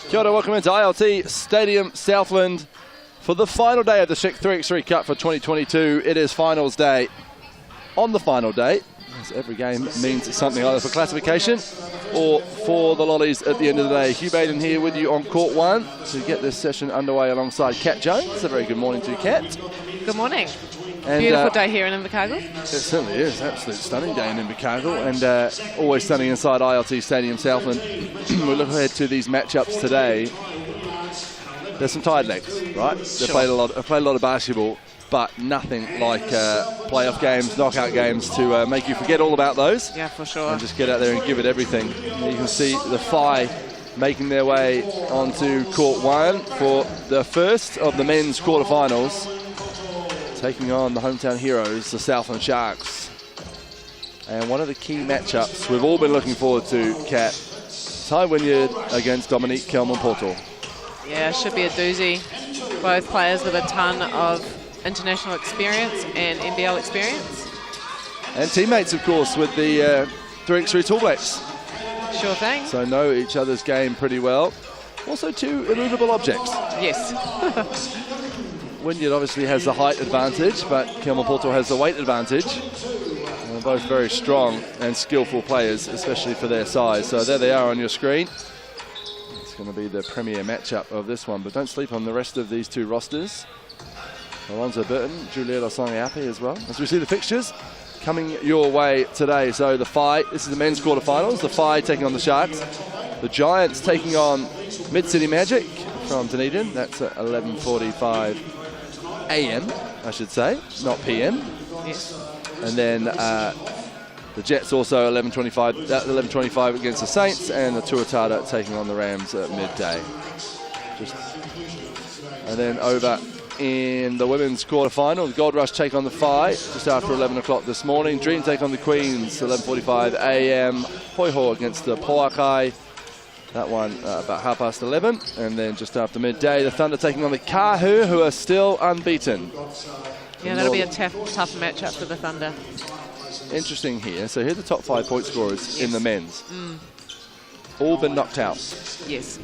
Kia ora, welcome into ILT Stadium, Southland, for the final day of the Schick 3x3 Cup for 2022. It is finals day. On the final day, as every game means something either for classification or for the lollies at the end of the day. Hugh Baden here with you on court one to get this session underway alongside Kat Jones. A very good morning to you, Kat. Good morning. And, beautiful day here in Invercargill. It certainly is. Absolute stunning day in Invercargill, and always stunning inside ILT Stadium, Southland. We look ahead to these matchups today. There's some tired legs, right? They've played a lot of basketball, but nothing like playoff games, knockout games to make you forget all about those. Yeah, for sure. And just get out there and give it everything. You can see the FI making their way onto court one for the first of the men's quarterfinals, taking on the hometown heroes, the Southland Sharks. And one of the key matchups we've all been looking forward to, Kat, Ty Wynyard against Dominique Kelman-Portal. Yeah, should be a doozy. Both players with a ton of international experience and NBL experience. And teammates, of course, with the 3x3 Tall Blacks. Sure thing. So know each other's game pretty well. Also two immovable objects. Yes. Wynyard obviously has the height advantage, but Kelman-Portal has the weight advantage. They're both very strong and skillful players, especially for their size. So there they are on your screen. It's going to be the premier matchup of this one, but don't sleep on the rest of these two rosters. Alonzo Burton, Julia Lasonga-Api as well. As we see the fixtures coming your way today. So the FI, this is the men's quarterfinals. The FI taking on the Sharks. The Giants taking on Mid-City Magic from Dunedin. That's at 11:45 AM, I should say, not PM. Yes. And then the Jets also 11:25 against the Saints, and the Tuatara taking on the Rams at midday. And then over in the women's quarterfinal, the Gold Rush take on the FI just after 11 o'clock this morning. Dream take on the Queens, 11:45 AM. Hoiho against the Poakai. That one about 11:30, and then just after midday, the Thunder taking on the Kahu, who are still unbeaten. Yeah, that'll be a tough matchup for the Thunder. Interesting here. So here are the top 5 point scorers in the men's. All been knocked out. Yes.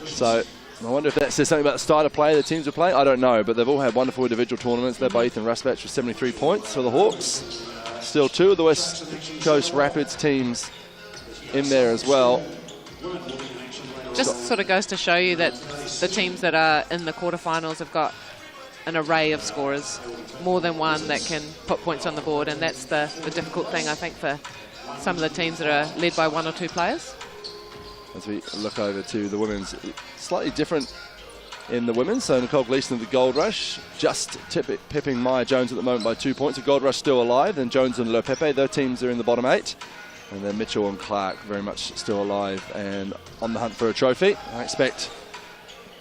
So I wonder if that says something about the style of play the teams are playing. I don't know, but they've all had wonderful individual tournaments led by Ethan Rusbatch with 73 points for the Hawks. Still 2 of the West Coast Rapids teams in there as well. Just sort of goes to show you that the teams that are in the quarterfinals have got an array of scorers, more than one that can put points on the board, and that's the difficult thing, I think, for some of the teams that are led by 1 or 2 players. As we look over to the women's, slightly different in the women's. So Nicole Gleeson of the Gold Rush, just pipping Maya Jones at the moment by 2 points. The Gold Rush still alive, then Jones and Lepepe, their teams are in the bottom 8. And then Mitchell and Clark very much still alive and on the hunt for a trophy. I expect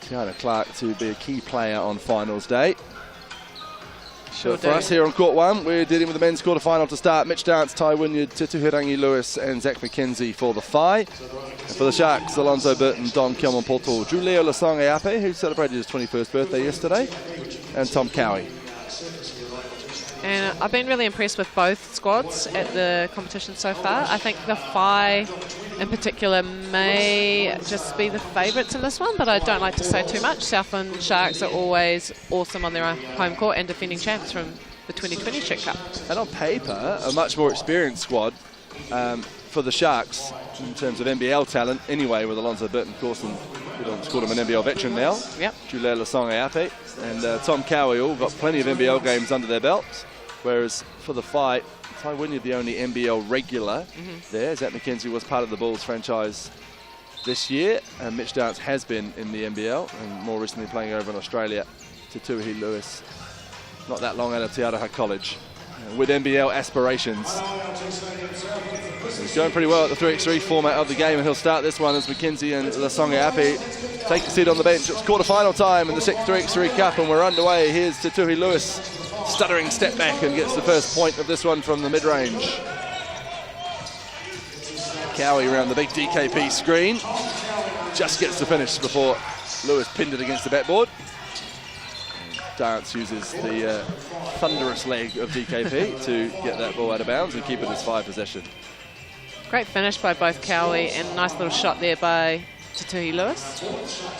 Tiana Clark to be a key player on finals day. Sure. For us here on court one, we're dealing with the men's quarterfinal to start. Mitch Dance, Ty Wynyard, Tituhirangi Lewis and Zach McKenzie for the FI. And for the Sharks, Alonzo Burton, Dom Kelman-Portal, Julio Lasonga-Api, who celebrated his 21st birthday yesterday, and Tom Cowie. And I've been really impressed with both squads at the competition so far. I think the FI in particular may just be the favourites in this one, but I don't like to say too much. Southland Sharks are always awesome on their own home court and defending champs from the 2020 Schick Cup. And on paper, a much more experienced squad for the Sharks in terms of NBL talent anyway, with Alonzo Burton, of course, and we've called him an NBL veteran now. Yep. Julia Lasonga-Api and Tom Cowie all got plenty of NBL games under their belts. Whereas for the fight, Ty Wynyard, the only NBL regular there. Zach McKenzie was part of the Bulls franchise this year, and Mitch Dance has been in the NBL, and more recently playing over in Australia to Tuhi Lewis, not that long out of Te Araha College, with NBL aspirations. He's going pretty well at the 3x3 format of the game, and he'll start this one as McKenzie and Lasonga-Api take a seat on the bench. It's quarter-final time in the 3x3 Cup, and we're underway. Here's Tuhi Lewis stuttering step back and gets the first point of this one from the mid-range. Kahu around the big DKP screen. Just gets the finish before Lewis pinned it against the backboard. Dance uses the thunderous leg of DKP to get that ball out of bounds and keep it as 5 possession. Great finish by both Kahu and a nice little shot there by Tituhi Lewis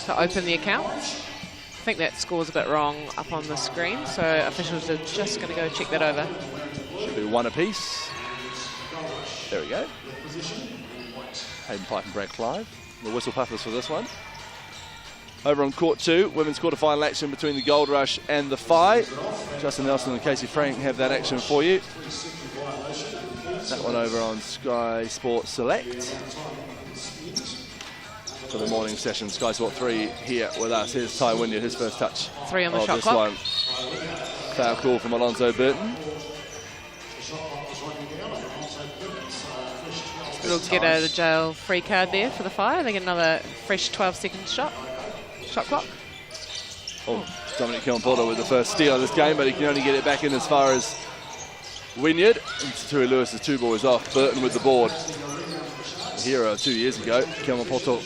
to open the account. I think that score's a bit wrong up on the screen, so officials are just going to go check that over. Should be 1 apiece. There we go. Hayden Pipe and Brad Clive, the whistle puffers for this one. Over on court 2, women's quarter-final action between the Gold Rush and the Phi. Justin Nelson and Casey Frank have that action for you. That one over on Sky Sport Select. For the morning session, Sky Sport 3 here with us. Here's Ty Wynyard, his first touch 3 on the of shot this clock. one. Foul call from Alonzo Burton. Little get out of jail free card there for the Phi. They get another fresh 12-second shot clock. Oh, Dominic Kilman-Porter with the first steal of this game, but he can only get it back in as far as Wynyard. And Tui Lewis's 2 ball is off. Burton with the board. Hero 2 years ago, Kilman-Porter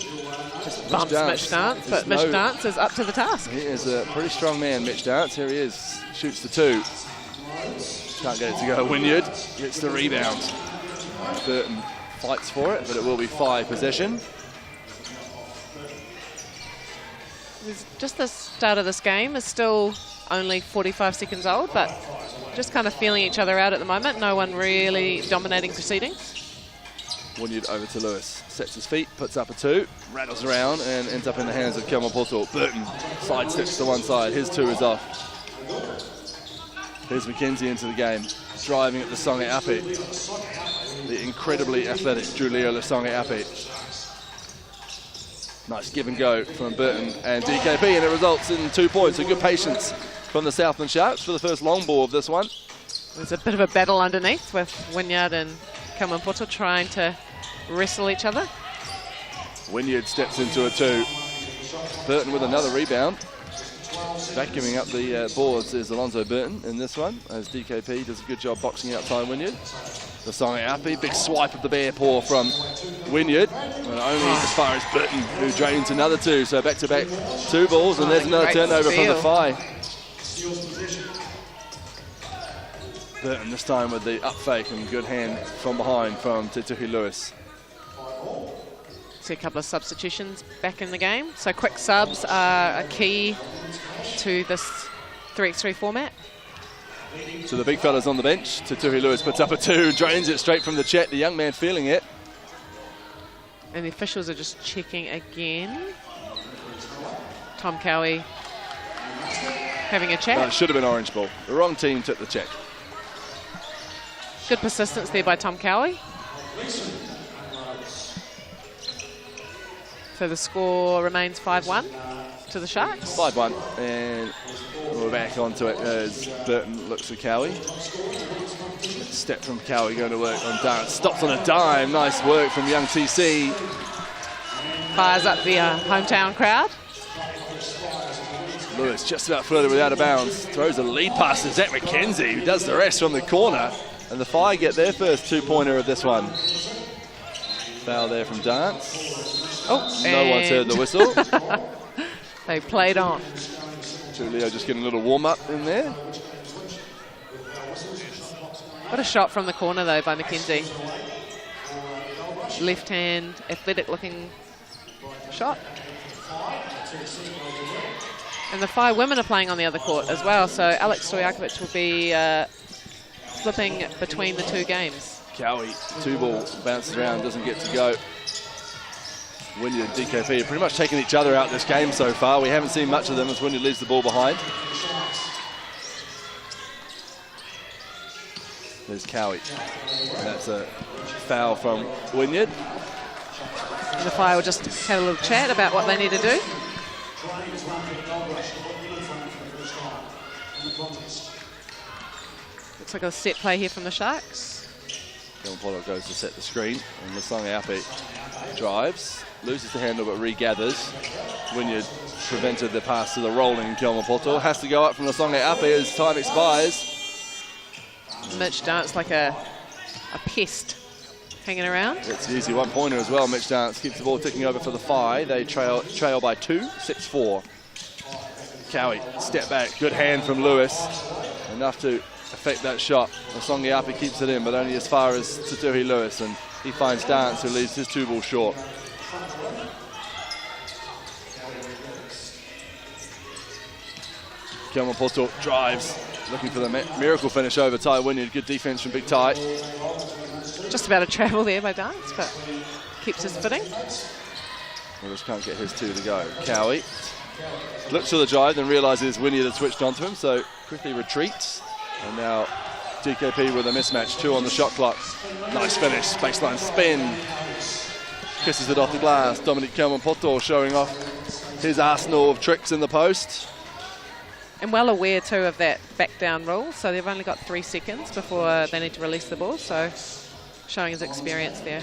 just bumps Mitch Dance, but Mitch Dance is up to the task. He is a pretty strong man, Mitch Dance. Here he is, shoots the 2. Can't get it to go. Wynyard gets the rebound. Burton fights for it, but it will be 5 possession. Just the start of this game is still only 45 seconds old, but just kind of feeling each other out at the moment. No one really dominating proceedings. Wynyard over to Lewis. Sets his feet, puts up a 2, rattles around and ends up in the hands of Kilman-Porter. Burton sidesteps to one side. His 2 is off. Here's McKenzie into the game, driving at the Songe Api. The incredibly athletic Julio Lasonge Api. Nice give and go from Burton and DKP, and it results in 2 points. So good patience from the Southland Sharks for the first long ball of this one. There's a bit of a battle underneath with Wynyard and Kilman-Porter trying to wrestle each other. Wynyard steps into a 2. Burton with another rebound. Vacuuming up the boards is Alonzo Burton in this one, as DKP does a good job boxing out Ty Wynyard. The Songe Api, big swipe of the bare paw from Wynyard, and only as far as Burton, who drains another 2. So back-to-back 2 balls, and there's another turnover from the Phi. Burton this time with the up fake and good hand from behind from Tituhi Lewis. See a couple of substitutions back in the game. So quick subs are a key to this 3x3 format. So the big fella's on the bench. Tituhi Lewis puts up a 2, drains it straight from the chat. The young man feeling it. And the officials are just checking again. Tom Kahu having a chat. It should have been orange ball. The wrong team took the check. Good persistence there by Tom Kahu. So the score remains 5-1 to the Sharks. 5-1, and we're back onto it as Burton looks at Kahu. Step from Kahu going to work on Dance. Stops on a dime. Nice work from young TC. Fires up the hometown crowd. Lewis just about floated without a bounds. Throws a lead pass to Zach McKenzie, who does the rest from the corner. And the Phi get their first 2-pointer of this one. Foul there from Dance. Oh, no one's heard the whistle. They played on. Julio just getting a little warm-up in there. What a shot from the corner, though, by McKenzie. Left hand, athletic-looking shot. And the Phi women are playing on the other court as well, so Alex Stojakovic will be flipping between the 2 games. Kahu, 2 ball, bounces around, doesn't get to go. Wynyard and DKP have pretty much taken each other out this game so far. We haven't seen much of them as Wynyard leaves the ball behind. There's Kahu. And that's a foul from Wynyard. And the Phi will just have a little chat about what they need to do. Looks like a set play here from the Sharks. Kilman-Porter goes to set the screen, and Lasonge Api drives, loses the handle but regathers. Wynyard prevented the pass to the rolling Kilman-Porter. Has to go up from Lasonge Api as time expires. Mitch Dance like a pest hanging around. It's an easy one-pointer as well. Mitch Dance keeps the ball ticking over for the Phi. They trail by 2, 6-4. Cowie, step back, good hand from Lewis. Enough to affect that shot. Lasongiapi keeps it in, but only as far as Tatuhi Lewis, and he finds Dance, who leaves his 2 ball short. Kemopoto drives, looking for the miracle finish over Ty Wynyard. Good defense from Big Ty. Just about a travel there by Dance, but keeps his footing. Well, just can't get his 2 to go. Cowie looks for the drive, then realises Wynyard had switched onto him, so quickly retreats. And now DKP with a mismatch, 2 on the shot clock. Nice finish, baseline spin. Kisses it off the glass. Dominic Kemopoto showing off his arsenal of tricks in the post. And well aware too of that back down rule, so they've only got 3 seconds before they need to release the ball, so showing his experience there.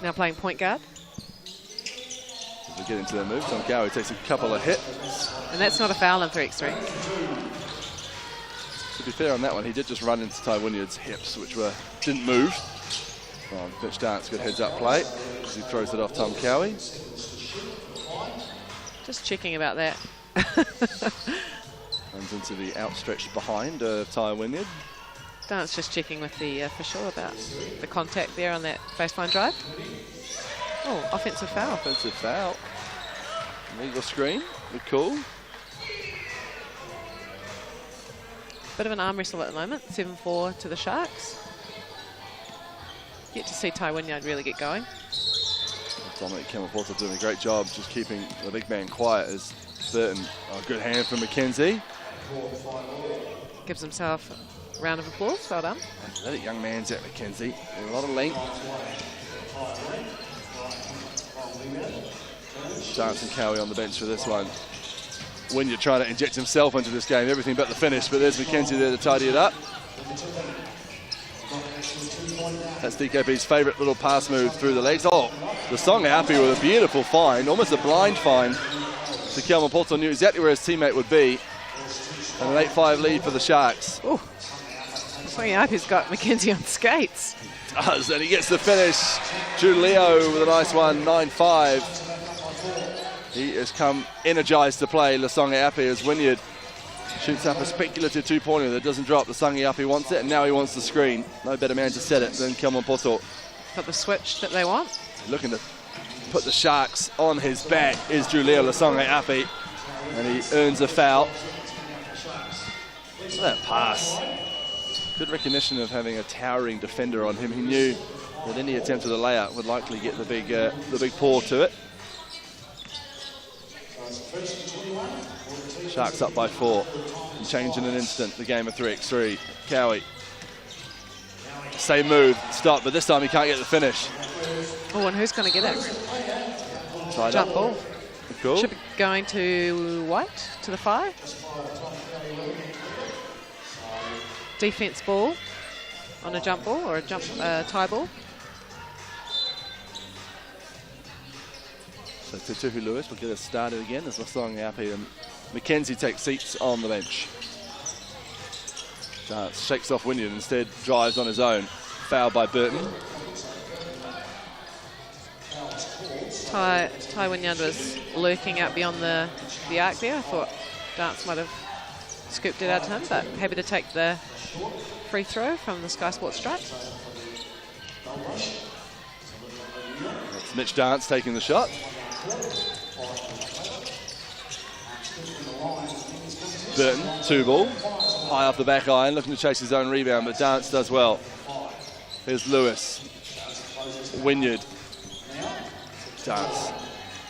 Now playing point guard. As we get into the move, Tom Cowie takes a couple of hits. And that's not a foul in 3x3. To be fair on that one, he did just run into Ty Wynyard's hips, which didn't move. Mitch Dance, good heads up play as he throws it off Tom Cowie. Just checking about that. Runs into the outstretched behind Ty Wynyard. Dance just checking with the official about the contact there on that baseline drive. Oh, offensive foul. Offensive foul. Legal screen. Good call. Bit of an arm wrestle at the moment. 7-4 to the Sharks. Yet to see Ty Wynyard really get going. Dominic Kemopoto doing a great job just keeping the big man quiet as Burton. Oh, good hand from McKenzie. Gives himself a round of applause. Well done. Athletic young man's at McKenzie. A lot of length. Dance and Cowie on the bench for this one. Wynyard trying to inject himself into this game, everything but the finish, but there's McKenzie there to tidy it up. That's DKP's favourite little pass move through the legs. Oh, Lasongiapi with a beautiful find, almost a blind find. So Kemopoto knew exactly where his teammate would be. And an 8-5 lead for the Sharks. Ooh, Lasongiapi's got McKenzie on skates. Does, and he gets the finish. Drew Leo with a nice one, 9-5. He has come energised to play Lasongiapi as Wynyard shoots up a speculative 2-pointer that doesn't drop. Lasongiapi wants it, and now he wants the screen. No better man to set it than Kemopoto. Got the switch that they want. Looking to put the Sharks on his back is Drew Leo Lasongiapi, and he earns a foul. Look at that pass. Good recognition of having a towering defender on him. He knew that any attempt at a layup would likely get the big paw to it. Sharks up by 4. And change in an instant. The game of 3x3. Cowie. Same move. Stop, but this time he can't get the finish. Oh, and who's going to get it? Tied Jump up. ball. Cool. Should be going to White, to the 5. Defense ball on a jump ball or a tie ball. So Tatuhi Lewis will get us started again as Lasongiapi and McKenzie take seats on the bench. Dance shakes off Wynyard, instead drives on his own. Foul by Burton. Ty Wynyard was lurking out beyond the arc there. I thought Dance might have scooped it out to him, but happy to take the free throw from the Sky Sports stripe. It's Mitch Dance taking the shot. Burton, 2-ball, high off the back iron, looking to chase his own rebound, but Dance does well. Here's Lewis. Wynyard. Dance.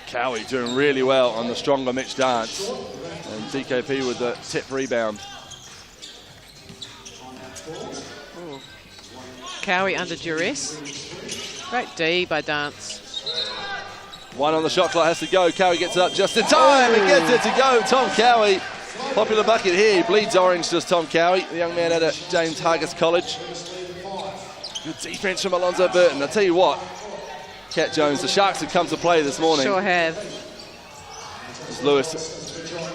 Cowie doing really well on the stronger Mitch Dance. And DKP with the tip rebound. Ooh. Cowie under duress. Great D by Dance. 1 on the shot clock has to go. Cowie gets it up just in time and gets it to go. Tom Cowie. Popular bucket here. He bleeds orange, does Tom Cowie, the young man out at James Hargis College. Good defense from Alonzo Burton. I'll tell you what, Cat Jones, the Sharks have come to play this morning. Sure have. As Lewis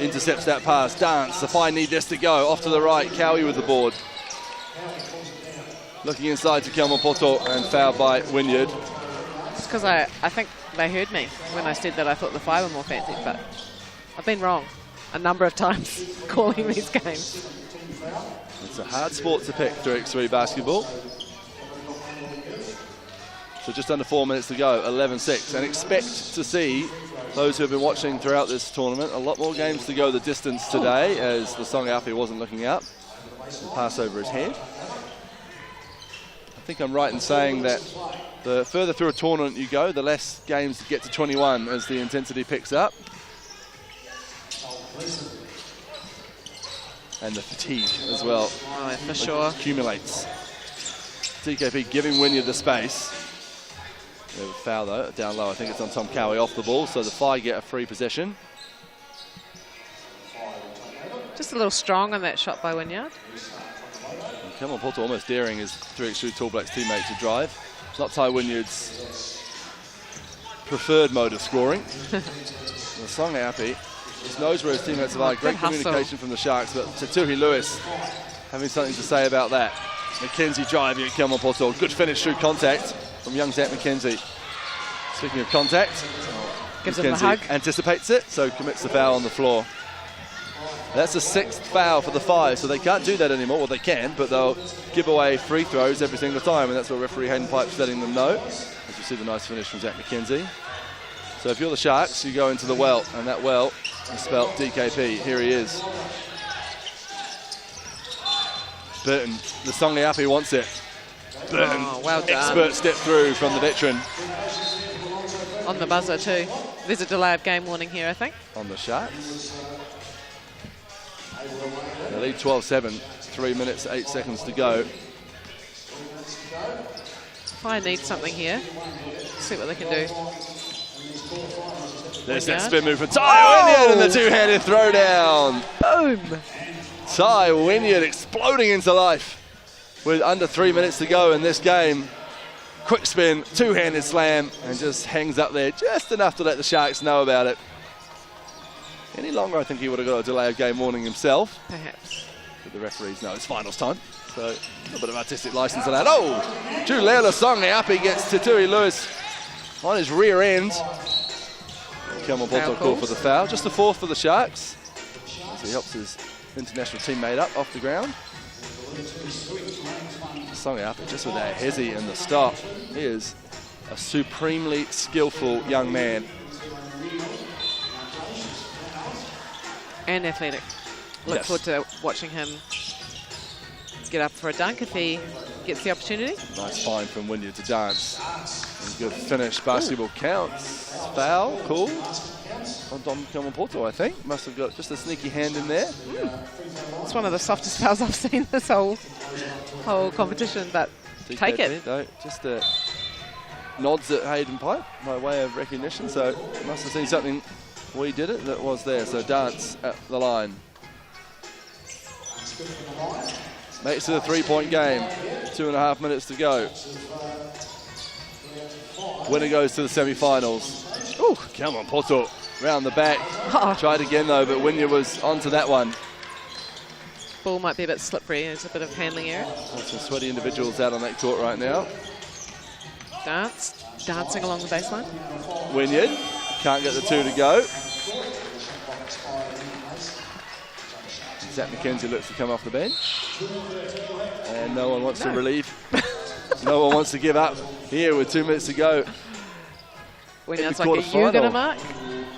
intercepts that pass. Dance, the fine need this to go. Off to the right, Kahu with the board. Looking inside to Kelmapoto and fouled by Wynyard. It's because I think they heard me when I said that I thought the FIBA were more fancy, but I've been wrong a number of times calling these games. It's a hard sport to pick, 3x3 basketball. So just under 4 minutes to go, 11-6. And expect to see those who have been watching throughout this tournament, a lot more games to go the distance today, as the Songapi wasn't looking out. Pass over his head. I think I'm right in saying that the further through a tournament you go, the less games get to 21 as the intensity picks up. And the fatigue as well. Oh, for sure. Accumulates. DKP giving Wynyard the space. There's a foul though, down low. I think it's on Tom Kahu off the ball, so the Phi get a free possession. Just a little strong on that shot by Wynyard. Cameron Porter almost daring his 3x3 Tall Blacks teammate to drive. It's not Ty Wynyard's preferred mode of scoring. The Songapi just knows where his teammates are. Great communication from the Sharks, but Tatuhi Lewis having something to say about that. McKenzie driving at Cameron Porter. Good finish through contact from young Zach McKenzie. Speaking of contact, gives him a hug. Anticipates it, so commits the foul on the floor. That's the 6th foul for the Phi, so they can't do that anymore. Well, they can, but they'll give away free throws every single time, and that's what referee Hayden Pipe's letting them know. As you see the nice finish from Zach McKenzie. So if you're the Sharks, you go into the well, and that well is spelled DKP. Here he is. Burton, the Songapi wants it. Burton, well done. Expert step through from the veteran. On the buzzer too. There's a delay of game warning here, I think. On the Sharks. They lead 12-7, 3 minutes, 8 seconds to go. I need something here. See what they can do. There's that spin move for Ty Wynyard and the two-handed throwdown. Boom! Ty Wynyard exploding into life with under 3 minutes to go in this game. Quick spin, two-handed slam, and just hangs up there just enough to let the Sharks know about it. Any longer, I think he would have got a delay of game warning himself. Perhaps. But the referees know it's finals time. So a little bit of artistic license on that. Oh! Julela Songapi gets Tatuhi Lewis on his rear end. Cameron Porto called for the foul. Just the 4th for the Sharks. As he helps his international teammate up off the ground. Songapi just with that hezzy and the stop. He is a supremely skillful young man. And athletic. Look forward to watching him get up for a dunk if he gets the opportunity. Nice find from Wynyard to dance. And good finish. Basketball counts. Foul, cool. On Dom Cameron Porto, I think. Must have got just a sneaky hand in there. It's one of the softest fouls I've seen this whole competition, but DKP, take it. Though, just nods at Hayden Pipe by way of recognition, so must have seen something. We did it, that was there, so dance at the line. Makes it a 3-point game, 2.5 minutes to go. Winner goes to the semi-finals. Ooh, come on, Porto, round the back. Tried again though, but Wynyard was onto that one. Ball might be a bit slippery, there's a bit of handling error. There's some sweaty individuals out on that court right now. Dancing along the baseline. Wynyard. Can't get the 2 to go. Zach McKenzie looks to come off the bench. And no one wants to relieve. No one wants to give up here with 2 minutes to go. Wynyard's like, are you going to mark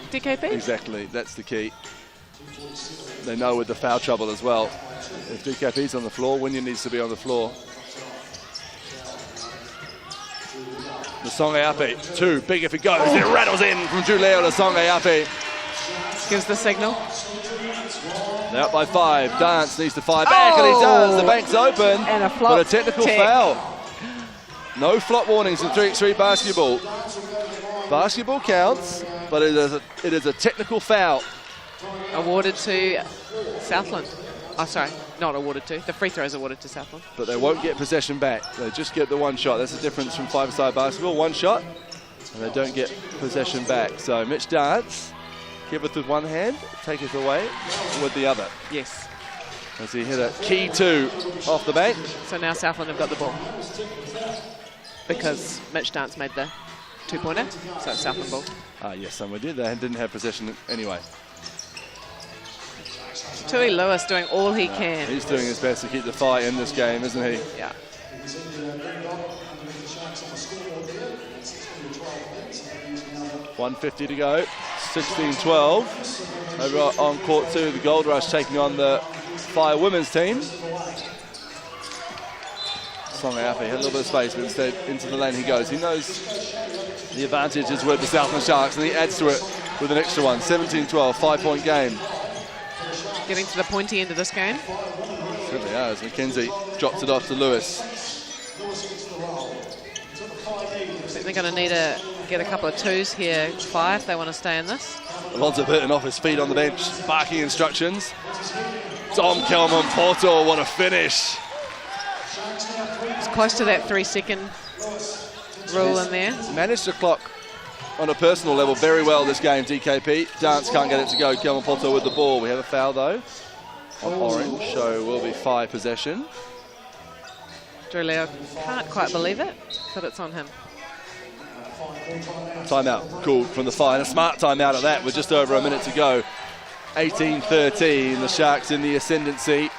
DKP? Exactly, that's the key. They know with the foul trouble as well. If DKP's on the floor, Wynyard needs to be on the floor. The Songapi, 2, big if it goes. It rattles in from Julio to Songapi. Gives the signal. They're up by 5. Dance needs to fire back, and he does. The bank's open, and a flop but a technical foul. No flop warnings in 3x3 basketball. Basketball counts, but it is a technical foul. Awarded to Southland. Oh, sorry, not awarded to. The free throw is awarded to Southland. But they won't get possession back. They just get the 1 shot. That's the difference from 5-a-side basketball. 1 shot, and they don't get possession back. So Mitch Dance Giveth with one hand, taketh away with the other. Yes. As he hit a key 2 off the bank. So now Southland have got the ball. Because Mitch Dance made the 2-pointer, so it's Southland ball. Ah, yes, and we did. They didn't have possession anyway. Tui Lewis doing all he can. He's doing his best to keep the fight in this game, isn't he? Yeah. 1:50 to go. 16-12. Over on court 2, the Gold Rush taking on the Fire women's team. Songayapi had a little bit of space, but instead into the lane he goes. He knows the advantage is with the Southland Sharks, and he adds to it with an extra one. 17-12, 5-point game. Getting to the pointy end of this game. Certainly as McKenzie drops it off to Lewis. I think they're going to need to get a couple of 2s here, 5, if they want to stay in this. Alonzo Burton off his feet on the bench, barking instructions. Dom Kelman Porto, what a finish. It's close to that 3-second rule in there. Managed to clock on a personal level very well this game, DKP. Dance can't get it to go. Kelman Porto with the ball. We have a foul though on Orange, so will be 5 possession. Drew Leo can't quite believe it, but it's on him. Timeout called from the Fire. A smart timeout at that with just over a minute to go. 18-13, the Sharks in the ascendancy.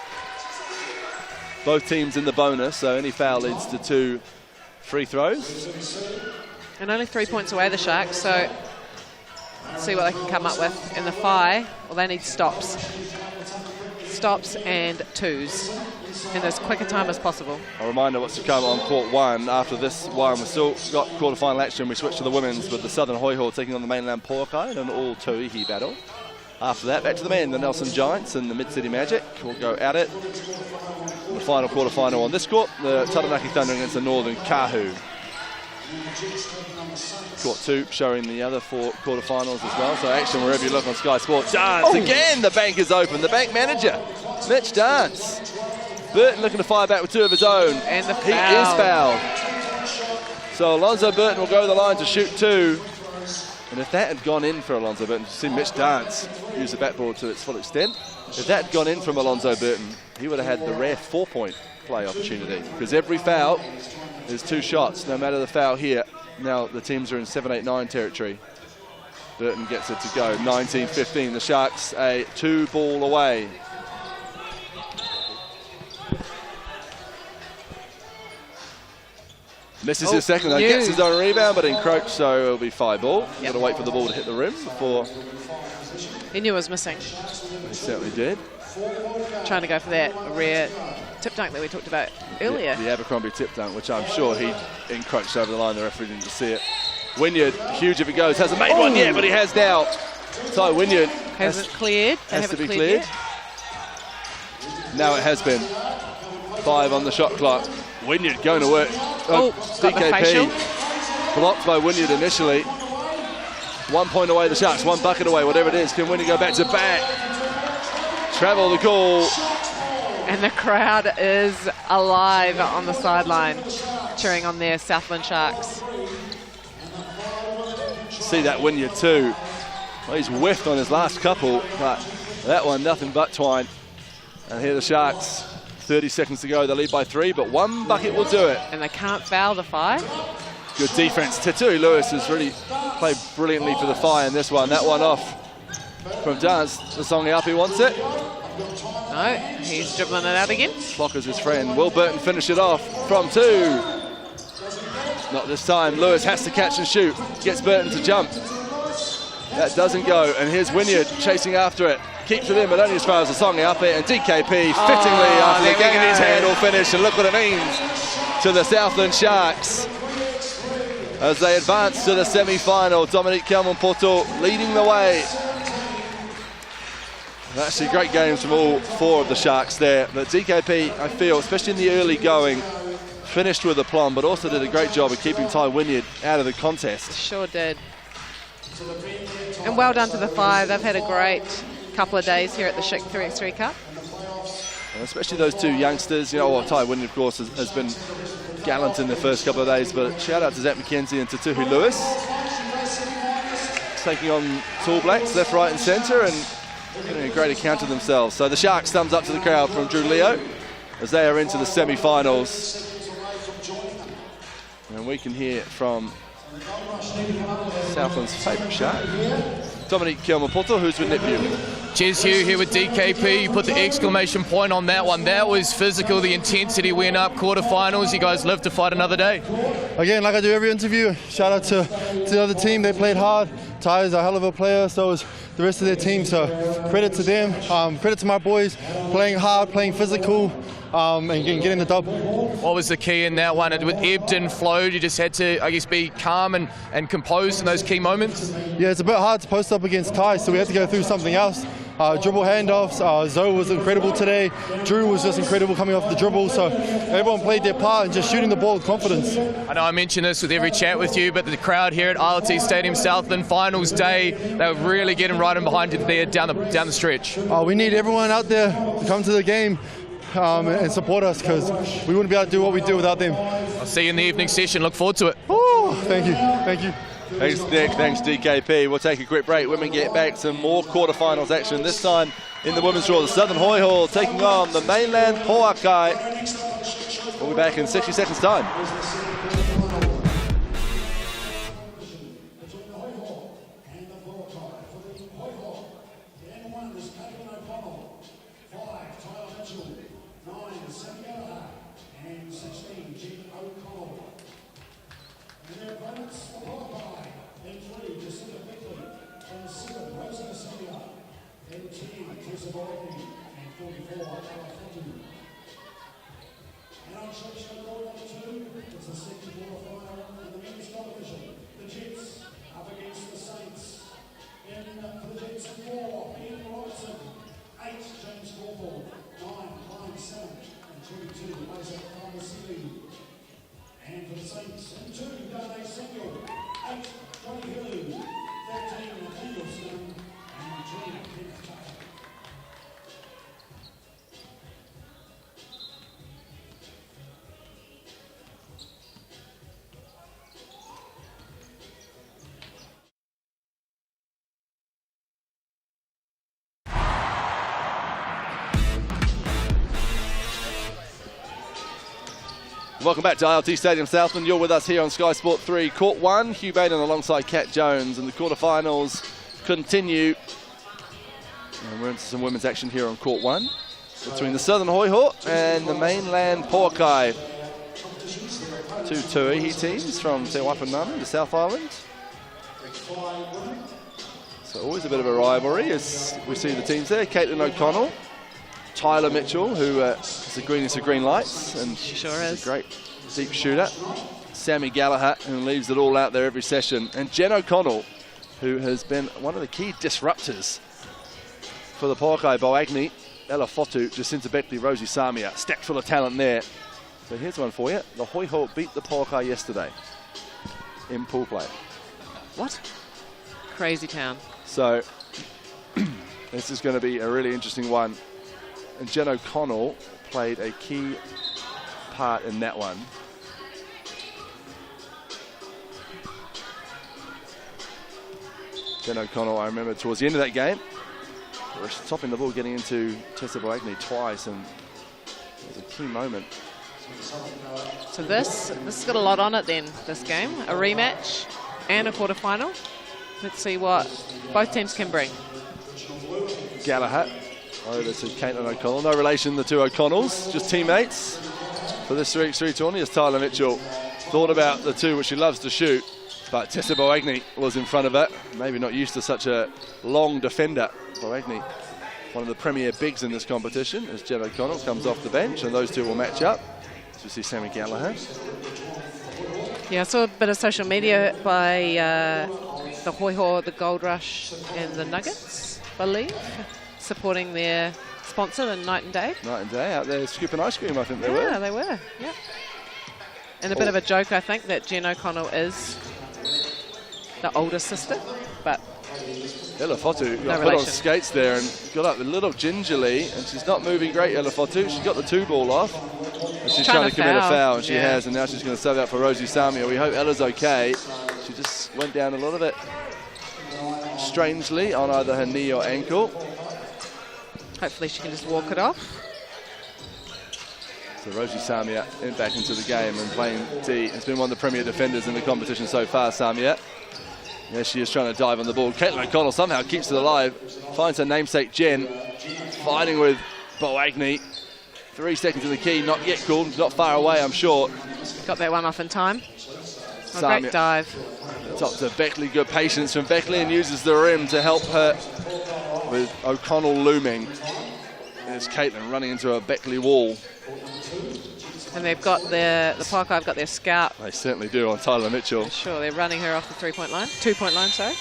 Both teams in the bonus, so any foul leads to 2 free throws. And only 3 points away, the Sharks, so let's see what they can come up with. In the Fire, well, they need stops. Stops and 2s in as quick a time as possible. A reminder what's to come on court 1. After this one, we've still got quarter-final action. We switch to the women's with the Southern Hoiho taking on the mainland Poakai in an all-Tauihi battle. After that, back to the men, the Nelson Giants and the Mid-City Magic will go at it. The final quarter-final on this court, the Taranaki Thunder against the Northern Kahu. Court 2 showing the other 4 quarter-finals as well. So action wherever you look on Sky Sports. Dance again, the bank is open. The bank manager, Mitch Dance. Burton looking to fire back with 2 of his own. And the foul. He is fouled. So Alonzo Burton will go to the line to shoot 2. And if that had gone in for Alonzo Burton, to see Mitch Dance use the backboard to its full extent, if that had gone in from Alonzo Burton, he would have had the rare 4-point play opportunity. Because every foul is 2 shots, no matter the foul here. Now the teams are in 7-8-9 territory. Burton gets it to go. 19-15, the Sharks a 2-ball away. Misses his second, though. Gets his own rebound, but encroached, so it'll be 5-ball. Yep. Got to wait for the ball to hit the rim before. He knew it was missing. He certainly did. Trying to go for that rare tip dunk that we talked about earlier. The Abercrombie tip dunk, which I'm sure he encroached over the line. The referee didn't see it. Wynyard, huge if it goes. Hasn't made one yet, but he has now. Ty Wynyard hasn't cleared. Has to be cleared. Now it has been. 5 on the shot clock. Wynyard going to work. DKP blocked by Wynyard initially. 1 point away, the Sharks, 1 bucket away, whatever it is. Can Wynyard go back to back? Travel the call. And the crowd is alive on the sideline, cheering on their Southland Sharks. See that Wynyard too. Well, he's whiffed on his last couple, but that one nothing but twine. And here the Sharks. 30 seconds to go, they lead by 3, but 1 bucket will do it. And they can't foul the 5. Good defense. Tui Lewis has really played brilliantly for the Fire in this one. That one off from Dance. The Songayapi wants it. No, he's dribbling it out again. Flocker's his friend. Will Burton finish it off from 2? Not this time. Lewis has to catch and shoot. Gets Burton to jump. That doesn't go. And here's Wynyard chasing after it. Keeps it in, but only as far as the Songayapi, and DKP fittingly after the gang in his hand will finish, and look what it means to the Southland Sharks as they advance to the semi-final. Dominique Kelman-Porto leading the way. Actually great games from all 4 of the Sharks there, but DKP, I feel, especially in the early going, finished with aplomb, but also did a great job of keeping Ty Wynyard out of the contest. Sure did. And well done to the Fire. They've had a great couple of days here at the Schick 3x3 Cup. And especially those 2 youngsters, you know, well, Ty Wynyard, of course, has been gallant in the first couple of days, but shout out to Zach McKenzie and Tutuhu Lewis. taking on Tall Blacks, left, right and centre, and getting a great account of themselves. So the Sharks thumbs up to the crowd from Drew Leo as they are into the semi-finals. And we can hear from Southland's favourite Shark, Dominic Kielmapoto, who's with NetView. Cheers, Hugh, here with DKP. You put the exclamation point on that one. That was physical. The intensity went up. Quarterfinals. You guys live to fight another day. Again, like I do every interview, shout out to the other team. They played hard. Ty is a hell of a player, so is the rest of their team. So credit to them. Credit to my boys, playing hard, playing physical, and getting the dub. What was the key in that one? It ebbed and flowed. You just had to, I guess, be calm and composed in those key moments. Yeah, it's a bit hard to post up against Ty, so we had to go through something else. Dribble handoffs. Zoe was incredible today. Drew was just incredible coming off the dribble. So everyone played their part and just shooting the ball with confidence. I know I mention this with every chat with you, but the crowd here at ILT Stadium Southland finals day, they were really getting right in behind you there down the stretch. We need everyone out there to come to the game and support us, because we wouldn't be able to do what we do without them. I'll see you in the evening session. Look forward to it. Oh, thank you. Thank you. Thanks, Nick. Thanks, DKP. We'll take a quick break. Women get back to more quarterfinals action, this time in the women's draw. The Southern Hoi Hall taking on the mainland Poakai. We'll be back in 60 seconds' time. Welcome back to ILT Stadium Southland. You're with us here on Sky Sport 3, Court 1. Hugh Baden alongside Kat Jones, and the quarterfinals continue. And we're into some women's action here on Court 1 between the Southern Hoi Hall and the mainland Poakai. Two Tuihi teams from Te Waipounamu, the South Island. So always a bit of a rivalry as we see the teams there. Caitlin O'Connell, Tyler Mitchell, who is the greenest of green lights, and she sure is a great deep shooter. Sammy Gallagher, who leaves it all out there every session, and Jen O'Connell, who has been one of the key disruptors for the Poakai. Boagni, Ella Fotu, Jacinta Beckley, Rosie Samia, stacked full of talent there. So here's one for you. The Hoi Hall beat the Poakai yesterday in pool play. What? Crazy town. So this is going to be a really interesting one. And Jen O'Connell played a key part in that one. Jen O'Connell, I remember towards the end of that game, we're stopping the ball, getting into Tessa Boagni twice, and it was a key moment. So this has got a lot on it then, this game. A rematch and a quarterfinal. Let's see what both teams can bring. Gallagher over to Caitlin O'Connell. No relation, the two O'Connells, just teammates for this 3x3 tourney, as Tyler Mitchell thought about the two, which she loves to shoot, but Tessa Boagni was in front of her. Maybe not used to such a long defender. Boagni, one of the premier bigs in this competition, as Jen O'Connell comes off the bench, and those two will match up. So you see Sammy Gallagher. Yeah, I saw a bit of social media by the Hoi Hall, the Gold Rush, and the Nuggets, I believe, supporting their sponsor, the Night and Day. Night and Day, out there scooping ice cream, I think they were. Yeah, they were, yeah. And a bit of a joke, I think, that Jen O'Connell is the older sister, but Ella Fotu no put on skates there and got up a little gingerly, and she's not moving great, Ella Fotu. She's got the two ball off, and she's trying to commit a foul, and she has, and now she's going to sub out for Rosie Samia. We hope Ella's okay. She just went down a lot of it. strangely on either her knee or ankle. Hopefully she can just walk it off. So Rosie Samia back into the game and playing D. Has been one of the premier defenders in the competition so far, Samia. Yeah, she is trying to dive on the ball. Caitlin O'Connell somehow keeps it alive. Finds her namesake Jen. Fighting with Boagni. 3 seconds in the key, not yet called. Not far away, I'm sure. Got that one off in time. A great dive. Top to Beckley. Good patience from Beckley and uses the rim to help her with O'Connell looming. There's Caitlin running into a Beckley wall. And they've got the Park I've got their scout. They certainly do on Tyler Mitchell. Sure, they're running her off the 3-point line, 2-point line, sorry.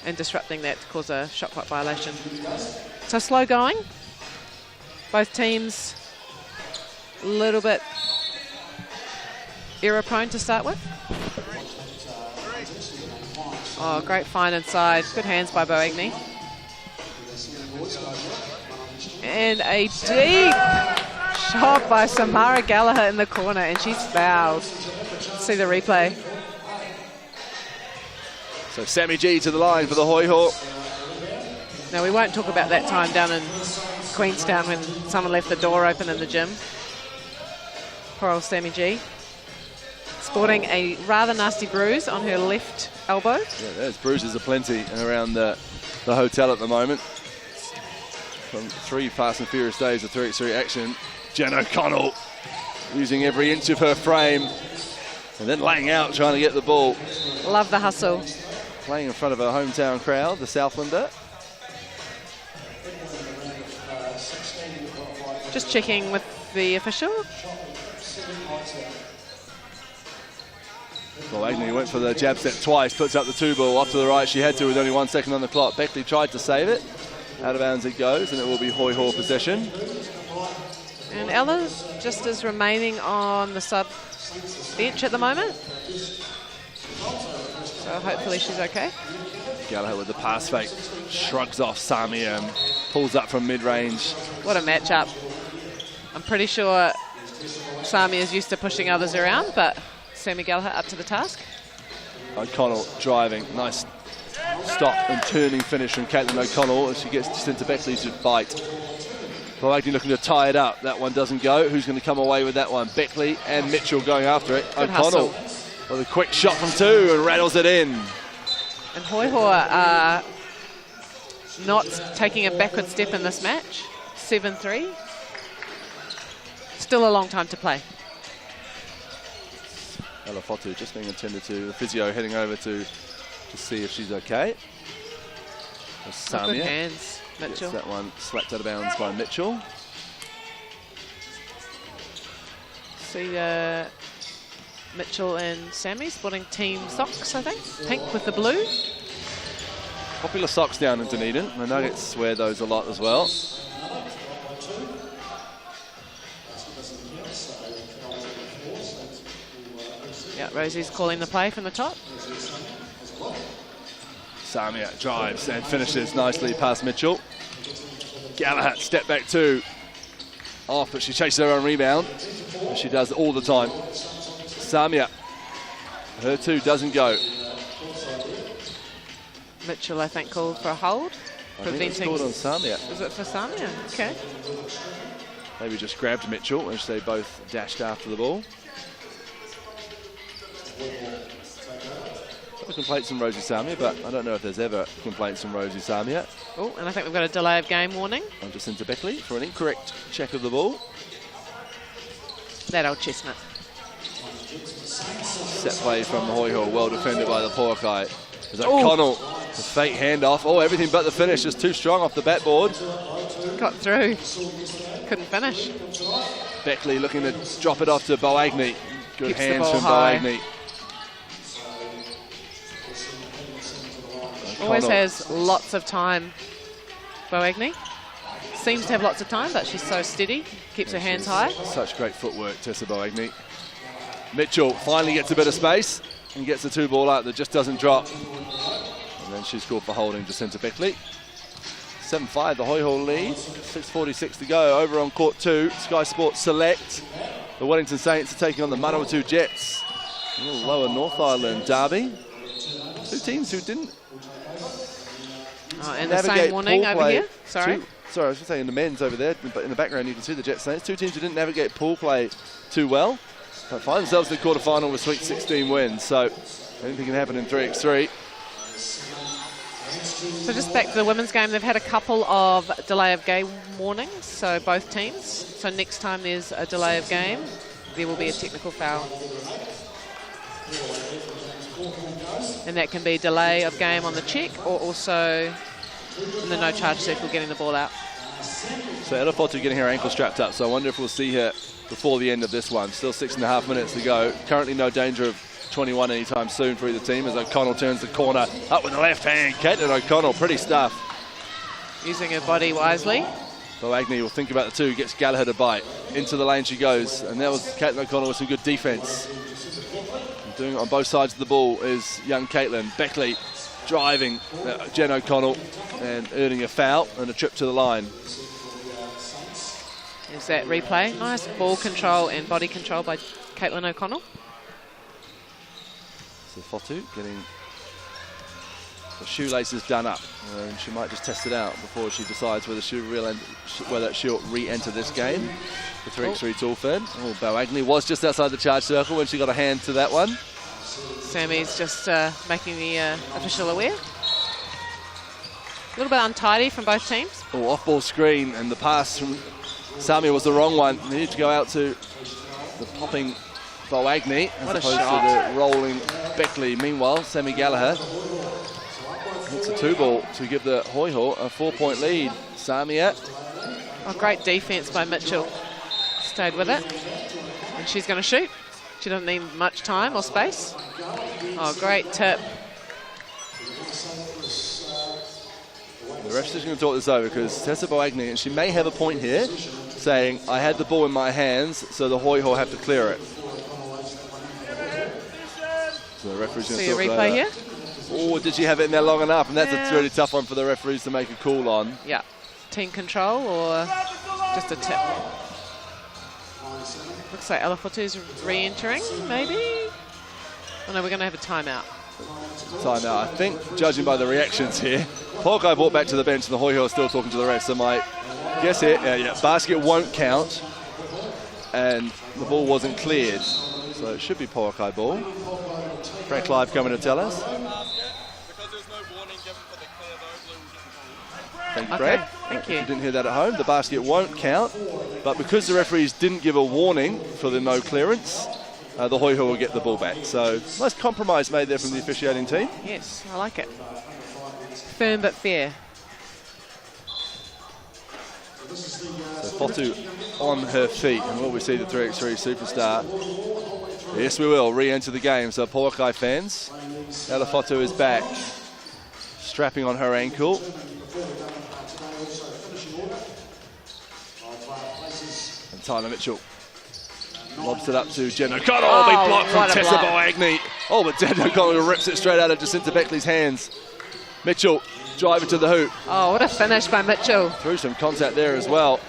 And disrupting that to cause a shot clock violation. So slow going. Both teams a little bit error prone to start with. Oh, great find inside. Good hands by Boagni. And a deep shot by Samara Gallagher in the corner, and she's fouled. See the replay. So Sammy G to the line for the Hoi Ho. Now, we won't talk about that time down in Queenstown when someone left the door open in the gym. Poor old Sammy G. Sporting a rather nasty bruise on her left elbow. Yeah, there's bruises aplenty around the hotel at the moment. From 3 Fast and Furious days of 3x3 action. Jen O'Connell using every inch of her frame and then laying out trying to get the ball. Love the hustle. Playing in front of her hometown crowd, the Southlander. Just checking with the official. Well, Agnew went for the jab step twice, puts up the 2 ball off to the right. She had to with only 1 second on the clock. Beckley tried to save it. Out of bounds it goes, and it will be Hoi Ho possession. And Ella just is remaining on the sub bench at the moment. So hopefully she's okay. Gallagher with the pass fake, shrugs off Sami and pulls up from mid-range. What a matchup. I'm pretty sure Sami is used to pushing others around, but Sammy Gallagher up to the task. O'Connell driving, nice stop and turning finish from Caitlin O'Connell as she gets just into Beckley to fight. Boagni looking to tie it up. That one doesn't go. Who's going to come away with that one? Beckley and Mitchell going after it. Good O'Connell with a quick shot from 2 and rattles it in. And Hoi Ho are not taking a backward step in this match. 7-3. Still a long time to play. Ella Fotu just being attended to. The physio heading over to see if she's okay. Good hands, Mitchell. Gets that one slapped out of bounds by Mitchell. See Mitchell and Sammy sporting team socks, I think. Pink with the blue. Popular socks down in Dunedin. The Nuggets wear those a lot as well. Yeah, Rosie's calling the play from the top. Samia drives and finishes nicely past Mitchell. Gallagher, step back 2. Off, but she chases her own rebound. As she does all the time. Samia, her 2 doesn't go. Mitchell, I think, called for a hold. I think it's called on Samia. Was it for Samia? Okay. Maybe just grabbed Mitchell as they both dashed after the ball. Complaints from Rosie Samia, but I don't know if there's ever complaints from Rosie Samia. Oh, and I think we've got a delay of game warning. I'm just into Beckley for an incorrect check of the ball. That old chestnut. Set play from the Hoi Ho, well defended by the Porkai. There's O'Connell, the fake handoff. Oh, everything but the finish, just too strong off the backboard. Got through. Couldn't finish. Beckley looking to drop it off to Boagni. Good Keeps hands from high. Boagni. Always has lots of time, Boagni. Seems to have lots of time, but she's so steady. Keeps her hands high. Such great footwork, Tessa Boagni. Mitchell finally gets a bit of space and gets the 2 ball out that just doesn't drop. And then she's called for holding Jacinta Beckley. 7-5, the Hoi Ho lead. 6:46 to go. Over on court 2, Sky Sports Select. The Wellington Saints are taking on the Manawatu Jets. A little lower North Island derby. Two teams who didn't and the same warning over here. Sorry. Sorry, I was just saying the men's over there, but in the background you can see the Jet Saints. Two teams who didn't navigate pool play too well, but find themselves in the quarterfinal with Sweet 16 wins. So anything can happen in 3x3. So just back to the women's game, they've had a couple of delay of game warnings, so both teams. So next time there's a delay of game, there will be a technical foul. And that can be delay of game on the check or also in the no charge circle getting the ball out. So Ella Fotu getting her ankle strapped up, so I wonder if we'll see her before the end of this one. Still 6.5 minutes to go. Currently no danger of 21 anytime soon for either team as O'Connell turns the corner up with the left hand. Caitlin O'Connell, pretty stuff. Using her body wisely. Boagni will think about the two, gets Gallagher to bite. Into the lane she goes, and that was Caitlin O'Connell with some good defence. Doing it on both sides of the ball is young Caitlin. Beckley driving Jen O'Connell and earning a foul and a trip to the line. Is that replay? Nice ball control and body control by Caitlin O'Connell. So Fotu getting the shoelaces done up, and she might just test it out before she decides whether she'll re-enter this game. The 3x3 Tailford. Oh, Boagni was just outside the charge circle when she got a hand to that one. Sammy's just making the official aware. A little bit untidy from both teams. Oh, off-ball screen, and the pass from Sami was the wrong one. Needed to go out to the popping Boagni as opposed to the rolling Beckley. Meanwhile, Sammy Gallagher hits a 2-ball to give the Hoiho a 4-point lead. Samia. Oh, great defence by Mitchell. Stayed with it. And she's going to shoot. She doesn't need much time or space. Oh, great tip. The ref's just going to talk this over because Tessa Boagni, and she may have a point here, saying, I had the ball in my hands, so the Hoiho have to clear it. So the referee's going to See a replay here? Or did she have it in there long enough? And that's a really tough one for the referees to make a call on. Yeah. Team control or just a tip? Looks like Ella Fotu's re-entering, maybe? Oh no, we're going to have a timeout. Timeout. I think, judging by the reactions here, Polkai brought back to the bench and the Hoiho are still talking to the ref. So my guess here, basket won't count and the ball wasn't cleared. So it should be Polkai ball. Frank Live coming to tell us. Thank you, Brad. Thank you. If you didn't hear that at home, the basket won't count, but because the referees didn't give a warning for the no clearance, the Hoiho will get the ball back. So nice compromise made there from the officiating team. Yes, I like it. Firm but fair. So Fotu on her feet, and will we see the 3x3 superstar? Yes, we will re-enter the game. So Poakai fans, Ella Fotu is back, strapping on her ankle. And Tyler Mitchell lobs it up to Jen O'Connell. Oh, big block from Tessa Boagni. Oh, but Jen O'Connell rips it straight out of Jacinta Beckley's hands. Mitchell driving to the hoop. Oh, what a finish by Mitchell. Through some contact there as well.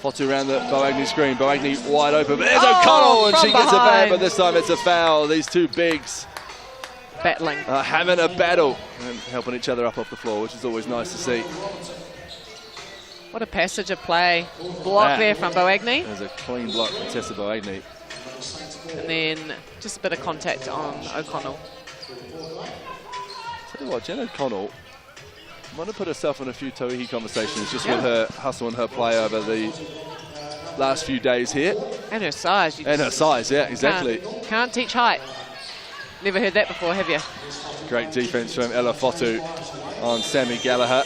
Fotu around the Boagni screen. Boagni wide open. But there's O'Connell, and she gets a bad, but this time it's a foul. These two bigs battling. Having a battle and helping each other up off the floor, which is always nice to see. What a passage of play. Block there from Boagni. There's a clean block from Tessa Boagni. And then just a bit of contact on O'Connell. Tell you what, Jen O'Connell might have put herself in a few Tauihi conversations just with her hustle and her play over the last few days here. And her size. And her size, yeah, exactly. Can't teach height. Never heard that before, have you? Great defense from Ella Fotu on Sammy Gallagher.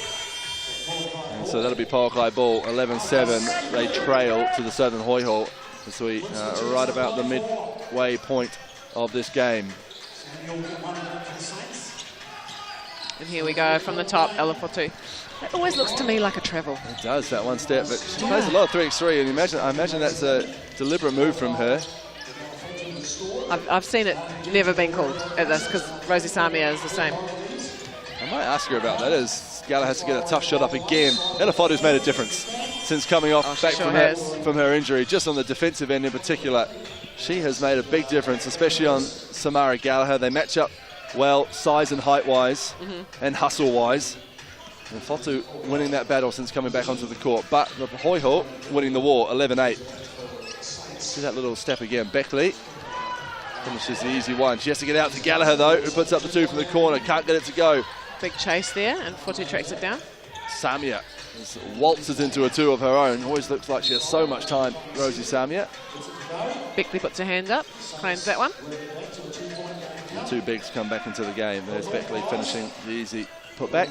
And so that'll be Poakai ball, 11-7. They trail to the Southern Hoiho as we right about the midway point of this game. And here we go from the top, Ella Fotu. It always looks to me like a travel. It does, that one step, but she plays a lot of 3x3, and I imagine that's a deliberate move from her. I've seen it never been called at this because Rosie Samia is the same. I might ask her about that as Gallagher has to get a tough shot up again. Ella Fotu's made a difference since coming off back from her injury, just on the defensive end in particular. She has made a big difference, especially on Samara Gallagher. They match up well, size and height-wise, and hustle-wise. And Fotu winning that battle since coming back onto the court. But the Hoiho winning the war, 11-8. See that little step again. Beckley finishes the easy one. She has to get out to Gallagher, though, who puts up the 2 from the corner. Can't get it to go. Big chase there, and Fotu tracks it down. Samia waltzes into a 2 of her own. Always looks like she has so much time, Rosie Samia. Beckley puts her hand up, claims that one. The 2 bigs come back into the game. There's Beckley finishing the easy putback.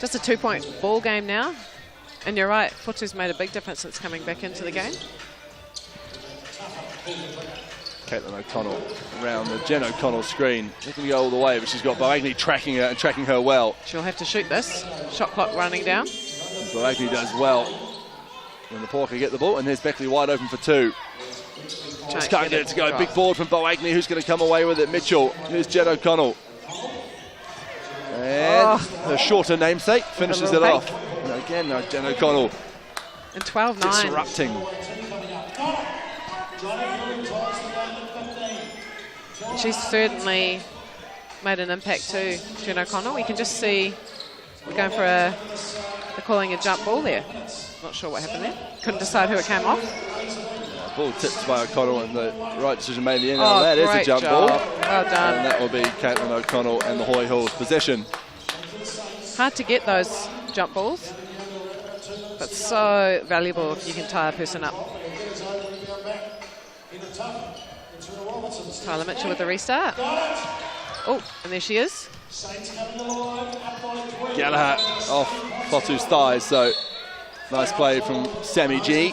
Just a 2-point ball game now. And you're right, Fotu's made a big difference since coming back into the game. Caitlin O'Connell around the Jen O'Connell screen. Looking to go all the way, but she's got Boagni tracking her and tracking her well. She'll have to shoot this. Shot clock running down. Boagni does well. When the Porker get the ball, and there's Beckley wide open for 2. Just can't get it to go. Big board from Boagni. Who's going to come away with it? Mitchell. Here's Jen O'Connell. And her shorter namesake finishes it off. And again, Jen O'Connell. And 12-9. Disrupting. She's certainly made an impact too, Jen O'Connell. You can just see we're going for they're calling a jump ball there. Not sure what happened there. Couldn't decide who it came off. Ball tipped by O'Connell, and the right decision made in the end. Oh, that is a jump ball. Well done. And that will be Caitlin O'Connell and the Hoy Hall's possession. Hard to get those jump balls, but so valuable if you can tie a person up. Tyler Mitchell with the restart. Oh, and there she is. Gallagher off Fotu's thighs, so nice play from Sammy G.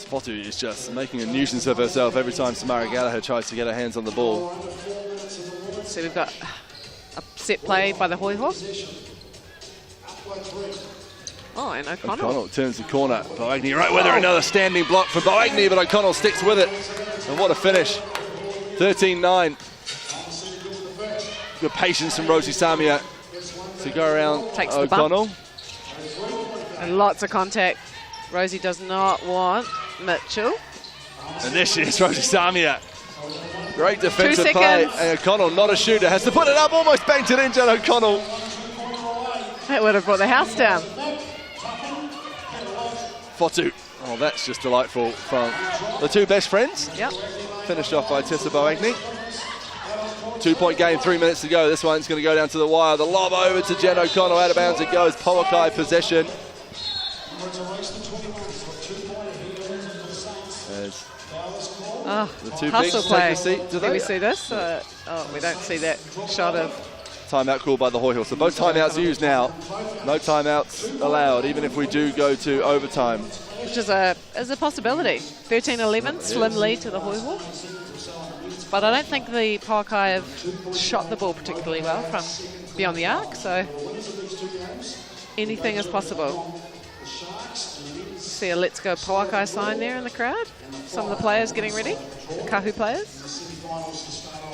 Fotu is just making a nuisance of herself every time Samara Gallagher tries to get her hands on the ball. So we've got a set play by the Hoy Horse. Oh, and O'Connell turns the corner. Boagni right with her. Another standing block from Boagni, but O'Connell sticks with it. And what a finish. 13-9. Good patience from Rosie Samia to go around Takes O'Connell. The bump. And lots of contact. Rosie does not want Mitchell. And there she is, Rosie Samia. Great defensive play. And O'Connell, not a shooter, has to put it up. Almost banked it in, Jen O'Connell. That would have brought the house down. Fotu. Oh, that's just delightful from the 2 best friends. Yep. Finished off by Tessa Boagni. 2-point game, 3 minutes to go. This one's going to go down to the wire. The lob over to Jen O'Connell. Out of bounds it goes. Powakai possession. There's the 2 bigs hustle take play. a seat. Can we see this? Oh, we don't see that shot of... Timeout called by the Hoy Hill. So both timeouts used now. No timeouts allowed, even if we do go to overtime. Which is a possibility. 13-11, slim lead to the Hoy Hill. But I don't think the Powakai have shot the ball particularly well from beyond the arc, so anything is possible. See a Let's Go Powakai sign there in the crowd. Some of the players getting ready, the Kahu players,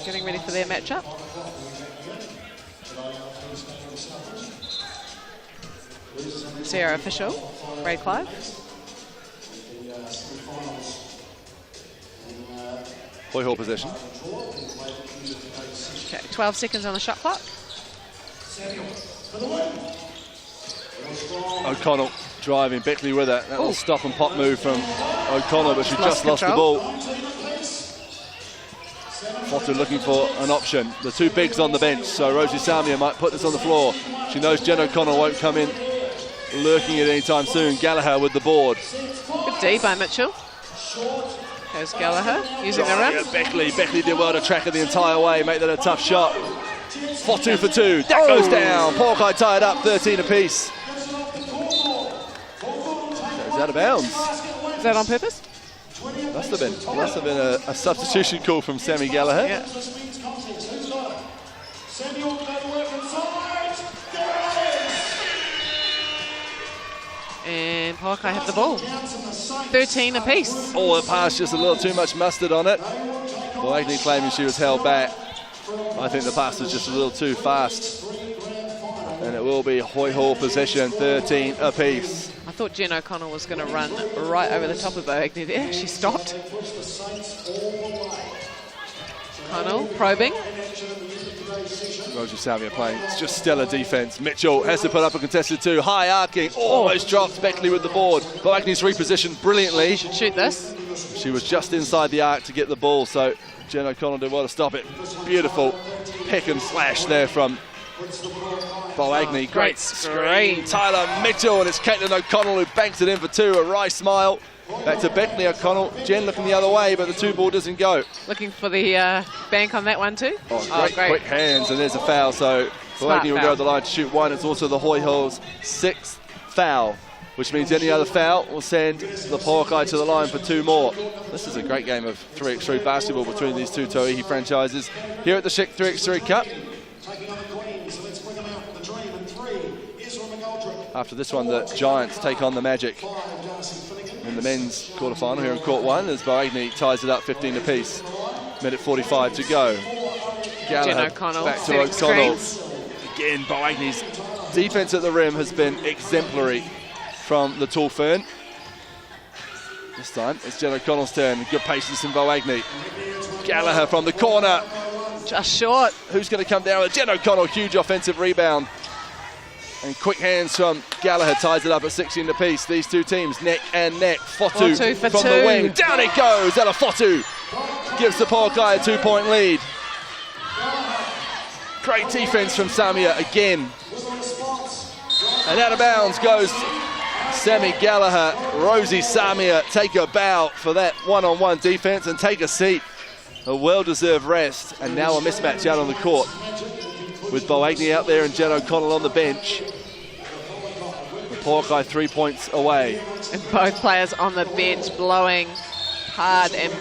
getting ready for their matchup. Sarah official, Ray Clive. Hoy Hall possession. Okay, 12 seconds on the shot clock. O'Connell driving, Beckley with it. That little stop and pop move from O'Connell, but she just lost the ball. Fotu looking for an option. The 2 bigs on the bench, so Rosie Samia might put this on the floor. She knows Jen O'Connell won't come in lurking it anytime soon. Gallagher with the board. Good D by Mitchell. There's Gallagher using the rim. Yeah, Beckley did well to track it the entire way, make that a tough shot. Fotu for 2. That goes down. Powakai tied up, 13 apiece. Goes out of bounds. Is that on purpose? Must have been a substitution call from Sammy Gallagher. Yeah. And Powakai have the ball. 13 apiece. Oh, the pass, just a little too much mustard on it. Boagni claiming she was held back. I think the pass was just a little too fast. And it will be Hoy Hall possession, 13 apiece. I thought Jen O'Connell was going to run right over the top of Boagni there. She stopped. Connell probing. Roger Samia playing. It's just stellar defense. Mitchell has to put up a contested 2. High arcing. Almost drops Beckley with the board. Boagny's repositioned brilliantly. Should shoot this. She was just inside the arc to get the ball, so Jen O'Connell did well to stop it. Beautiful pick and slash there from Boagny. Great screen. Tyler Mitchell, and it's Caitlin O'Connell who banks it in for 2. A wry smile. Back to Beckley O'Connell. Jen looking the other way, but the 2 ball doesn't go. Looking for the bank on that one too. Great quick hands, and there's a foul. So Boagny will go to the line to shoot 1. It's also the Hoy Hall's 6th foul, which means any other foul will send the Poakai to the line for 2 more. This is a great game of 3x3 basketball between these 2 Tauihi franchises here at the Schick 3x3 Cup. After this one, the Giants take on the Magic in the men's quarterfinal here in Court 1 as Boagny ties it up 15 apiece. Minute 45 to go. Gallagher back to O'Connell. Again, Boagny's defense at the rim has been exemplary from the Tall Fern. This time it's Jen O'Connell's turn. Good patience in Boagny. Gallagher from the corner. Just short. Who's going to come down with Jen O'Connell? Huge offensive rebound. And quick hands from Gallagher ties it up at 16 apiece. These 2 teams neck and neck. Fotu from the wing. Down it goes. Ella Fotu gives the Poakai a 2-point lead. Great defense from Samia again. And out of bounds goes Sammy Gallagher. Rosie Samia take a bow for that one-on-one defense and take a seat. A well-deserved rest. And now a mismatch out on the court with Boagny out there and Jen O'Connell on the bench. The Poakai 3 points away. And both players on the bench blowing hard and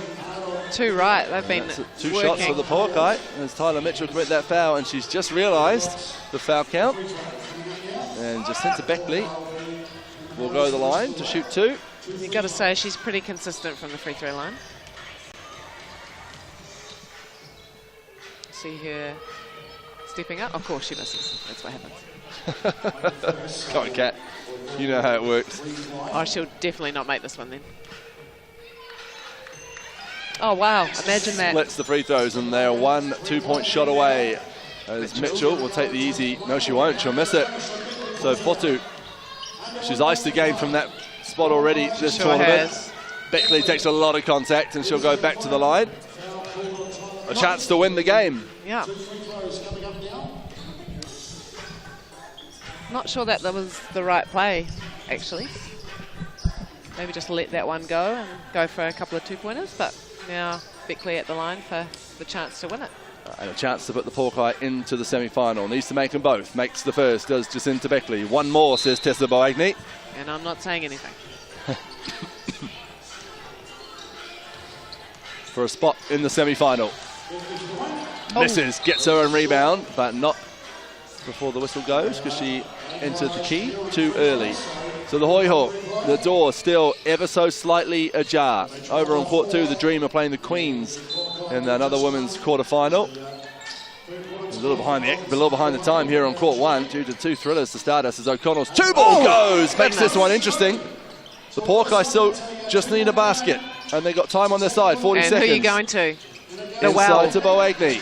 too right. They've been 2 working. shots for the Poakai as Tyler Mitchell commit that foul, and she's just realised the foul count. And Jacinta Beckley will go to the line to shoot 2. You've got to say she's pretty consistent from the free throw line. See her stepping up. Of course she misses. That's what happens. Come on, Kat. You know how it works. Oh, she'll definitely not make this one then. Oh, wow. Imagine that. Splits the free throws, and they're 1 2-point shot away. As Mitchell will take the easy. No, she won't. She'll miss it. So Fotu, she's iced the game from that spot already this tournament. Beckley takes a lot of contact, and she'll go back to the line. A chance to win the game. Yeah. Not sure that was the right play, actually. Maybe just let that one go and go for a couple of 2-pointers, but now Beckley at the line for the chance to win it. And a chance to put the Poakai into the semi-final. Needs to make them both. Makes the first, does Jacinta Beckley. 1 more, says Tessa Boagny. And I'm not saying anything. For a spot in the semi-final. Misses, gets her own rebound, but not before the whistle goes because she entered the key too early. So the Hoy Hall, the door still ever so slightly ajar. Over on court 2, the Dream are playing the Queens in another women's quarter-final. A little behind the time here on court 1 due to 2 thrillers to start us as O'Connell's 2-ball goes. Makes this one interesting. The Poakai still just need a basket, and they got time on their side, 40 seconds. And who are you going to? The Inside to Boagny.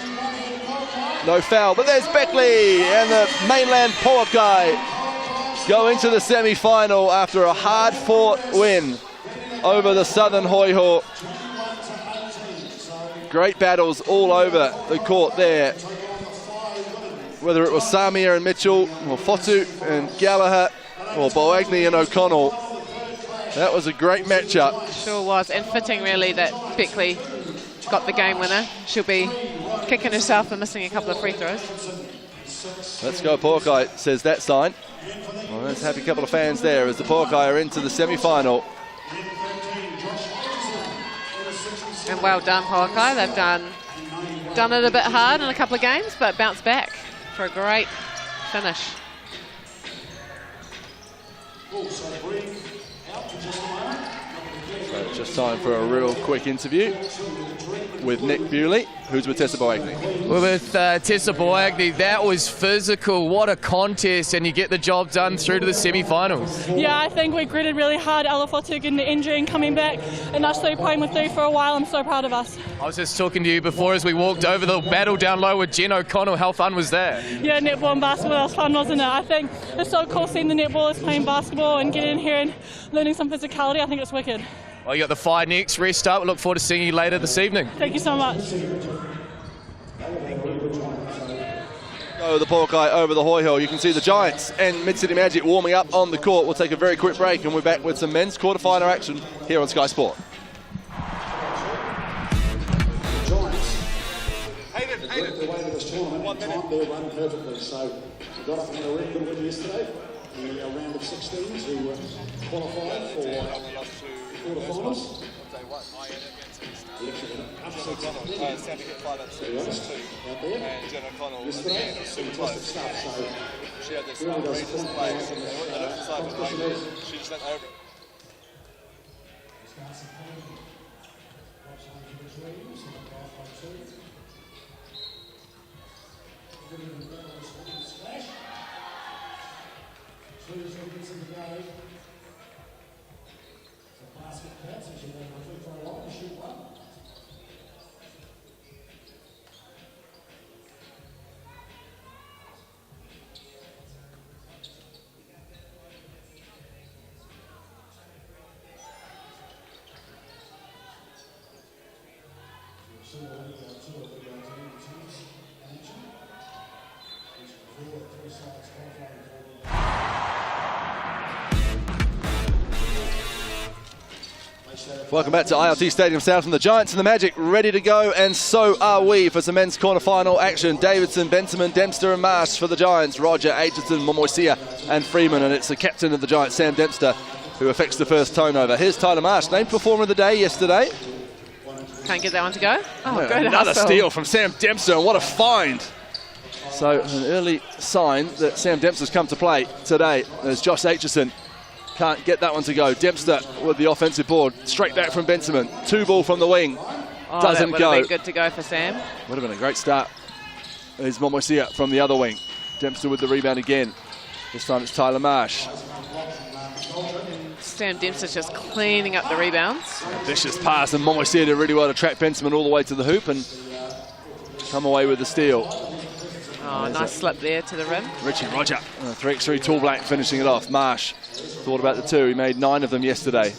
No foul, but there's Beckley, and the mainland Poakai go into the semi-final after a hard-fought win over the Southern Hoy Hall. Great battles all over the court there. Whether it was Samia and Mitchell, or Fotu and Gallagher, or Boagny and O'Connell. That was a great matchup. Sure was, and fitting really that Beckley got the game winner. She'll be kicking herself for missing a couple of free throws. Let's go Poakai, says that sign. Well, there's a happy couple of fans there as the Poakai are into the semi-final. And well done, Poakai. They've done it a bit hard in a couple of games, but bounced back for a great finish. So just time for a real quick interview with Nick Bewley, who's with Tessa Boagni. Well, with Tessa Boagni, that was physical. What a contest, and you get the job done through to the semi-finals. Yeah, I think we gritted really hard. Alafotu getting the injury and coming back, and us three playing with three for a while. I'm so proud of us. I was just talking to you before as we walked over the battle down low with Jen O'Connell. How fun was that? Yeah, netball and basketball, that was fun, wasn't it? I think it's so cool seeing the netballers playing basketball and getting in here and learning some physicality. I think it's wicked. Well, you got the Fire next. Rest up. Look forward to seeing you later this evening. Thank you so much. Go the Porkai over the Hoy Hill. You can see the Giants and Mid-City Magic warming up on the court. We'll take a very quick break and we're back with some men's quarterfinal action here on Sky Sport. The way to this tournament, time there run perfectly. So we got up and had a really good win yesterday in the round of 16s who qualified for quarterfinals. Sandy hit 5 out 2 and Jen O'Connell Yesterday, fantastic stuff. So she had this outrageous play. So they looked aside for Blake. She just went over. Welcome back to ILT Stadium Southland. The Giants and the Magic ready to go, and so are we for some men's quarter-final action. Davidson, Benjamin, Dempster and Marsh for the Giants. Roger, Aitchison, Momoisia and Freeman, and it's the captain of the Giants, Sam Dempster, who affects the first turnover. Here's Tyler Marsh, named performer of the day yesterday. Can't get that one to go. Oh, good Another hustle. steal from Sam Dempster, and what a find. So an early sign that Sam Dempster's come to play today. There's Josh Aitchison. Can't get that one to go. Dempster with the offensive board. Straight back from Benjamin. 2-ball from the wing. Doesn't that go. would have been good to go for Sam. Would have been a great start. There's Momoisia from the other wing. Dempster with the rebound again. This time it's Tyler Marsh. Sam Dempster's just cleaning up the rebounds. A vicious pass, and Momoisia did really well to track Benjamin all the way to the hoop and come away with the steal. Oh, nice slip there to the rim. Richie Roger, 3x3 tall black finishing it off. Marsh thought about the 2. He made 9 of them yesterday.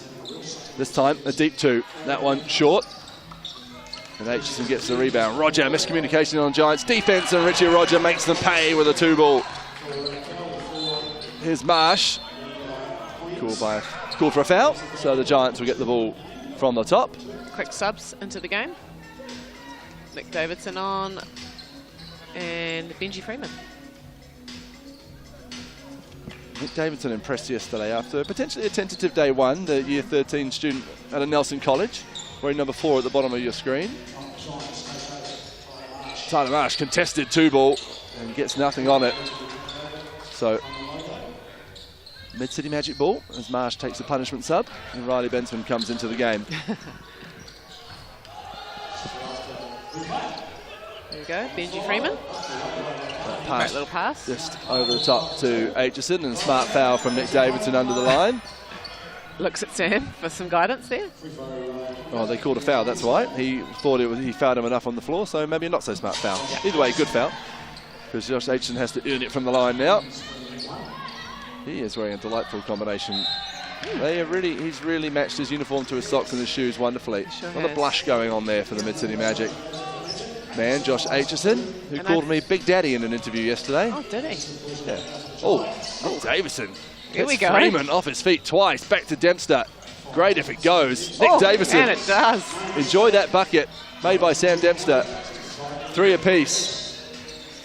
This time a deep 2. That one short. And Aitchison gets the rebound. Roger, miscommunication on Giants defense, and Richie Roger makes them pay with a 2-ball. Here's Marsh. Called for a foul, so the Giants will get the ball from the top. Quick subs into the game. Nick Davidson on, and Benji Freeman. Nick Davidson impressed yesterday after potentially a tentative day 1, the year 13 student at a Nelson College, wearing number 4 at the bottom of your screen. Tyler Marsh contested 2-ball and gets nothing on it. So Mid-City Magic ball as Marsh takes a punishment sub and Riley Benson comes into the game. There we go, Benji Freeman. Great little pass. Just over the top to Aitchison, and a smart foul from Nick Davidson under the line. Looks at Sam for some guidance there. Oh, they called a foul, that's why. He thought he fouled him enough on the floor, so maybe a not so smart foul. Yeah. Either way, good foul, because Josh Aitchison has to earn it from the line now. He is wearing a delightful combination. He's really matched his uniform to his socks and his shoes wonderfully. Sure a lot of blush going on there for the Mid-City Magic. Man, Josh Aitchison, who called me Big Daddy in an interview yesterday. Oh, did he? Yeah. Oh, Nick Davidson. Here we go. Freeman off his feet twice. Back to Dempster. Great if it goes. Nick Davidson. And it does. Enjoy that bucket made by Sam Dempster. 3 apiece.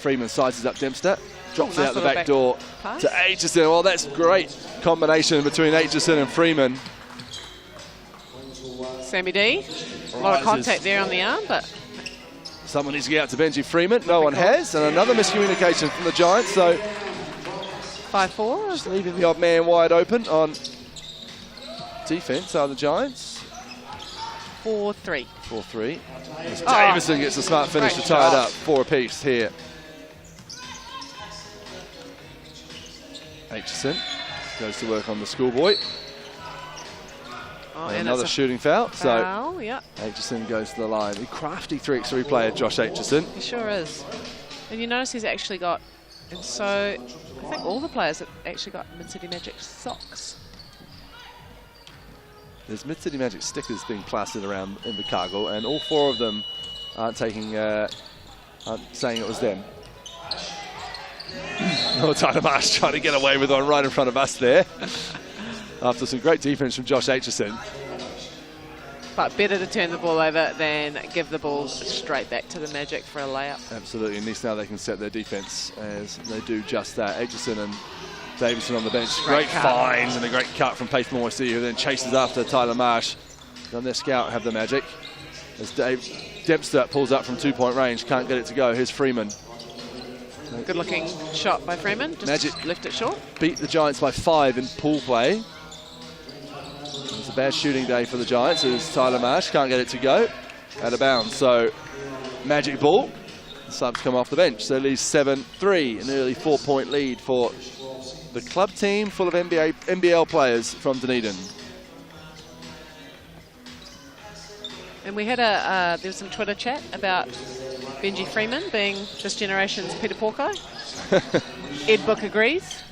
Freeman sizes up Dempster. Drops nice out the back door pass to Aitchison. Well, that's great combination between Aitchison and Freeman. Sammy D. A lot of contact there on the arm, but someone needs to get out to Benji Freeman. No one has. And another miscommunication from the Giants. So 5-4. Just leaving the odd man wide open on defense are the Giants. 4-3. 4-3. Davison gets a smart finish to tie it up. 4 apiece here. Aitchison goes to work on the schoolboy. Oh, and another shooting foul. So yeah. Aitchison goes to the line. A crafty 3x3 player, Josh Aitchison. He sure is. And you notice he's actually got, and so I think all the players have actually got Mid-City Magic socks. There's Mid-City Magic stickers being plastered around Invercargill, and all 4 of them aren't saying it was them. Oh, Tyler Marsh trying to get away with one right in front of us there. After some great defense from Josh Aitchison. But better to turn the ball over than give the ball straight back to the Magic for a layup. Absolutely, and at least now they can set their defense as they do just that. Aitchison and Davison on the bench. Great finds and a great cut from Pace Moisey, who then chases after Tyler Marsh. On their scout have the Magic. As Dempster pulls up from 2-point range, can't get it to go. Here's Freeman. Good looking shot by Freeman. Just Magic left it short. Beat the Giants by 5 in pool play. It's a bad shooting day for the Giants as Tyler Marsh can't get it to go. Out of bounds. So Magic ball. The subs come off the bench. So it leaves 7-3, an early 4-point lead for the club team full of NBL players from Dunedin. And we had there was some Twitter chat about Benji Freeman being this generation's Peter Porco. Ed Book agrees.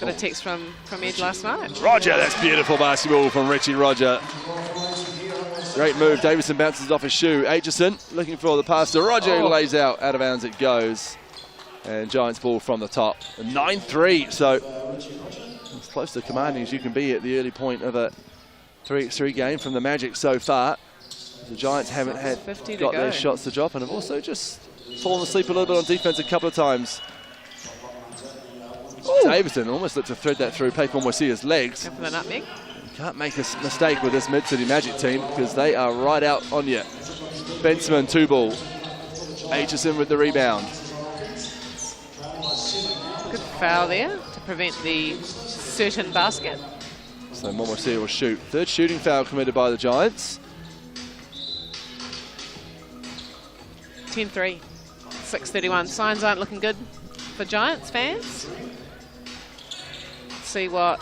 Got a text from Ed last night. Roger, that's beautiful basketball from Richie Roger. Great move. Davison bounces off his shoe. Aitchison looking for the pass to Roger, who lays out of bounds it goes. And Giants ball from the top. 9-3, so as close to commanding as you can be at the early point of a 3x3 game from the Magic so far. The Giants haven't got their shots to drop and have also just fallen asleep a little bit on defense a couple of times. Davison almost looked to thread that through Paper Moisia's legs. Go for the nutmeg. You can't make a mistake with this Mid-City Magic team because they are right out on you. Bensman, 2-ball. Aitchison with the rebound. Good foul there to prevent the certain basket. So Momosia will shoot. 3rd shooting foul committed by the Giants. 10-3, 6:31. Signs aren't looking good for Giants fans. Let's see what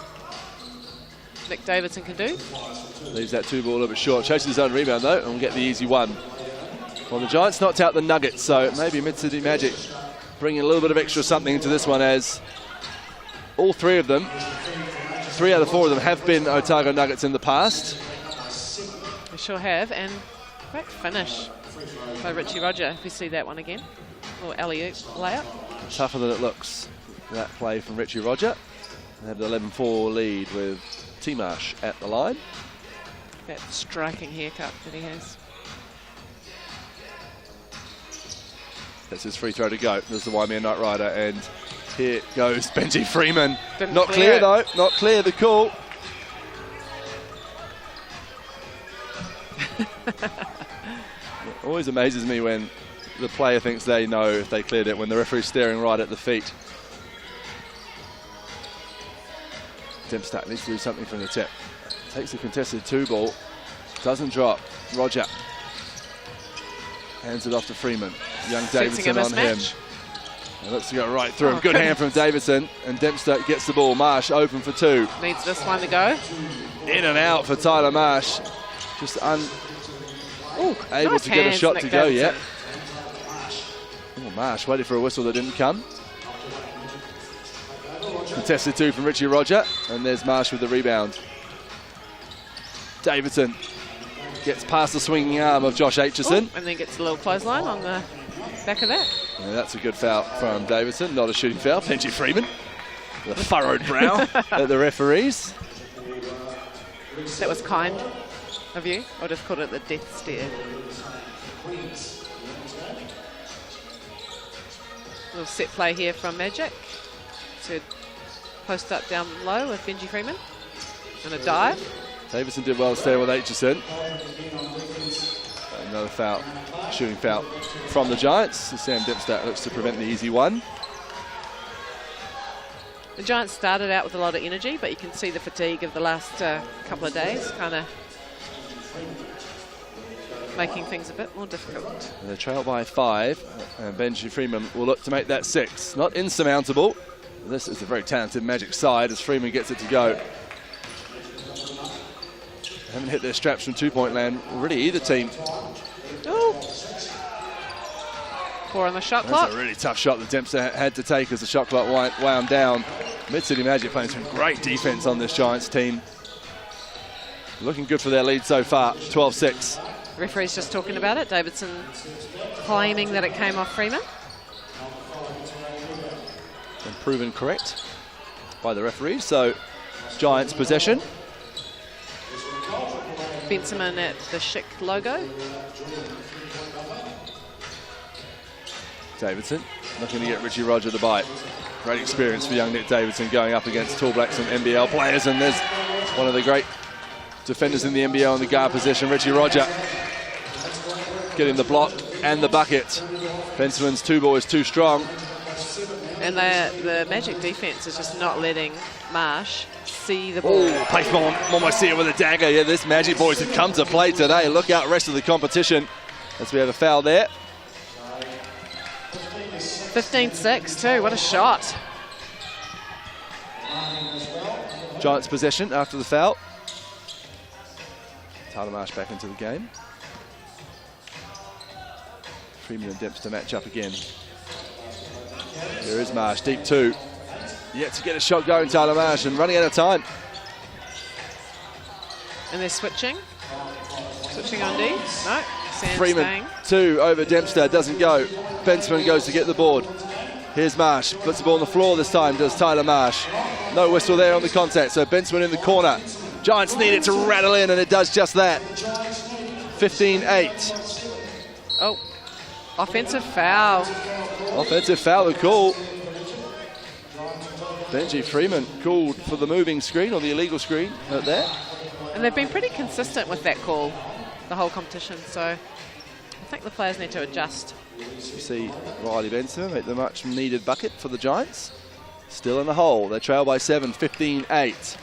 Nick Davidson can do. Leaves that 2-ball a little bit short. Chases his own rebound though, and will get the easy one. Well, the Giants knocked out the Nuggets, so maybe Mid-City Magic bringing a little bit of extra something into this one, as all 3 of them, 3 out of 4 of them have been Otago Nuggets in the past. They sure have, and great finish by Richie Roger, if you see that one again. Little alley-oop layup. Tougher than it looks, that play from Richie Roger. They have the 11-4 lead with T-Marsh at the line. That striking haircut that he has. That's his free throw to go. There's the Waimea Knight Rider, and here goes Benji Freeman. Didn't Not clear though, not clear the call. It always amazes me when the player thinks they know if they cleared it, when the referee's staring right at the feet. Dempster needs to do something from the tip. Takes a contested 2-ball, doesn't drop. Roger hands it off to Freeman. Young Davidson on him. It looks to go right through him. Good hand from Davison, and Dempster gets the ball. Marsh open for 2. Needs this one to go. In and out for Tyler Marsh. Just able nice to get a shot Nick to go Davidson. yet. Oh, Marsh waited for a whistle that didn't come. Contested 2 from Richie Roger, and there's Marsh with the rebound. Davidson gets past the swinging arm of Josh Aitchison. And then gets a little clothesline on the back of that. And that's a good foul from Davidson, not a shooting foul. Benji Freeman with a furrowed brow at the referees. That was kind of you. I just called it the death stare. Little set play here from Magic. So post up down low with Benji Freeman. And a dive. Davison did well to stay with Aitchison. Another foul, shooting foul from the Giants. Sam Dempster looks to prevent the easy one. The Giants started out with a lot of energy, but you can see the fatigue of the last couple of days kind of making things a bit more difficult. They trail by 5, and Benji Freeman will look to make that 6. Not insurmountable. This is a very talented Magic side as Freeman gets it to go. Haven't hit their straps from two-point land really either team. Ooh. 4 on the shot clock. That's a really tough shot that Dempster had to take as the shot clock wound down. Mid-City Magic playing some great defense on this Giants team. Looking good for their lead so far, 12-6. Referee's just talking about it. Davidson claiming that it came off Freeman. And proven correct by the referee. So Giants possession. Benjamin at the Schick logo. Davidson looking to get Richie Roger to bite. Great experience for young Nick Davidson going up against Tall Blacks and NBL players, and there's one of the great defenders in the NBL in the guard position, Richie Roger, getting the block and the bucket. Benjamin's 2-ball is too strong. And the Magic defense is just not letting Marsh see the ball. Oh, Paceman almost see it with a dagger. Yeah, this Magic boys have come to play today. Look out rest of the competition as we have a foul there. 15-6 too, what a shot. Giants possession after the foul. Tyler Marsh back into the game. Freeman and Dempster match up again. There is Marsh, deep 2. Yet to get a shot going, Tyler Marsh, and running out of time. And they're switching. Switching on D. No, Sam's Freeman, staying. 2 over Dempster, doesn't go. Benjamin goes to get the board. Here's Marsh, puts the ball on the floor this time, does Tyler Marsh. No whistle there on the contact, so Benjamin in the corner. Giants need it to rattle in, and it does just that. 15-8. Oh, offensive foul. Offensive foul to call. Benji Freeman called for the moving screen, or the illegal screen out there. And they've been pretty consistent with that call the whole competition, so I think the players need to adjust. You see Riley Benson make the much needed bucket for the Giants. Still in the hole. They trail by 7, 15-8.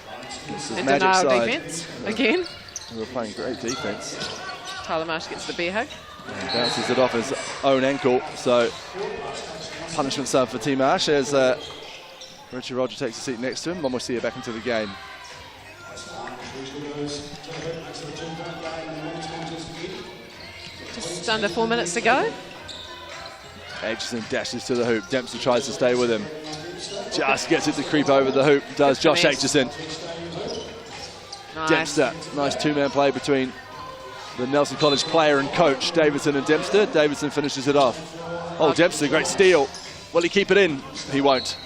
This is And Magic denial side. defense again. They were playing great defense. Tyler Marsh gets the bear hug. And bounces it off his own ankle. So punishment sub for T Marsh as Richie Roger takes a seat next to him. Momosia back into the game. Just under 4 minutes to go. Aitchison dashes to the hoop. Dempster tries to stay with him. Just gets it to creep over the hoop. Does Josh Aitchison. Nice. Dempster. Nice two-man play between the Nelson College player and coach, Davidson and Dempster. Davidson finishes it off. Oh, Dempster, great steal. Will he keep it in? He won't.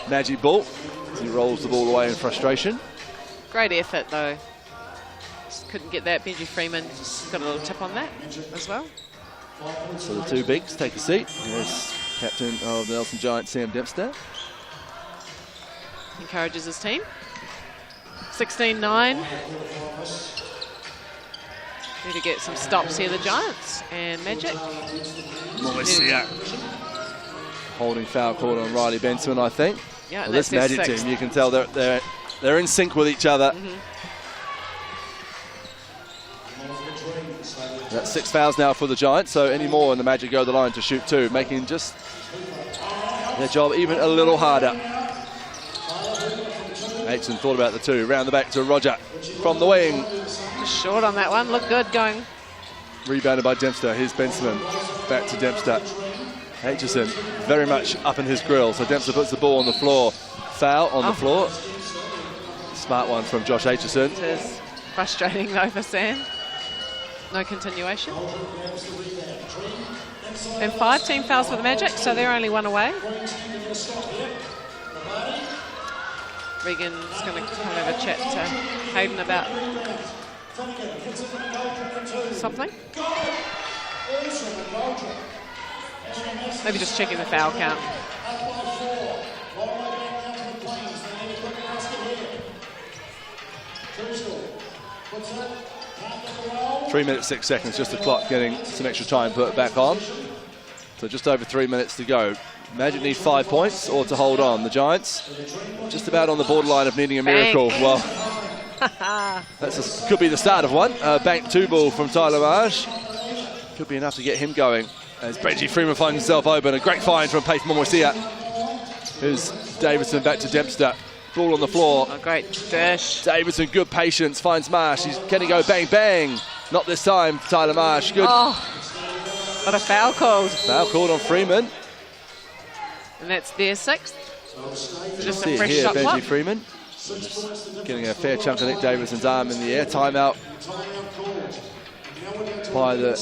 Magic ball. He rolls the ball away in frustration. Great effort though. Just couldn't get that. Benji Freeman got a little tip on that as well. So the two bigs take a seat. Here's captain of the Nelson Giants, Sam Dempster. Encourages his team. 16-9. Need to get some stops here, the Giants. And Magic. Momosia. Holding foul called on Riley Benson, I think. Yeah, well, this Magic team, you can tell they're in sync with each other. That's 6 fouls now for the Giants, so any more and the Magic go the line to shoot 2, making just their job even a little harder. Aitchison thought about the 2, round the back to Roger from the wing. Just short on that one, looked good going. Rebounded by Dempster, here's Benson, back to Dempster. Aitchison very much up in his grill, so Dempster puts the ball on the floor. Foul on the floor. Smart one from Josh Aitchison. It is frustrating though for Sam. No continuation. And 5 team fouls for the Magic, so they're only 1 away. Regan's going to come have a chat to Hayden about something. Maybe just checking the foul count. Three minutes, 6 seconds, just the clock getting some extra time put back on. So just over 3 minutes to go. Magic need 5 points or to hold on. The Giants just about on the borderline of needing a miracle. Well, Could be the start of one. Bank 2 ball from Tyler Marsh. Could be enough to get him going. As Benji Freeman finds himself open. A great find from Paith Momoisia. Here's Davidson back to Dempster. Ball on the floor. Oh, great dish. Davidson, good patience, finds Marsh. Can he go bang, bang? Not this time, Tyler Marsh. Good. Oh, what a foul called. Foul called on Freeman. And that's their 6th. Just See a it fresh here, shot Benji clock. Freeman. Getting a fair chunk of Nick Davidson's arm in the air. Timeout by the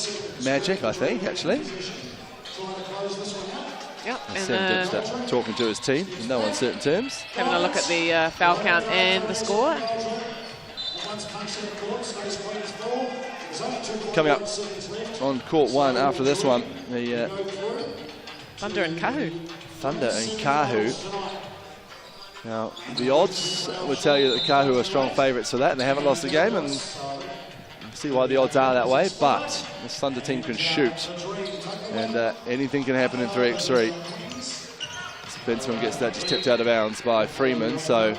Magic, I think, actually. Yep, Sam and Dempster talking to his team in no uncertain terms. having a look at the foul count and the score. Coming up on court 1 after this one, the Thunder and Kahu. Thunder and Kahu. Now, the odds would tell you that Kahu are strong favourites for that, and they haven't lost a game, and you see why the odds are that way, but this Thunder team can shoot, and anything can happen in 3x3. Benson gets that just tipped out of bounds by Freeman, so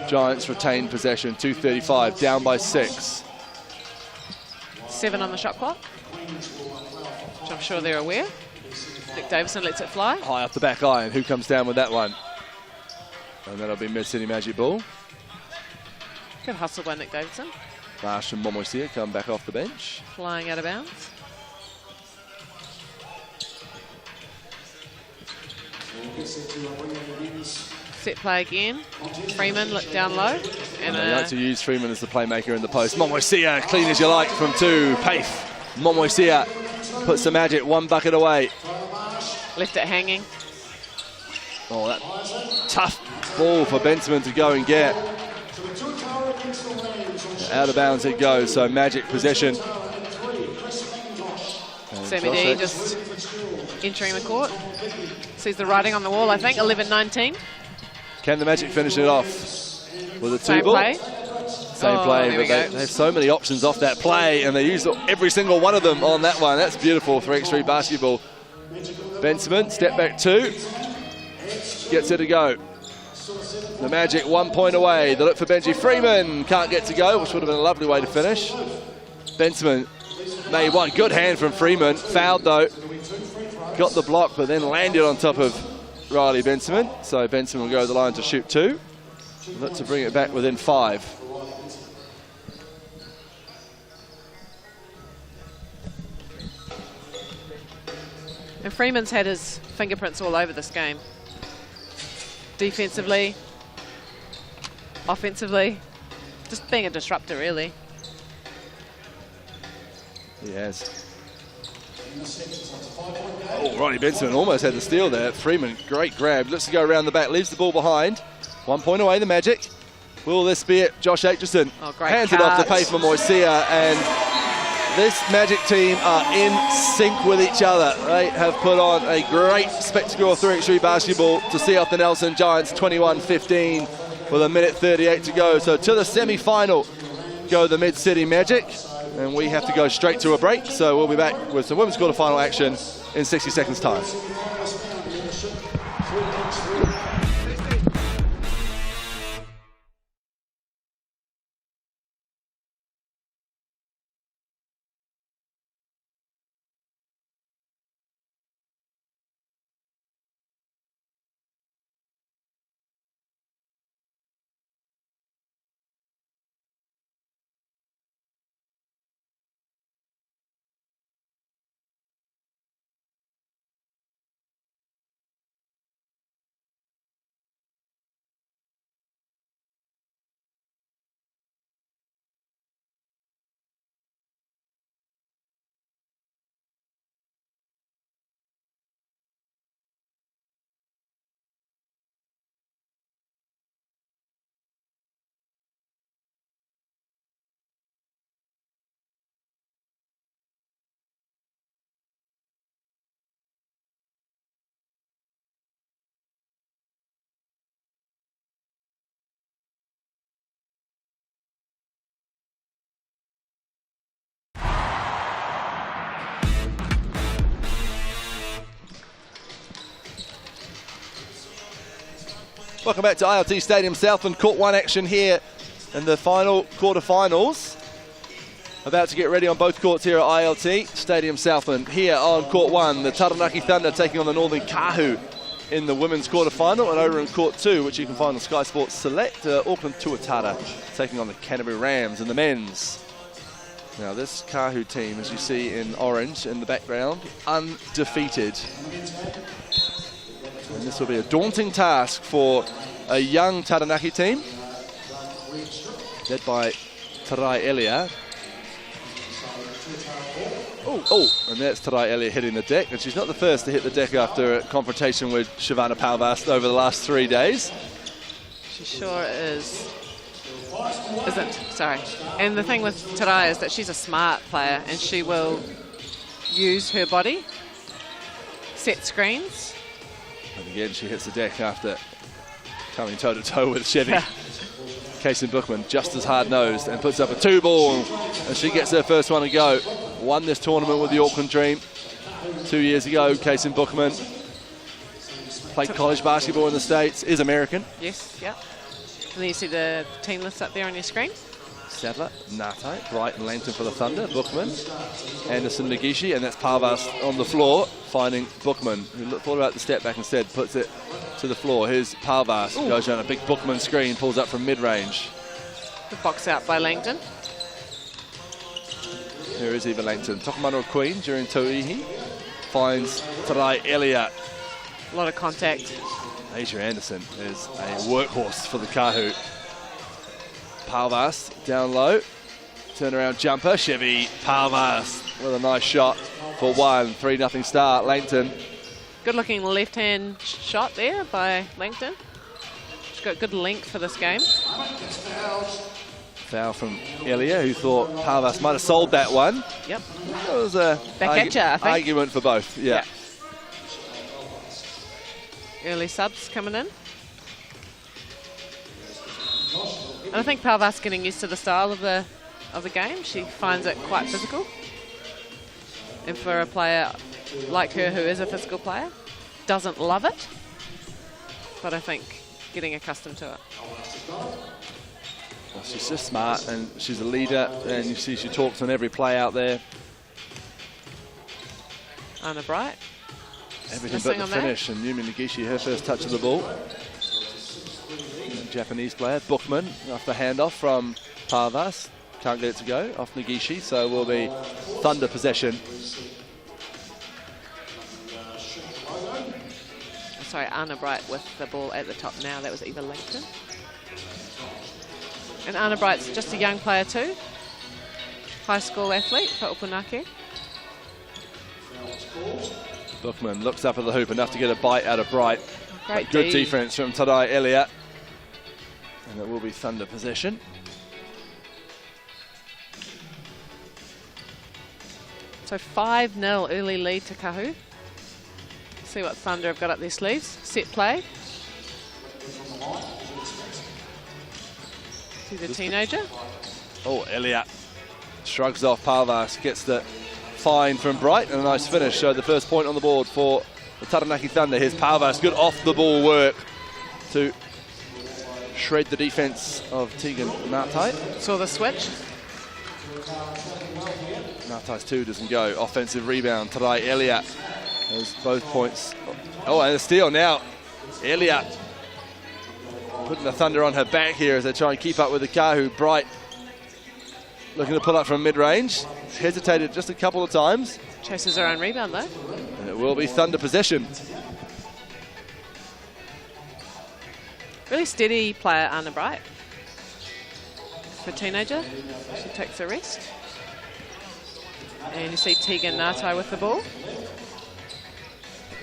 Giants retain possession, 2:35, down by 6. 7 on the shot clock, which I'm sure they're aware. Nick Davison lets it fly. High off the back iron, who comes down with that one? And that'll be Mid-City Magic ball. Good hustle by Nick Davison. Marsh and Momoisia come back off the bench. Flying out of bounds. Set play again. Freeman down low. And They like to use Freeman as the playmaker in the post. Momoisia, clean as you like from 2. Paith. Momoisia puts the Magic 1 bucket away. left it hanging. Oh, that tough ball for Benson to go and get. Out of bounds it goes, so Magic possession. And Sammy D just entering the court. Sees the writing on the wall, I think, 11-19. Can the Magic finish it off with a Same two ball? play. Same play, there we but go. they have so many options off that play, and they use every single one of them on that one. That's beautiful for X3 basketball. Benson, step back 2, gets it to go. The Magic 1 point away. They look for Benji Freeman, can't get to go, which would have been a lovely way to finish. Benson made one good hand from Freeman, fouled though. Got the block, but then landed on top of Riley Benson. So Benson will go to the line to shoot 2. Look to bring it back within 5. And Freeman's had his fingerprints all over this game. Defensively, offensively, just being a disruptor, really. He has. Oh, Ronnie Benson almost had the steal there. Freeman, great grab. Looks to go around the back, leaves the ball behind. 1 point away, the Magic. Will this be it? Josh Aitchison hands it off to Paith Momoisia, and this Magic team are in sync with each other. They have put on a great spectacle of 3x3 basketball to see off the Nelson Giants 21-15 with 1:38 to go. So to the semi-final go the Mid-City Magic, and we have to go straight to a break. So we'll be back with some women's quarter-final action in 60 seconds time. Welcome back to ILT Stadium Southland. Court 1 action here in the final quarterfinals. About to get ready on both courts here at ILT Stadium Southland. Here on court 1, the Taranaki Thunder taking on the Northern Kahu in the women's quarterfinal, and over in court 2, which you can find on Sky Sports Select, Auckland Tuatara taking on the Canterbury Rams in the men's. Now this Kahu team, as you see in orange in the background, undefeated. And this will be a daunting task for a young Taranaki team, led by Tarai Elia. Oh, and that's Tarai Elia hitting the deck, and she's not the first to hit the deck after a confrontation with Shivana Palvast over the last 3 days. She sure is. Isn't, sorry. And the thing with Tarai is that she's a smart player, and she will use her body, set screens. And again, she hits the deck after coming toe-to-toe with Chevy. Kaysen Bookman just as hard-nosed and puts up a 2-ball, and she gets her first one to go. Won this tournament with the Auckland Dream 2 years ago. Kaysen Bookman played college basketball in the States, is American. Yes, yeah. And then you see the team list up there on your screen. Sadler, Nate, Bright and Langton for the Thunder, Bookman, Anderson, Nagishi, and that's Parvas on the floor, finding Bookman, who thought about the step back instead, puts it to the floor. Here's Parvas, goes around a big Bookman screen, pulls up from mid-range. The box out by Langton. Here is Eva Langton. Tokomano Queen during Toihi. Finds Tarai Elia. A lot of contact. Asia Anderson is a workhorse for the Kahu. Palvas down low. Turnaround jumper. Chevy Palvas with a nice shot for 1. 3-0 start. Langton. Good looking left hand shot there by Langton. She's got good length for this game. Foul from Elia, who thought Palvas might have sold that one. Yep. That was a argument for both. Yeah. Early subs coming in. And I think Palvas getting used to the style of the game. She finds it quite physical. And for a player like her, who is a physical player, doesn't love it, but I think getting accustomed to it. Well, she's just smart, and she's a leader, and you see she talks on every play out there. Anna Bright. Everything but the finish, and Yumi Nagishi, her first touch of the ball. Japanese player, Bookman, off the handoff from Parvas. Can't get it to go, off Nagishi, so will be Thunder possession. Sorry, Anna Bright with the ball at the top now. That was Eva Langton. And Anna Bright's just a young player too. High school athlete for Opunake. Bookman looks up at the hoop, enough to get a bite out of Bright. Great good defense from Tarai Elia. And it will be Thunder possession. So 5-0 early lead to Kahu. See what Thunder have got up their sleeves. Set play. See the teenager. Oh, Elia shrugs off Parvas, gets the fine from Bright, and a nice finish. So the first point on the board for the Taranaki Thunder. Here's Parvas, good off-the-ball work to shred the defense of Tegan Natai. Saw the switch. Natai's 2 doesn't go. Offensive rebound, Tarai Elia. There's both points. Oh, and a steal now. Elia putting the Thunder on her back here as they try and keep up with the Kahu. Bright looking to pull up from mid-range. Hesitated just a couple of times. Chases her own rebound though. And it will be Thunder possession. Really steady player, Anna Bright. For a teenager, she takes a rest. And you see Tegan Natai with the ball.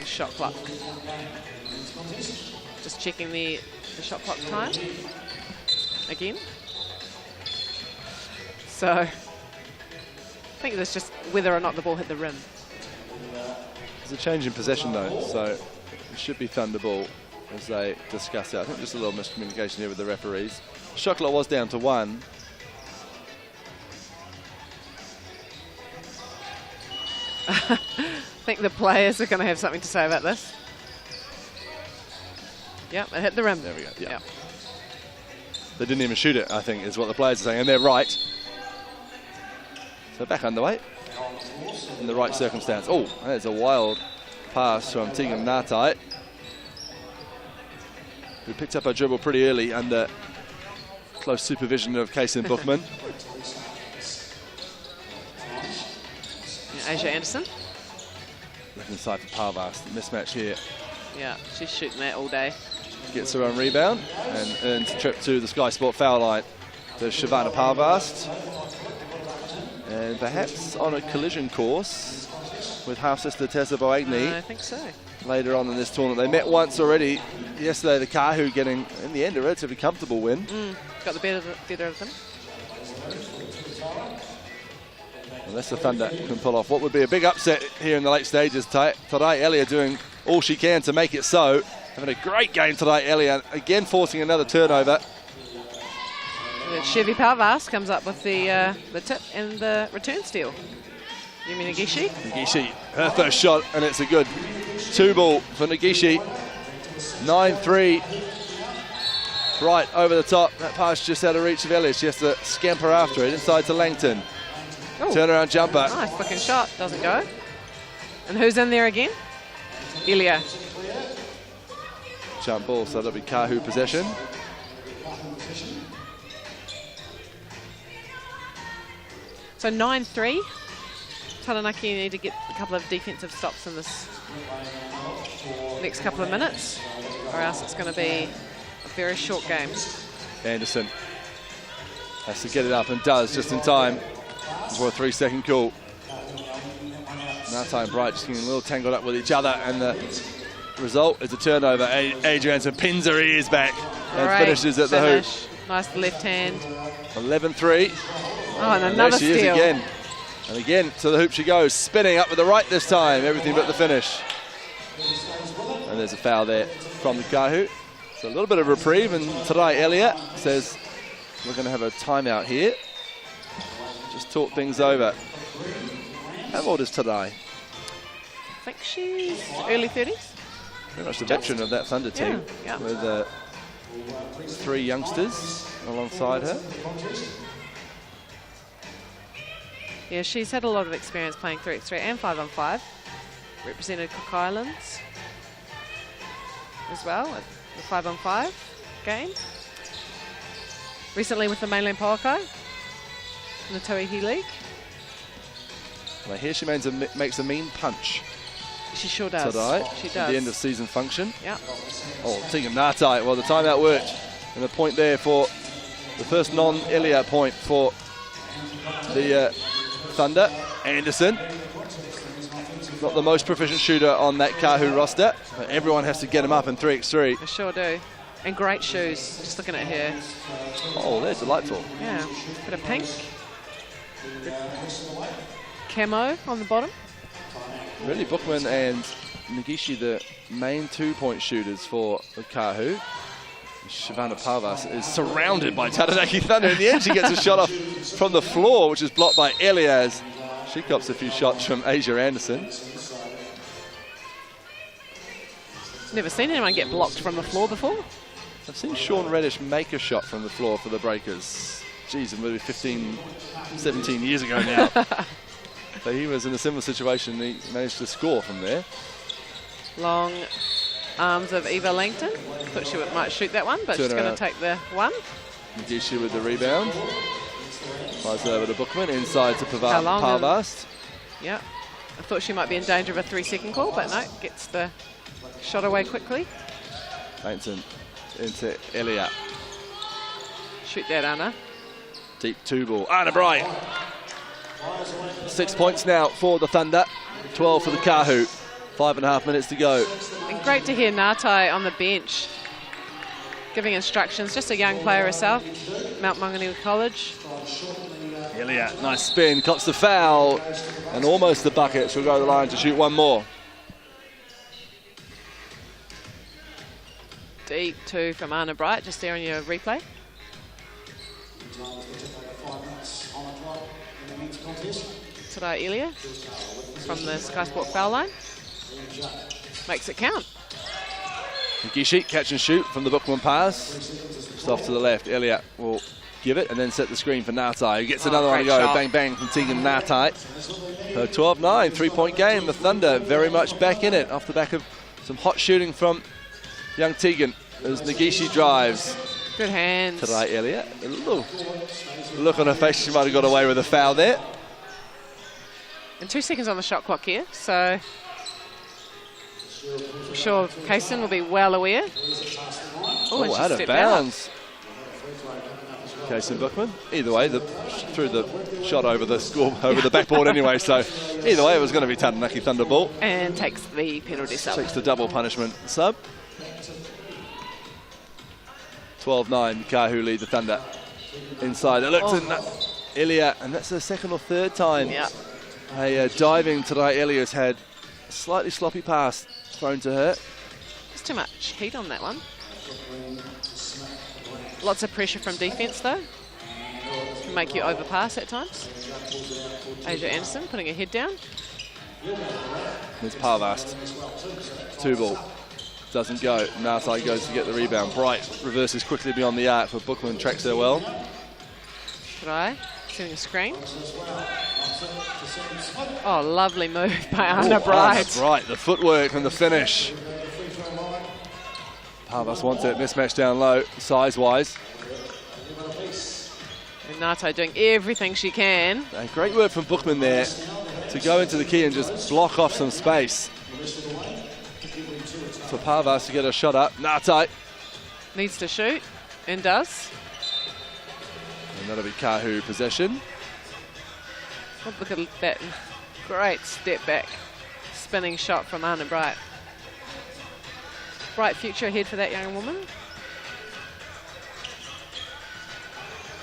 Shot clock. Just checking the shot clock time again. So I think there's just whether or not the ball hit the rim. There's a change in possession though, so it should be Thunder ball as they discuss it. I think just a little miscommunication here with the referees. Shot clock was down to 1. I think the players are going to have something to say about this. Yep, it hit the rim. There we go. Yeah. They didn't even shoot it, I think, is what the players are saying, and they're right. So back underway in the right circumstance. Oh, there's a wild pass from Tegan Ngatai, who picked up her dribble pretty early under close supervision of Kason Bookman. Asia Anderson. Looking inside for Parvast. Mismatch here. Yeah, she's shooting that all day. Gets her own rebound and earns a trip to the Sky Sport foul line to Shavana Parvast. And perhaps on a collision course with half-sister Tessa Boagni. I think so. Later on in this tournament. They met once already. Yesterday, the Kahu getting, in the end, a relatively comfortable win. Got the better of them. Unless the Thunder can pull off what would be a big upset here in the late stages. Today, Elia doing all she can to make it so. Having a great game today, Elia. Again, forcing another turnover. And Chevy Parvast comes up with the tip and the return steal. Yumi Nagishi. Nagishi, her first shot, and it's a good 2-ball for Nagishi. 9-3. Right over the top. That pass just out of reach of Elia. She has to scamper after it. Inside to Langton. Ooh. Turnaround jumper. Nice looking shot. Doesn't go. And who's in there again? Elia. Jump ball, so that'll be Kahu possession. So 9-3. Taranaki need to get a couple of defensive stops in this next couple of minutes, or else it's going to be a very short game. Anderson has to get it up and does just in time for a 3-second call. Ngatai and Bright just getting a little tangled up with each other, and the result is a turnover. Adrian Anderson pins her ears back and finishes at the hoop. Nice left hand. 11-3. Oh, and another steal. There she is again. And again, to the hoop she goes, spinning up with the right this time, everything but the finish. And there's a foul there from the Kahu. So a little bit of reprieve, and today Elliot says, we're going to have a timeout here. Just talk things over. How old is Today? I think she's early 30s. Pretty much the veteran of that Thunder team, with 3 youngsters alongside her. Yeah, she's had a lot of experience playing 3x3 and 5-on-5. Represented Cook Islands as well at the 5-on-5 game. Recently with the Mainland Poakai in the Tauihi League. Well, here she makes a mean punch. She sure does. Today, she does. At the end of season function. Yeah. Oh, Tegan Ngatai. Well, the timeout worked. And the point there for the first non-Elia point for the Thunder. Anderson. Not the most proficient shooter on that Kahu roster, but everyone has to get him up in 3x3. They sure do. And great shoes. Just looking at her. Oh, they're delightful. Yeah. Bit of pink. Camo on the bottom. Really, Bookman and Nagishi, the main 2-point shooters for the Kahu. Shavana Parvas is surrounded by Taranaki Thunder. In the end, she gets a shot off from the floor, which is blocked by Elias. She cops a few shots from Asia Anderson. Never seen anyone get blocked from the floor before. I've seen Sean Reddish make a shot from the floor for the Breakers. Geez, maybe 15, 17 years ago now. But he was in a similar situation. He managed to score from there. Long arms of Eva Langton. Thought she might shoot that one, but she's going to take the one. Nagishi with the rebound. Flies over to Bookman, inside to Parvast. Yeah, I thought she might be in danger of a 3-second call, but no, gets the shot away quickly. Langton into Elia. Shoot that, Anna. Deep 2-ball. Anna Bright. 6 points now for the Thunder. 12 for the Kahu. 5.5 minutes to go. And great to hear Ngatai on the bench giving instructions. Just a young player herself. Mount Maunganui College. Elia, nice spin. Cops the foul. And almost the bucket. She'll go to the line to shoot one more. Deep 2 from Anna Bright. Just there on your replay. Today Elia from the Sky Sport foul line. Makes it count. Nagishi, catch and shoot from the Bookman pass. Just off to the left. Elliott will give it and then set the screen for Ngatai, who gets another one to go. Shot. Bang, bang from Tegan Ngatai. 12-9, 3-point game. The Thunder very much back in it off the back of some hot shooting from young Tegan as Nagishi drives. Good hands. Tarai Elliott. A little look on her face. She might have got away with a foul there. And 2 seconds on the shot clock here, so I'm sure Kaysen will be well aware. Oh, out of bounds. Kaysen Bookman. Either way, threw the shot over the backboard anyway, so either way it was going to be Taranaki Thunder ball. And takes the penalty sub. Takes the double punishment sub. 12-9, Kahu lead the Thunder. Inside, it looks at Elliott, and that's the second or third time. Yeah. A diving Tarai Elliott's had a slightly sloppy pass thrown to her. There's too much heat on that one. Lots of pressure from defence though. Can make you overpass at times. Asia Anderson putting her head down. There's Parvast. 2 ball. Doesn't go. Ngatai goes to get the rebound. Bright reverses quickly beyond the arc, but Bookman tracks her well. Try setting a screen. Oh, lovely move by Anna Bright. Bright, the footwork and the finish. Parvas wants it. Mismatch down low, size-wise. And Ngatai doing everything she can. And great work from Bookman there to go into the key and just block off some space. For Parvas to get a shot up. Ngatai. Needs to shoot, and does. And that'll be Kahu possession. Oh, look at that great step back, spinning shot from Anna Bright. Bright future ahead for that young woman.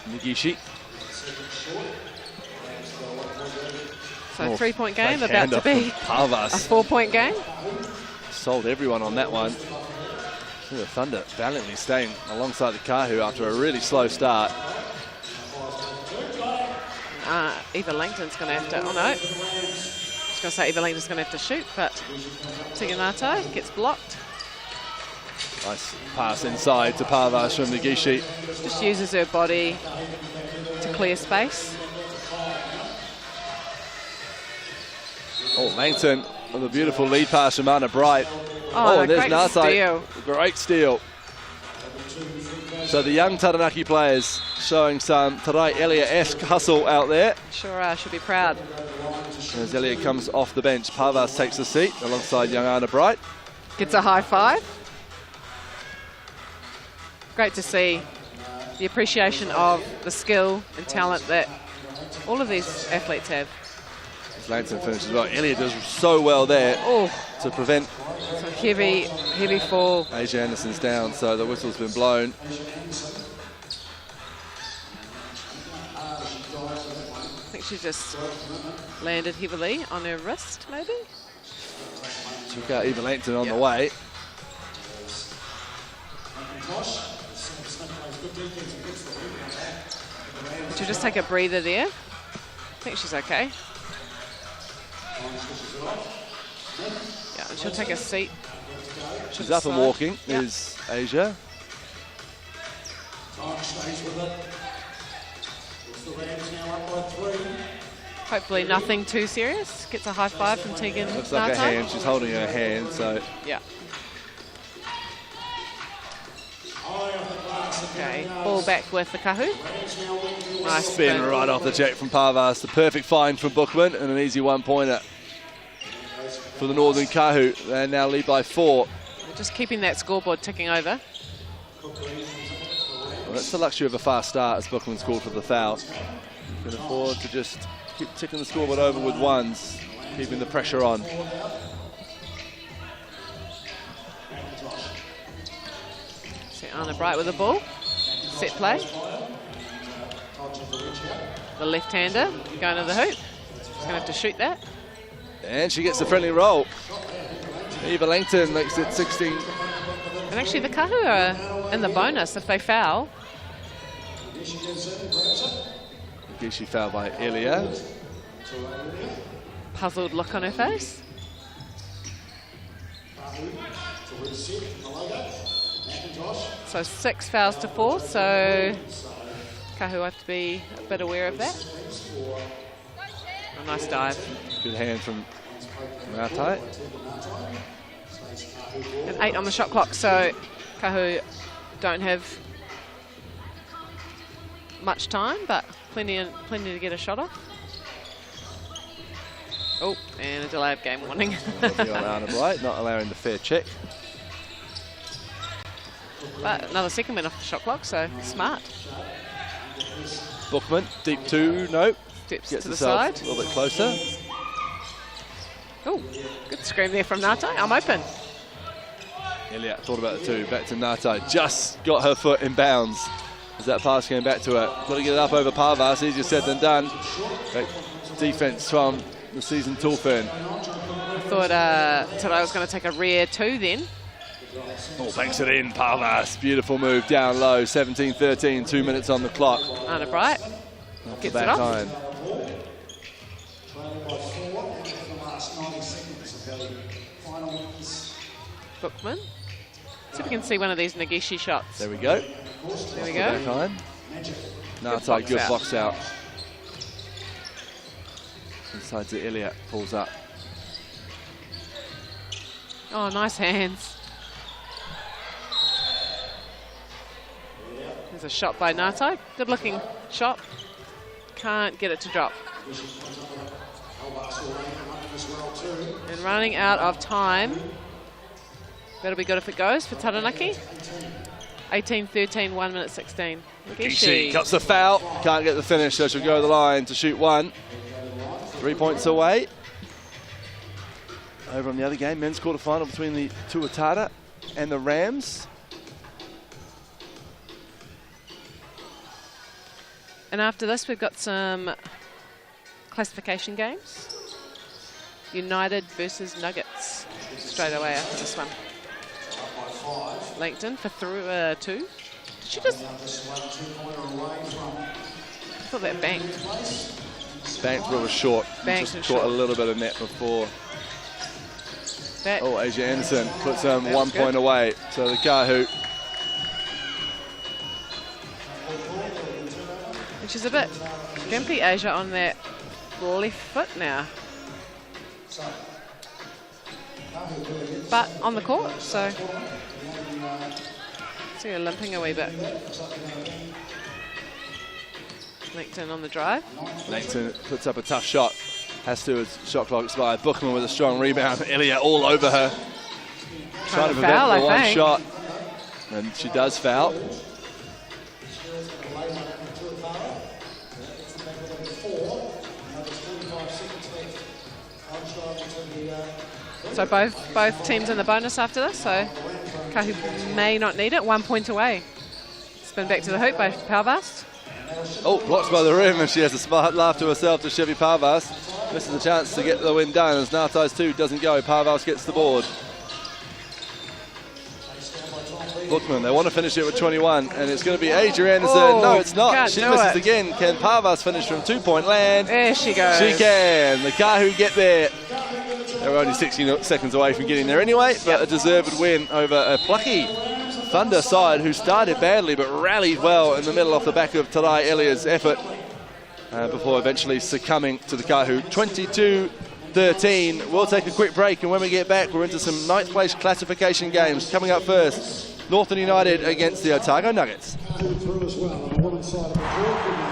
Nagishi. So 3-point game, about to be Parvas. a 4-point game. Sold everyone on that one. The Thunder valiantly staying alongside the Kahu after a really slow start. Eva Langton's going to have to, oh no. I was going to say Eva Langton's going to have to shoot, but Tegan Ngatai gets blocked. Nice pass inside to Parvas from Nagishi. Just uses her body to clear space. Oh, Langton with a beautiful lead pass from Anna Bright. Oh, and there's great Ngatai. steal. Great steal. So the young Taranaki players showing some Tarai Elliott-esque hustle out there. Sure are, should be proud. As Elliott comes off the bench, Parvas takes a seat alongside young Anna Bright. Gets a high five. Great to see the appreciation of the skill and talent that all of these athletes have. As Langton finishes well. Elliott does so well there to prevent some heavy fall. Asia Anderson's down, so the whistle's been blown. I think she just landed heavily on her wrist, maybe? Took out Eva Langton on the way. She'll just take a breather there. I think she's okay. Yeah, and she'll take a seat. She's up and walking, is Asia. Hopefully nothing too serious. Gets a high five from Tegan. Looks like her hand. She's holding her hand, so. Yeah. Okay, ball back with the Kahu. Nice spin right off the check from Parvas. The perfect find from Bookman and an easy 1-pointer for the Northern Kahu. They now lead by 4. Just keeping that scoreboard ticking over. Well, that's the luxury of a fast start as Bookman's called for the foul. Can afford to just keep ticking the scoreboard over with ones, keeping the pressure on. See Anna Bright with the ball. Set play. The left-hander going to the hoop. She's going to have to shoot that. And she gets the friendly roll. Eva Langton makes it 16. And actually the Kahu are in the bonus if they foul. She fouled by Elia. Puzzled look on her face. So 6 fouls to 4, so Kahu have to be a bit aware of that. A nice dive. Good hand from Ngatai. And 8 on the shot clock, so Kahu don't have much time, but plenty to get a shot off. Oh, and a delay of game warning. Not allowing the fair check. But another second went off the shot clock, so smart. Bookman, deep 2, nope. Steps Gets to the herself side. a little bit closer. Oh, good scream there from Ngatai. I'm open. Elliott thought about the 2, back to Ngatai. Just got her foot in bounds. As that pass came back to her. Got to get it up over Parvas, easier said than done. Great defense from the seasoned Tulfern. I thought Tarai was going to take a rare 2 then. Oh, banks it in, Parvas. Beautiful move down low. 17-13, 2 minutes on the clock. Anna Bright gets it off. Time. Bookman. See if we can see one of these Nagishi shots. There we go. There we go. Time. Ngatai, good box out. Inside to Elliott, pulls up. Oh, nice hands. There's a shot by Ngatai. Good looking shot. Can't get it to drop. And running out of time. Better be good if it goes for Taranaki. 18-13, 1 minute 16. She cuts the foul. Can't get the finish, so she'll go to the line to shoot 1. 3 points away. Over on the other game, men's quarterfinal between the Tuatara and the Rams. And after this, we've got some classification games. United versus Nuggets straight away after this one. Langton for 2. Did she just... I thought that banked. Banked real short. Banked just and caught short. a little bit of net before. That, Oh, Asia Anderson puts them That 1 was point good. away. So the Kahu. and she's a bit gimpy, Asia, on that left foot now. But on the court, so... see her limping a wee bit. Langton on the drive. Langton puts up a tough shot. Has to, as shot clock expired. Bookman with a strong rebound. Elliott all over her. Trying to prevent foul, the I one think. shot. And she does foul. So both teams in the bonus after this, so Kahu may not need it. 1 point away. Spin back to the hoop by Parvas. Oh, blocked by the rim, and she has a smart laugh to herself to Chevy Parvas. Misses a chance to get the win done as Ngatai's 2 doesn't go. Parvas gets the board. Bookman, they want to finish it with 21, and it's going to be Asia Anderson. Oh, no, it's not. can't She do misses it. again. Can Parvas finish from 2-point land? There she goes. She can. The Kahu get there. They were only 60 seconds away from getting there anyway, but a deserved win over a plucky Thunder side who started badly but rallied well in the middle off the back of Tarai Elia's effort before eventually succumbing to the Kahu. 22-13. We'll take a quick break, and when we get back, we're into some ninth place classification games. Coming up first, Northern United against the Otago Nuggets. Through as well on the women's side of the court.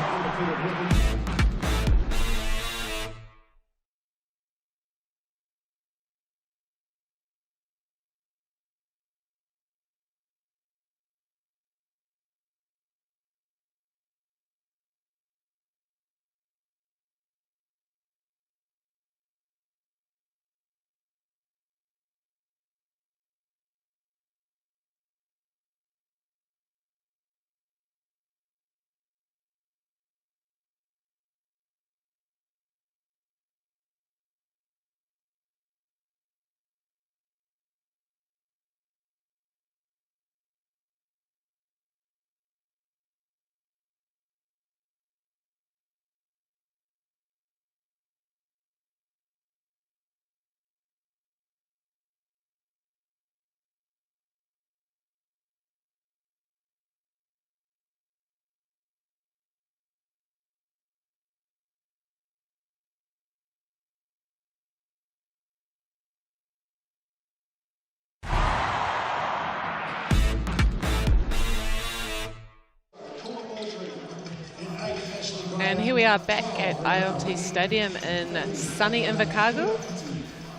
And here we are back at ILT Stadium in sunny Invercargill.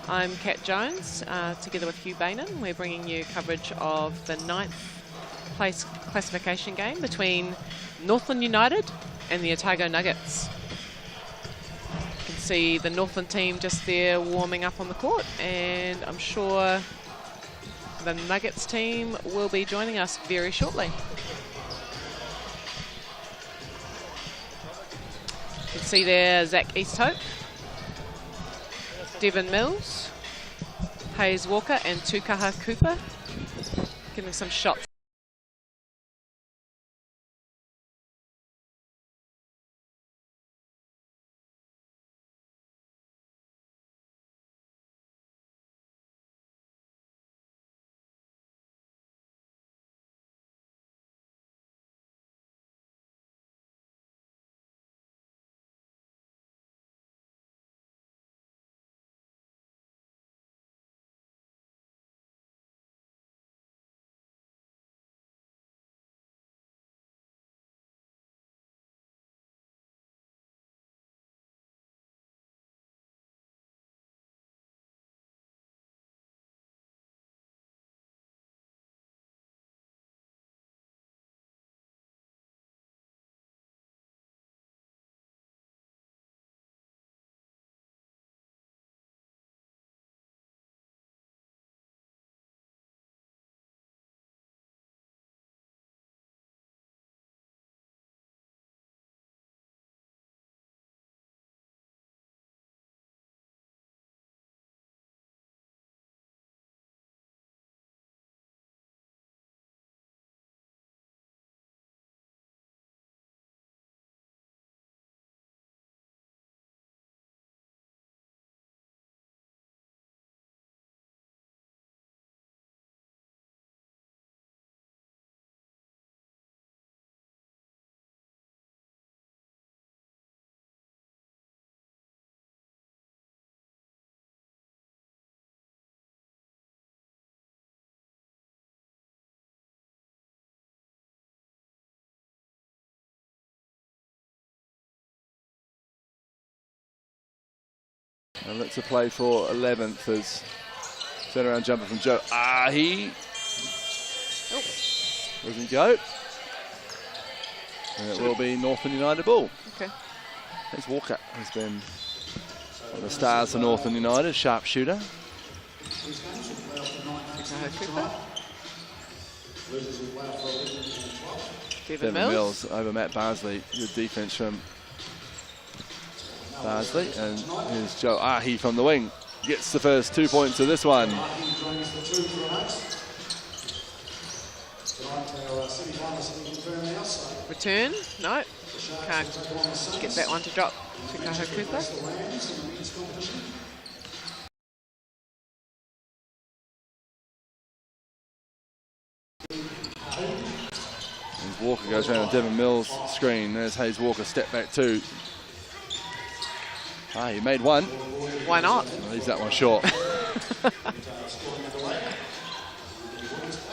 I'm Kat Jones, together with Hugh Bainan. We're bringing you coverage of the 9th place classification game between Northland United and the Otago Nuggets. You can see the Northland team just there warming up on the court, and I'm sure the Nuggets team will be joining us very shortly. You can see there Zach Easthope, Devin Mills, Hayes Walker and Tukaha Cooper giving some shots. And let's play for 11th as turnaround jumper from Joe Ahi. Doesn't go. And it will be Northland United ball. Okay. Hayes Walker has been one of the stars for Northland United, sharpshooter. Devin Mills over Matt Barsley. Good defense from Barsley, and here's Joe Ahi from the wing. Gets the first 2 points of this one. Return? No. Can't get that one to drop to Kahu Cooper. As Walker goes around Devin Mills' screen. There's Hayes Walker, step back two. He made one. Why not? Well, leaves that one short.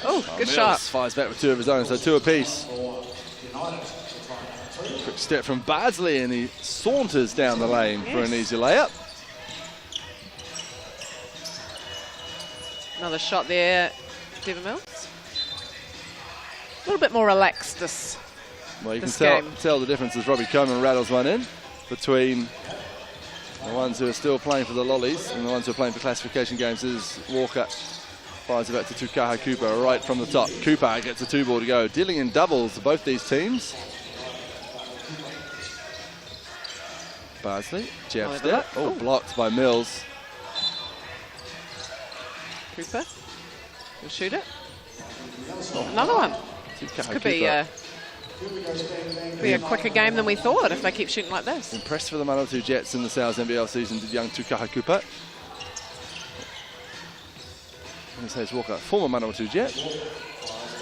Oh, good Mills shot. fires back with two of his own, so two apiece. Quick step from Bardsley, and he saunters down the lane for an easy layup. Another shot there, Devin Mills. A little bit more relaxed this Well, you this can game. tell the difference as Robbie Coleman rattles one in between the ones who are still playing for the lollies and the ones who are playing for classification games. Is Walker fires it back to Tukaha Cooper right from the top. Cooper gets a two ball to go, dealing in doubles to both these teams. Barsley jabs there. Oh, blocked by Mills. Cooper will shoot it. Another one. This could be a quicker game than we thought if they keep shooting like this. Impressed for the Manawatu Jets in the Sales NBL season, did young Tukaha Cooper. There's Hayes Walker, former Manawatu Jet.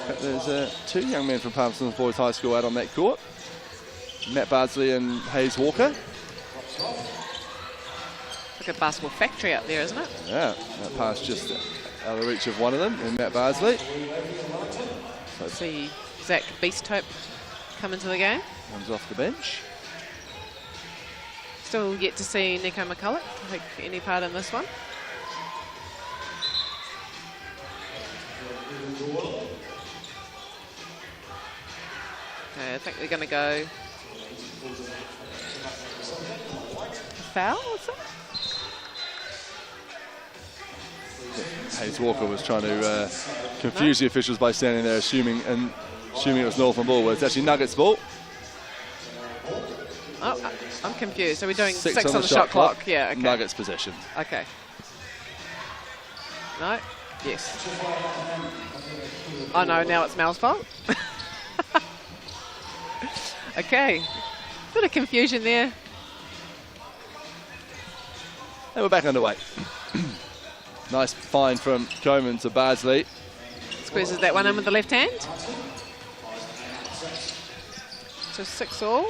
But there's two young men from Palmerston Boys High School out on that court. Matt Bardsley and Hayes Walker. Like a basketball factory out there, isn't it? Yeah, that pass just out of the reach of one of them, and Matt Bardsley. Let's see Zach Beasthope come into the game. Comes off the bench. Still yet to see Nico McCulloch take any part in this one. Okay, I think they're going to go foul, is it? Hayes Walker was trying to confuse the officials by standing there, assuming it was Northern ball, but it's actually Nuggets ball. Oh, I'm confused. Are we doing 6 on the shot clock? Yeah, okay. Nuggets possession. Okay. No? Yes. Oh no, now it's Mal's fault. Okay. Bit of confusion there. And we're back underway. Nice find from Coleman to Bardsley. Squeezes that one in with the left hand. So 6 all.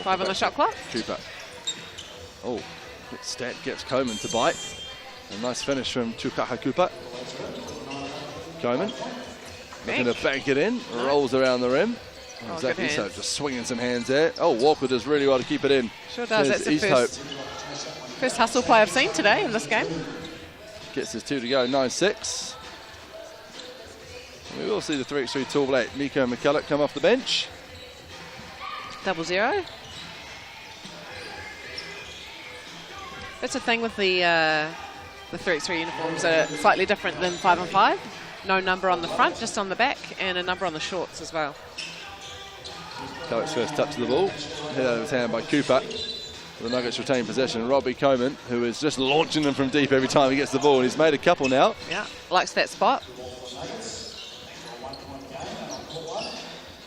5 on the shot clock. Cooper. Oh, good stat gets Coleman to bite. A nice finish from Tukaha Cooper. Coleman looking to bank it in. Rolls around the rim. Oh, Exactly, so just swinging some hands there. Oh, Walker does really well to keep it in. Sure does. There's That's the East first hustle play I've seen today in this game. Gets his 2 to go, 9-6. We will see the 3x3 Tall Black Nico McCulloch come off the bench. 0-0. That's the thing with the 3x3 uniforms that are slightly different than 5 and 5. No number on the front, just on the back, and a number on the shorts as well. McCulloch's first touch of the ball, hit out of his hand by Cooper. The Nuggets retain possession. Robbie Coleman, who is just launching them from deep every time he gets the ball, and he's made a couple now. Yeah, likes that spot.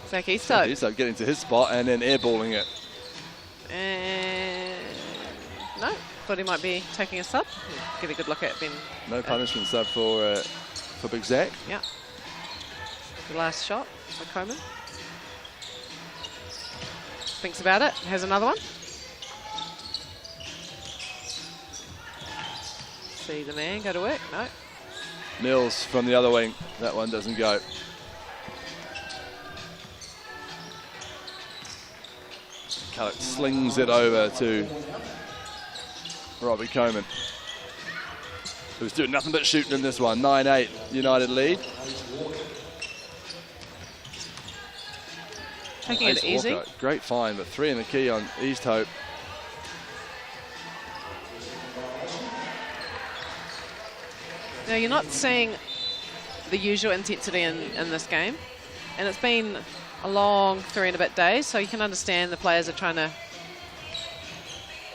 Zach Eastoe. Eastoe getting to his spot and then airballing it. And no, thought he might be taking a sub. Get a good look at Ben. No punishment sub for Big Zach. Yeah. The last shot for Coleman. Thinks about it. Has another one. See the man go to work. No. Mills from the other wing. That one doesn't go. McCulloch slings it over to Robbie Coleman, who's doing nothing but shooting in this one. 9-8 United lead. Taking it easy. Walker, great find, but 3 in the key on East Hope. Now you're not seeing the usual intensity in this game, and it's been a long 3 and a bit days, so you can understand the players are trying to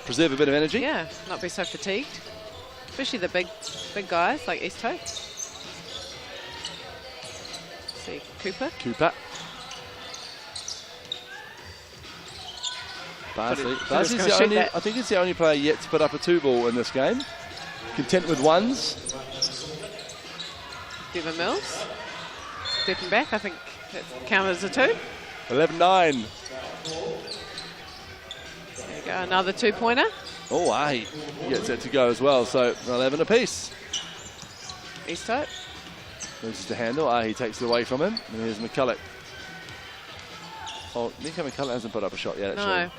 preserve a bit of energy. Yeah, not be so fatigued, especially the big guys like East Hope. See Cooper. Bardsley. I think it's the only player yet to put up a 2-ball in this game. Content with 1s. Devon Mills. Stepping back, I think that counted as a 2. 11-9. There you go, another 2-pointer. Oh, Ahi gets it to go as well, so 11 apiece. East Hope. Loses to handle. Ahi takes it away from him. And here's McCulloch. Oh, Nico McCulloch hasn't put up a shot yet, actually. No.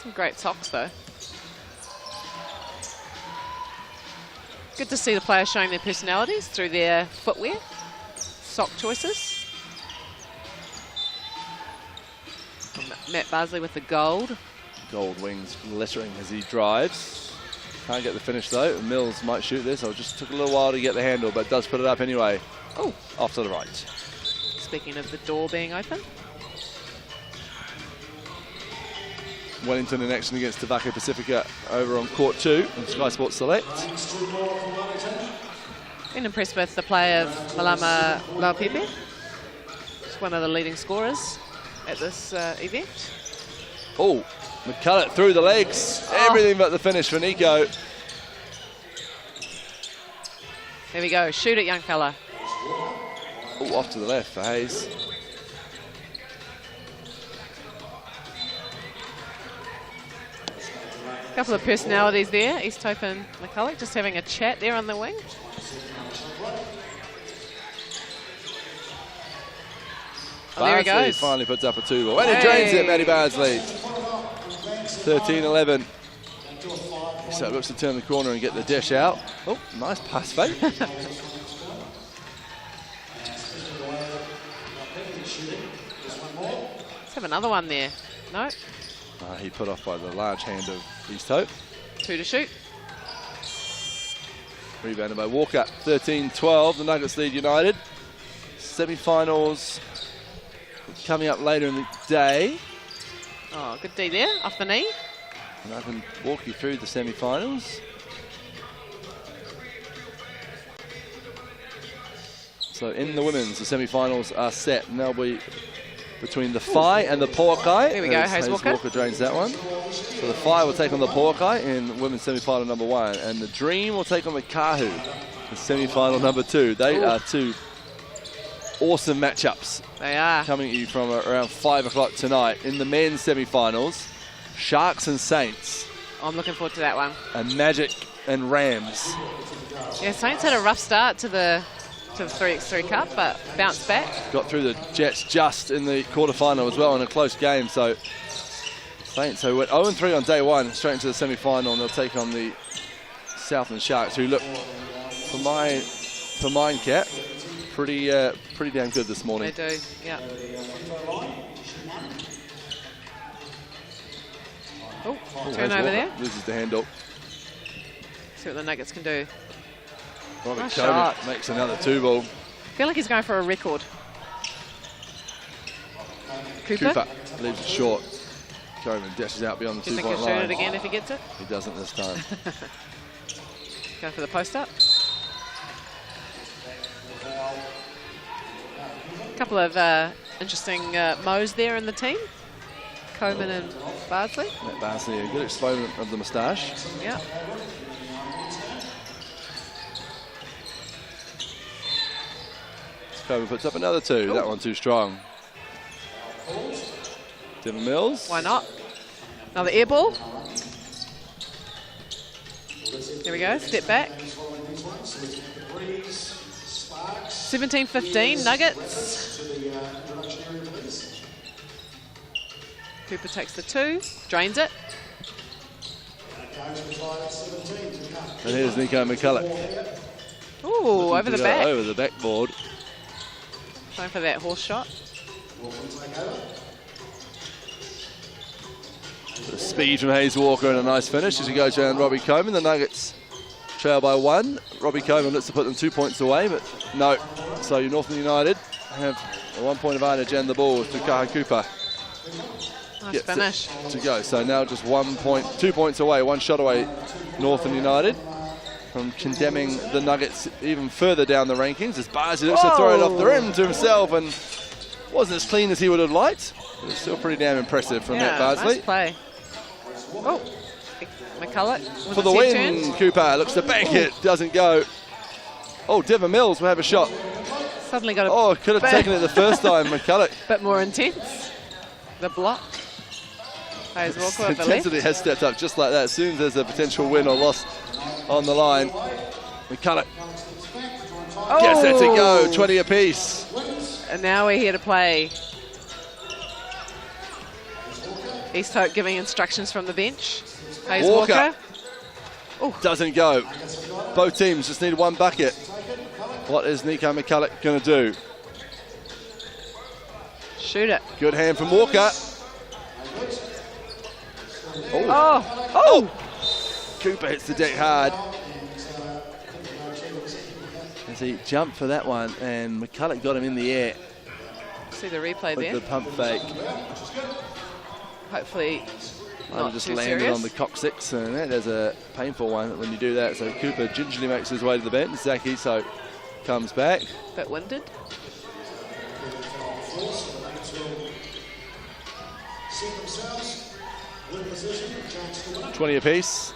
Some great socks, though. Good to see the players showing their personalities through their footwear, sock choices. Matt Bardsley with the gold. Gold wings glittering as he drives. Can't get the finish though. Mills might shoot this. It just took a little while to get the handle, but does put it up anyway. Oh, off to the right. Speaking of the door being open. Wellington in action against Tavaka Pacifica over on court 2 on Sky Sports Select. Been impressed with the play of Malama Laupepe. He's one of the leading scorers at this event. Oh, McCulloch through the legs. Everything but the finish for Nico. There we go. Shoot it, young fella. Oh, off to the left for Hayes. A couple of personalities there. East Hope and McCulloch just having a chat there on the wing. Oh, there he Bardsley goes. finally puts up a 2-ball. And he drains it, Matty Bardsley. 13-11. So looks to turn the corner and get the dish out. Oh, nice pass fake. Let's have another one there. No, He put off by the large hand of East Hope. 2 to shoot. Rebounded by Walker. 13-12. The Nuggets lead United. Semi-finals coming up later in the day. Oh, good D there, off the knee. And I can walk you through the semi-finals. So in the women's, the semi-finals are set. And they'll be between the Phi and the Poakai. Here we go, Hayes Walker. Walker drains that one. So the Phi will take on the Poakai in women's semi-final number 1. And the Dream will take on the Kahu in semi-final number 2. They are two awesome matchups. They are. Coming at you from around 5 o'clock tonight. In the men's semi-finals, Sharks and Saints. I'm looking forward to that one. And Magic and Rams. Yeah, Saints had a rough start to the 3x3 Cup, but bounced back. Got through the Jets just in the quarterfinal as well in a close game. So Saints, who went 0-3 on day 1, straight into the semi-final, and they'll take on the Southland Sharks, who look, for mine, Cat, pretty damn good this morning. They do, yeah. Oh, turnover there. This is the handle. See what the Nuggets can do. Robbie Nice Coleman shot. makes another 2-ball. I feel like he's going for a record. Cooper leaves it short. Coleman dashes out beyond the Do you think he'll 2-point shoot line. it again if he gets it? He doesn't this time. Going for the post-up. A couple of interesting mows there in the team. Coleman and Bardsley. Matt Bardsley, a good exponent of the moustache. Yeah. Coleman puts up another 2. Ooh. That one too strong. Devin Mills. Why not? Another air ball. There we go, step back. 17-15, Nuggets. Cooper takes the 2, drains it. And here's Nico McCulloch. Ooh, over the back. Over the backboard. Going for that horse shot. The speed from Hayes Walker and a nice finish as he goes around Robbie Coleman. The Nuggets trail by 1. Robbie Coleman looks to put them 2 points away, but no. So Northern United have a 1 point advantage and the ball to Kahu Cooper. Nice finish. To go. So now just 2 points away, 1 shot away, Northern United from condemning the Nuggets even further down the rankings as Bardsley looks to throw it off the rim to himself and wasn't as clean as he would have liked. But it's still pretty damn impressive from Matt Bardsley. Nice play. Oh, McCulloch For the win, Cooper looks to bank it, doesn't go. Oh, Devin Mills will have a shot. Suddenly got a Oh, could have taken it the first time, McCulloch. bit more intense. The block. Hayes Walker with the left. Intensity has stepped up just like that. As soon as there's a potential win or loss on the line, McCulloch gets that to go, 20 apiece. And now we're here to play. East Hope giving instructions from the bench. Hayes Walker. Doesn't go. Both teams just need 1 bucket. What is Nico McCulloch going to do? Shoot it. Good hand from Walker. Oh. Cooper hits the deck hard. As he jumped for that one, and McCulloch got him in the air. See the replay with there. the pump fake. Hopefully not just too landed serious. on the coccyx, and that is a painful one when you do that. So Cooper gingerly makes his way to the bench. Zaki so comes back. Bit winded. $20 apiece.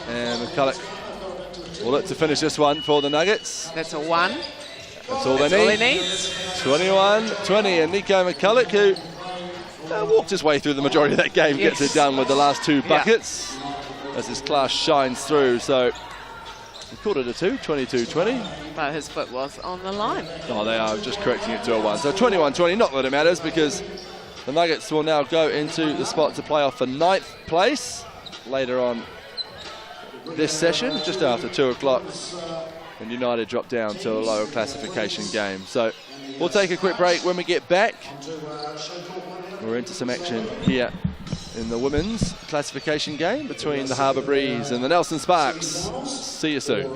And McCulloch will look to finish this one for the Nuggets. That's a 1. That's all they That's all need. he needs. 21-20, and Nico McCulloch, who walked his way through the majority of that game, gets it done with the last 2 buckets as his class shines through. So We called it a 2, 22-20. But his foot was on the line. Oh, they are just correcting it to a 1. So 21-20, not that it matters because the Nuggets will now go into the spot to play off for 9th place later on this session, just after 2 o'clock. And United drop down to a lower classification game. So we'll take a quick break. When we get back, we're into some action here in the women's classification game between the Harbour Breeze and the Nelson Sparks. See you soon.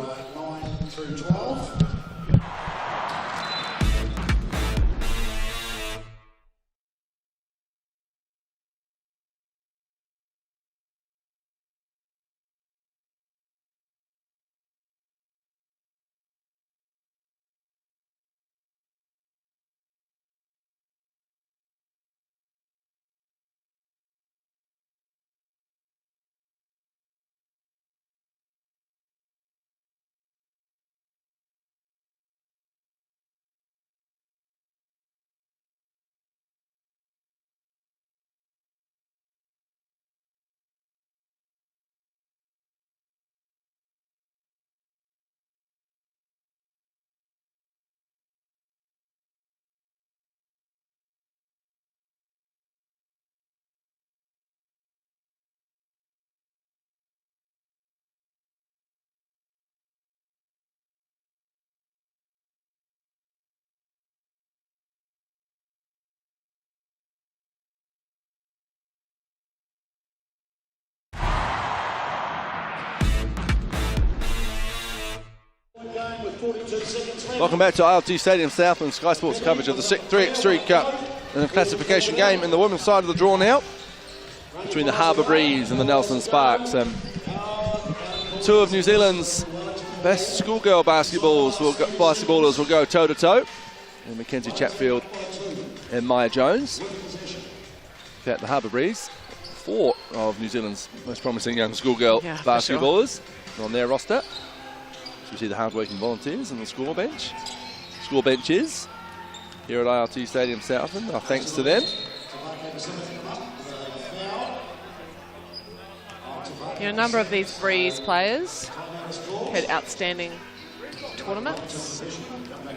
Welcome back to ILT Stadium Southland. Sky Sports coverage of the Schick 3x3 Cup and the classification game in the women's side of the draw now between the Harbour Breeze and the Nelson Sparks. Two of New Zealand's best schoolgirl basketballers will go toe-to-toe. And Mackenzie Chatfield and Maya Jones. At the Harbour Breeze, 4 of New Zealand's most promising young schoolgirl basketballers on their roster. So we see the hard-working volunteers and the score benches here at ILT Stadium Southland. Our thanks to them. A number of these Breeze players had outstanding tournaments.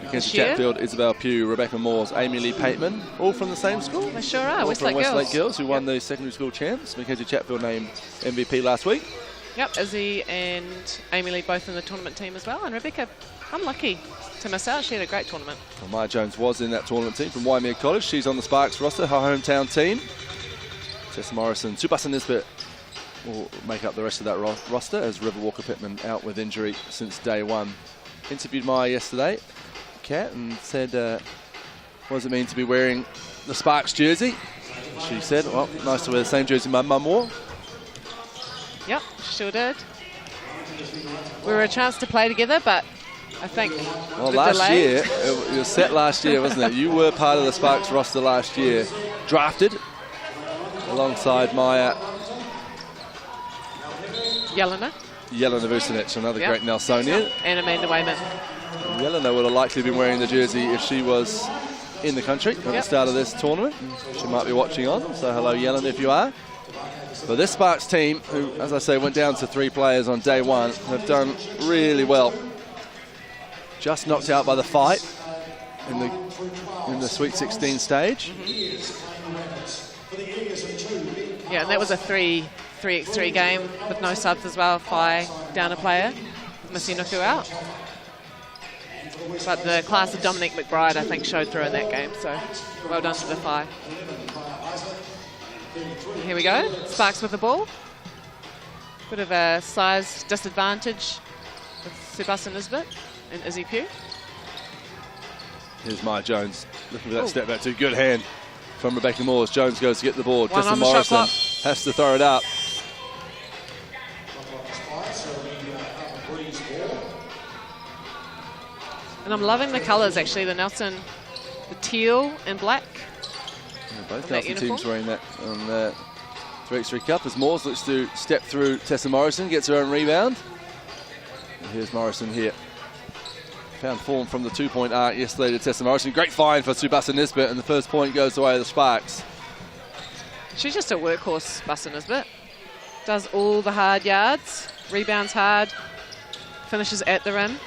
Mackenzie Chatfield, Isabel Pugh, Rebecca Moores, Amy Lee Pateman, all from the same school. They sure are, all Westlake from Westlake Girls. Girls, who won the secondary school champs. Mackenzie Chatfield named MVP last week. Yep, Izzy and Amy Lee both in the tournament team as well. And Rebecca, unlucky to miss out. She had a great tournament. Well, Maya Jones was in that tournament team from Waimea College. She's on the Sparks roster, her hometown team. Tessa Morrison, Tsubasa Nisbet will make up the rest of that roster as River Walker Pittman out with injury since day one. Interviewed Maya yesterday, Kat, and said, what does it mean to be wearing the Sparks jersey? She said, well, nice to wear the same jersey my mum wore. Yep, sure did. We were a chance to play together, but I think well, the last delay. year, it was set last year, wasn't it? You were part of the Sparks roster last year, drafted alongside Maya. Jelena Vucinic, another great Nelsonian. And Amanda Wayman. Jelena would have likely been wearing the jersey if she was in the country at the start of this tournament. She might be watching on, so hello Jelena if you are. But this Sparks team, who, as I say, went down to 3 players on day one, have done really well. Just knocked out by the fight in the Sweet 16 stage. Yeah, and that was a 3x3 game with no subs as well. Phi down a player, Missy Nuku out. But the class of Dominique McBride, I think, showed through in that game. So well done to the Phi. Here we go, Sparks with the ball. Bit of a size disadvantage with Tsubasa Nisbet and Izzy Pugh. Here's Maya Jones looking for that step back. Good hand from Rebecca Moores. Jones goes to get the board. One Tessa on the shot Morrison clock. has to throw it up. And I'm loving the colours actually, the Nelson, the teal and black. Both Nelson teams wearing that on the 3x3 Cup as Moores looks to step through Tessa Morrison, gets her own rebound. And here's Morrison here. Found form from the 2-point arc yesterday to Tessa Morrison. Great find for Tsubasa Nisbet, and the first point goes away to the Sparks. She's just a workhorse, Tsubasa Nisbet. Does all the hard yards, rebounds hard, Finishes at the rim.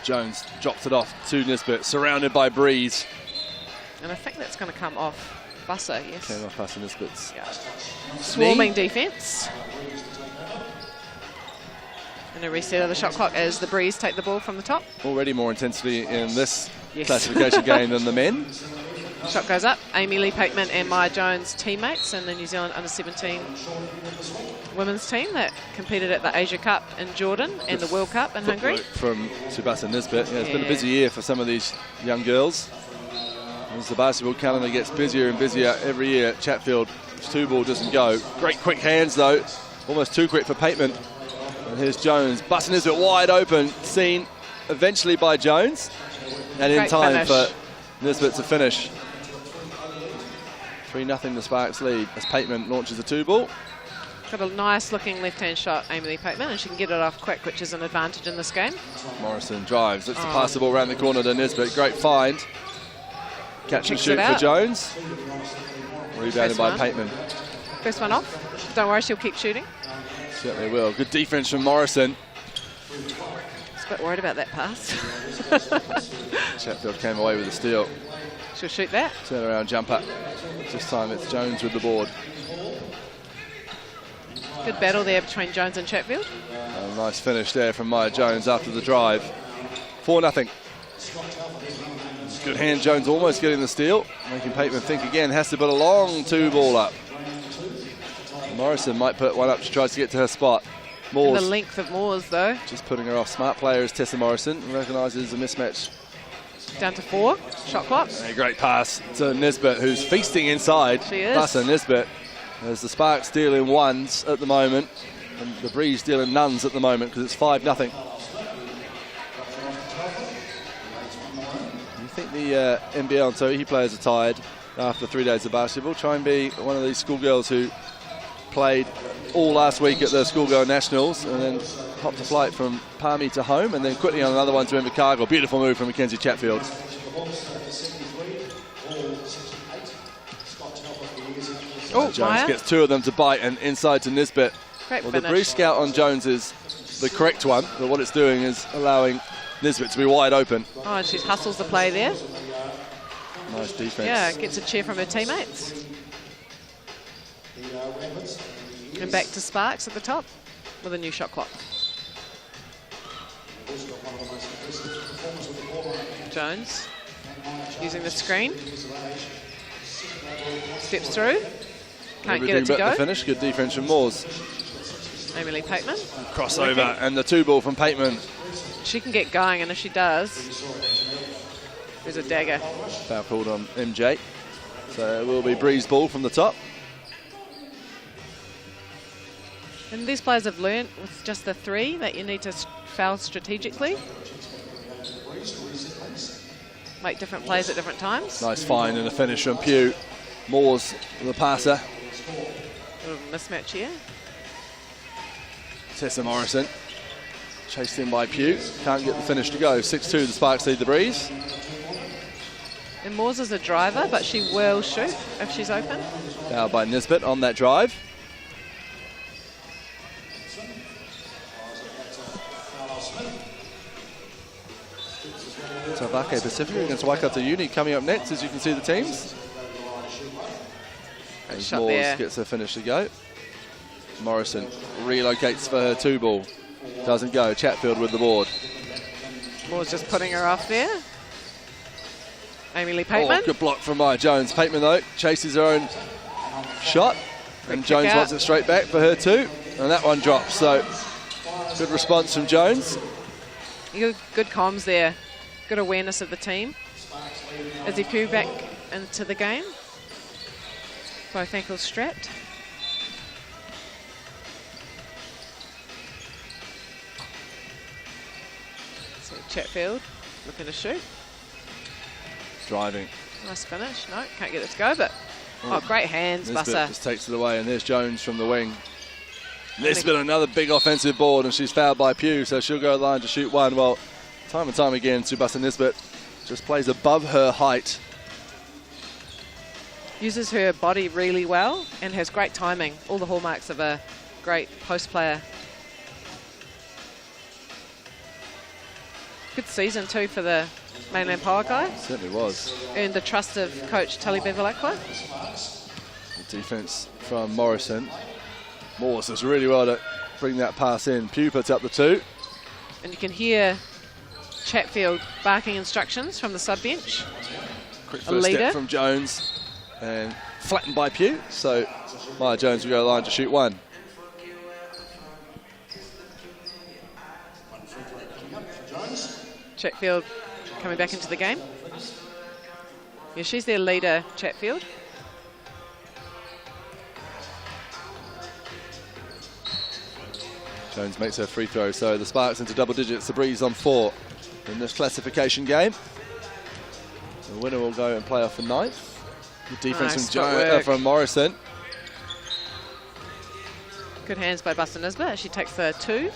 Jones drops it off to Nisbet, surrounded by Breeze. And I think that's going to come off Busser, yes. Came off Busser Nisbet's. Yeah. Swarming defence. And a reset of the shot clock as the Breeze take the ball from the top. Already more intensity in this classification game than the men. Shot goes up. Amy Lee Pateman and Maya Jones teammates in the New Zealand under-17 women's team that competed at the Asia Cup in Jordan and the World Cup in Hungary. From Tsubasa Nisbet. Yeah, it's been a busy year for some of these young girls. As the basketball calendar gets busier and busier every year at Chatfield, two ball doesn't go. Great quick hands though, almost too quick for Pateman. And here's Jones, Buster Nisbet wide open, seen eventually by Jones, and in time for Nisbet to finish. 3-0 the Sparks lead as Pateman launches a two ball. Got a nice looking left-hand shot, Amy Lee Pateman, and she can get it off quick, which is an advantage in this game. Morrison drives, it's the pass the ball around the corner to Nisbet, great find. Catch and shoot for Jones. Rebounded by Pateman. First one off. Don't worry, she'll keep shooting. Certainly will. Good defense from Morrison. Just a bit worried about that pass. Chatfield came away with a steal. She'll shoot that. Turnaround jumper. This time it's Jones with the board. Good battle there between Jones and Chatfield. A nice finish there from Maya Jones after the drive. 4-0. Good hand, Jones almost getting the steal, making Pateman think again, has to put a long two ball up. Morrison might put one up, she tries to get to her spot. Moores. And the length of Moores though. Just putting her off. Smart player is Tessa Morrison, recognises a mismatch. Down to 4, shot clock. A great pass to Nisbet, who's feasting inside. She is. Buster Nisbet, as the Sparks dealing ones at the moment, and the Breeze dealing nuns at the moment because it's 5-0. I think the NBL and Tohi players are tired after 3 days of basketball. Try and be one of these schoolgirls who played all last week at the Schoolgirl Nationals and then hopped a flight from Palmy to home and then quickly on another one to Invercargill. Beautiful move from Mackenzie Chatfield. Oh, Jones Maya gets two of them to bite and inside to Nisbet. Great well, finish. The Breeze scout on Jones is the correct one, but what it's doing is allowing Nisbet to be wide open. Oh, and she hustles the play there. Nice defense. Yeah, gets a cheer from her teammates. And back to Sparks at the top with a new shot clock. Jones using the screen. Steps through. Can't Everything get it to but go. the finish. Good defense from Moores. Amy Lee Pateman. Crossover and the two ball from Pateman. She can get going, and if she does, there's a dagger. Foul called on MJ. So it will be Breeze ball from the top. And these players have learned with just the 3 that you need to foul strategically. Make different plays at different times. Nice find and a finish from Pugh. Moores, the passer. Little mismatch here. Tessa Morrison. Chased in by Pugh. Can't get the finish to go. 6-2, the Sparks lead the Breeze. And Moores is a driver, but she will shoot if she's open. Fouled by Nisbet on that drive. Tavake Pacific against Waikato Uni coming up next, as you can see the teams. And shot Moores there. gets her finish to go. Morrison relocates for her two ball. Doesn't go. Chatfield with the board. Moore's just putting her off there. Amy Lee Pateman. Oh, good block from Maya Jones. Pateman, though, chases her own shot. Quick And Jones kick out. wants it straight back for her too. And that one drops. So good response from Jones. Good comms there. Good awareness of the team. As he Pugh back into the game. Both ankles strapped. So Chatfield looking to shoot. Driving. Nice finish. No, can't get it to go, but great hands, Nisbet Busser. just takes it away, and there's Jones from the wing. Nisbet another big offensive board, and she's fouled by Pugh, so she'll go to the line to shoot one. Well, time and time again, Tsubasa Nisbet just plays above her height. Uses her body really well and has great timing. All the hallmarks of a great post player. Good season too for the mainland power guy. Certainly was. Earned the trust of coach Tully Bevilacqua. The defence from Morrison. Morse does really well to bring that pass in. Pugh puts up the 2. And you can hear Chatfield barking instructions from the sub-bench. Quick A first leader. step from Jones and flattened by Pugh. So Maya Jones will go to the line to shoot 1. Chatfield coming back into the game. Yeah, she's their leader, Chatfield. Jones makes her free throw, so the Sparks into double digits. The Breeze on 4 in this classification game. The winner will go and play off for 9th. Good defense Nice from Morrison. Good hands by Buster Nisbet. She takes the 2.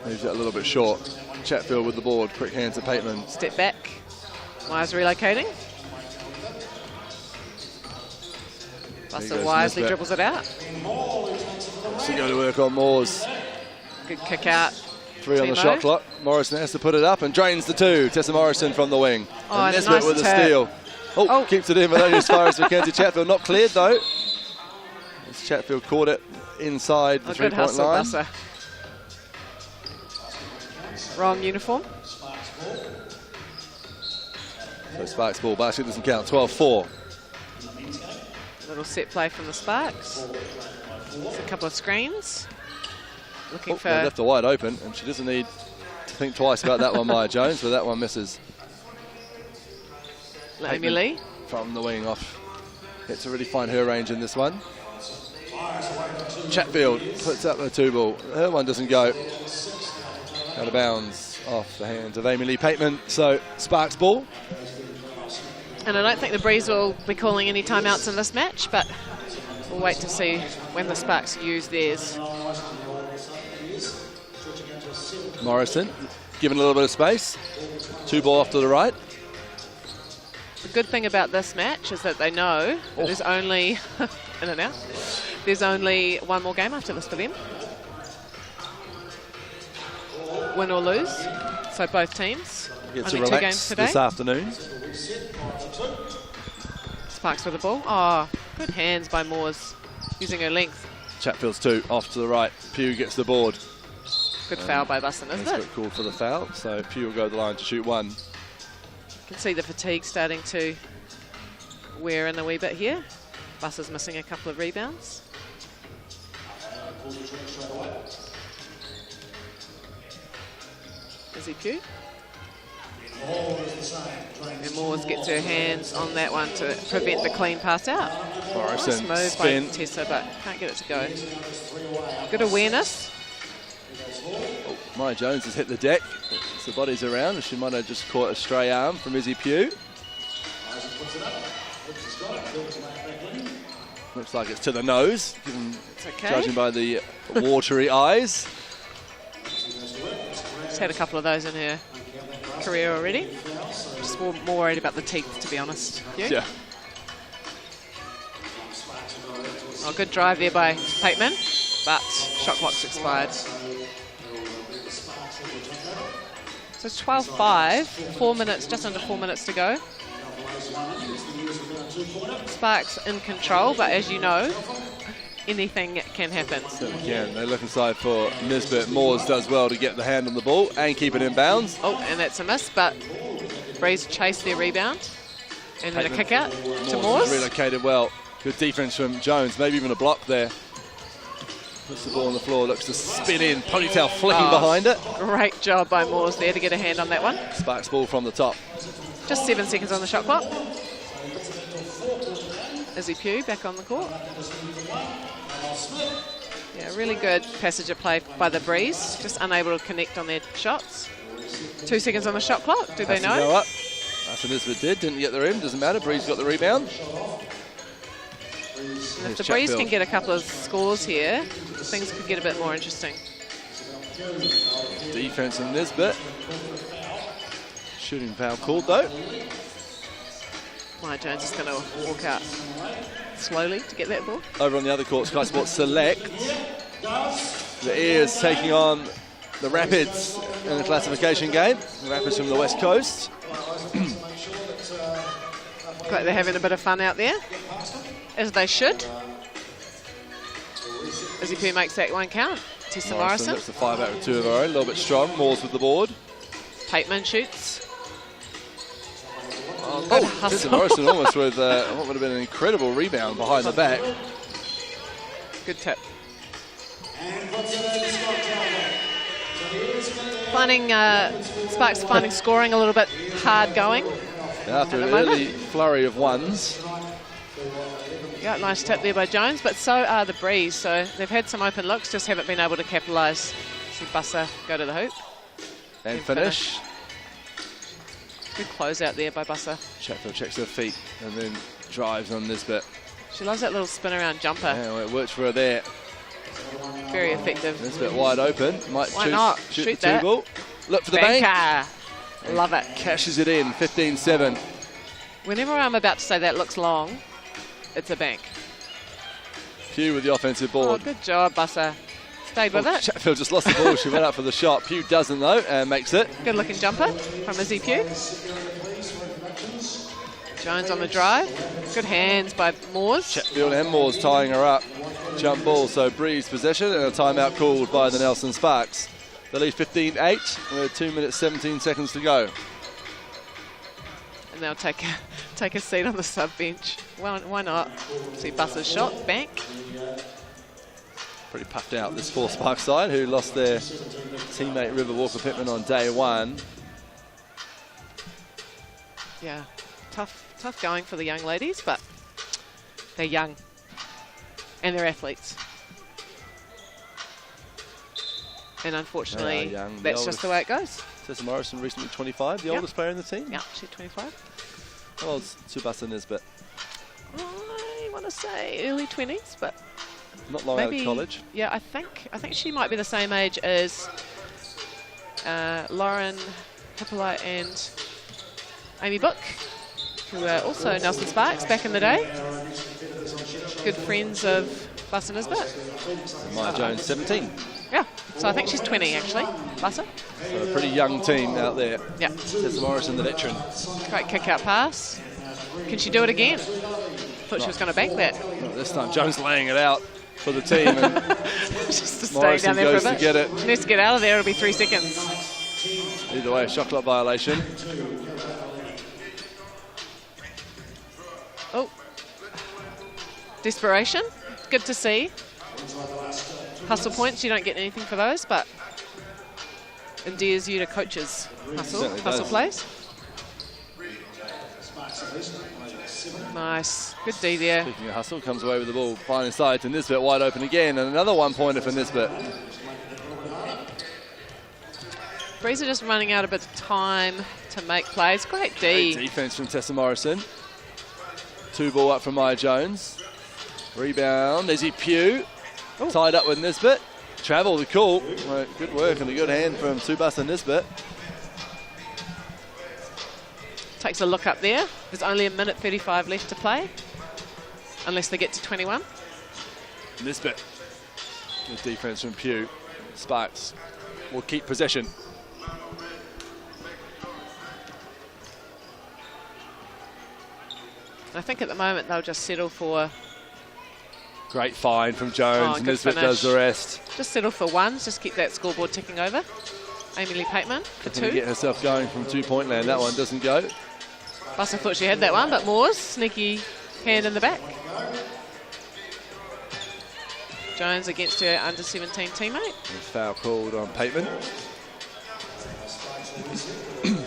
Moves it a little bit short. Chatfield with the board. Quick hands to Pateman. Step back. Myers relocating. Buster goes wisely Nisbet. dribbles it out. She go to work on Moores. Good kick out. 3 on the Timo. shot clock. Morrison has to put it up and drains the 2. Tessa Morrison from the wing. Oh, and and a Nisbet nice with a tap. steal. Oh. Keeps it in, but only as far as Mackenzie Chatfield. Not cleared though. As Chatfield caught it inside the A good 3-point hustle, line. Buster. Wrong uniform. So Sparks ball. Basket doesn't count. 12-4. Little set play from the Sparks. It's a couple of screens. Looking for... They left her wide open, and she doesn't need to think twice about that one, Maya Jones, but that one misses. Amy Lee. From the wing off. Get to really find her range in this one. Chatfield puts up a 2 ball. Her one doesn't go. Out of bounds off the hands of Amy Lee Pateman. So Sparks ball. And I don't think the Breeze will be calling any timeouts in this match, but we'll wait to see when the Sparks use theirs. Morrison given a little bit of space. 2 ball off to the right. The good thing about this match is that they know that there's only in and out. There's only one more game after this for them. Win or lose. So both teams. Get to Only 2 games relax today. this afternoon. Sparks with the ball. Oh, good hands by Moores using her length. Chatfield's 2 off to the right. Pugh gets the board. Good foul by Buston, isn't it? Called for the foul, so Pugh will go to the line to shoot 1. You can see the fatigue starting to wear in a wee bit here. Busser's missing a couple of rebounds. Izzy Pugh. And Moores gets her hands on that one to prevent the clean pass out. Morrison, Nice move spin. by Tessa, but can't get it to go. Good awareness. Maya Jones has hit the deck. As the body's around, and she might have just caught a stray arm from Izzy Pugh. Looks like it's to the nose, It's okay. judging by the watery eyes. She's had a couple of those in her career already. Just more worried about the teeth, to be honest. You? Yeah. Oh, good drive there by Pateman, but shot clock's expired. So it's 12-5, 4 minutes, just under 4 minutes to go. Sparks in control, but as you know, anything can happen. Again, they look inside for Nisbet. Moores does well to get the hand on the ball and keep it in bounds. Oh, and that's a miss, but Breeze chased their rebound. And then a kick out to Moores. Relocated well. Good defense from Jones, maybe even a block there. Puts the ball on the floor, looks to spin in, ponytail flicking behind it. Great job by Moores there to get a hand on that one. Sparks ball from the top. Just 7 seconds on the shot clock. Izzy Pugh back on the court. Yeah, really good passage of play by the Breeze, just unable to connect on their shots. 2 seconds on the shot clock, do they Has to know? go up. That's what Nisbet did, didn't get the rim, doesn't matter. Breeze got the rebound. And if the Breeze can get a couple of scores here, things could get a bit more interesting. Defense from Nisbet. Shooting foul called though. Maya Jones is going to walk out slowly to get that ball. Over on the other court, Sky Sports Select. The Ears taking on the Rapids in the classification game. The Rapids from the West Coast. Looks like they're having a bit of fun out there, as they should. Izzy Pugh makes that one count. Tessa Morrison. That's the 5 out of 2 of her own. A little bit strong. Moores with the board. Pateman shoots. Oh, good Tessa hustle. Morrison almost with what would have been an incredible rebound behind the back. Good tip. Finding Sparks finding scoring a little bit hard going. After at an the moment. early flurry of ones. Yeah, nice tip there by Jones, but so are the Breeze. So they've had some open looks, just haven't been able to capitalise. See Busser go to the hoop. And finish. Good close out there by Busser. Chatfield checks her feet and then drives on Nisbet. She loves that little spin around jumper. Yeah, well, it worked for her there. Very effective. Nisbet wide open. Might Why not? shoot Shoot the that. 2-ball. Look for the bank. Banker. Love it. Cashes it in. 15-7. Whenever I'm about to say that looks long, it's a bank. Pugh with the offensive Oh, board. good job, Busser. Stayed with it. Chatfield just lost the ball. She went up for the shot. Pugh doesn't though, and makes it. Good looking jumper from Izzy Pugh. Jones on the drive. Good hands by Moores. Chatfield and Moores tying her up. Jump ball, so Breeze possession and a timeout called by the Nelson Sparks. They lead 15-8 with 2 minutes 17 seconds to go. And they'll take a seat on the sub bench. Well, why not? See Busser's shot, bank. Pretty puffed out this fourth Sparks side, who lost their teammate River Walker Pittman on day one. Yeah, tough going for the young ladies, but they're young and they're athletes. And unfortunately, They are young. The that's just the way it goes. Tessa Morrison recently 25, the oldest player in the team. Yeah, she's 25. How old's Tsubasa Nisbet? I want to say early 20s, but Not long maybe out of college. Yeah, I think she might be the same age as Lauren Hippolyte and Amy Book, who were also Nelson Sparks back in the day. Good friends of Busser Nisbet. Maya Jones 17. Yeah, so I think she's 20 actually, Busser. So a pretty young team out there. Yeah. Tessa Morrison, the veteran. Great kick out pass. Can she do it again? Thought she was going to bank that. Well, this time Jones laying it out for the team, and Just to stay Morrison down there goes for a to bit. get it. She needs to get out of there, it'll be 3 seconds. Either way, shot clock violation. Oh. Desperation. Good to see. Hustle points, you don't get anything for those, but endears you to coaches. Certainly Hustle does. plays. Nice. Good D there. Speaking of hustle, comes away with the ball. Fine inside to Nisbet, wide open again, and another 1-pointer for Nisbet. Breeze are just running out a bit of time to make plays. Great D. Great defense from Tessa Morrison. 2-ball up from Maya Jones. Rebound, Izzy Pugh. Ooh. Tied up with Nisbet. Travel the call. Right, good work and a good hand from Tsubasa Nisbet. Takes a look up there. There's only 1:35 left to play, unless they get to 21. Nisbet. Good defense from Pugh. Sparks will keep possession. I think at the moment they'll just settle for, Great find from Jones. Oh, good Nisbet finish. does the rest. just settle for ones, just keep that scoreboard ticking over. Amy Lee Pateman for Looking to 2. get herself going from 2-point land. That one doesn't go. Busser thought she had that one, but Moores, sneaky hand in the back. Jones against her under-17 teammate. And foul called on Pateman.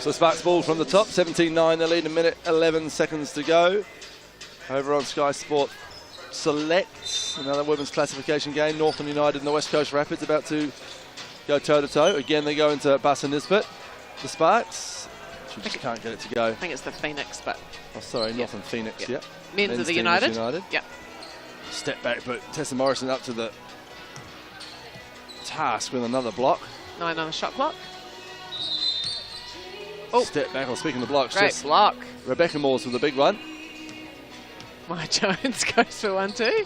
So Sparks ball from the top, 17-9, they lead 1:11 seconds to go. Over on Sky Sport Select, another women's classification game. Northern United and the West Coast Rapids about to go toe-to-toe. Again, they go into Busser Nisbet. The Sparks, she just can't get it to go. I think it's the Phoenix, but Oh, sorry, Northern Phoenix, Yep. yep. men's of the team is United. Yeah. Step back, but Tessa Morrison up to the task with another block. 9 on the shot clock. Oh. Step back, or speaking of blocks, Great just block. Rebecca Moores with the big one. Maya Jones goes for 1-2.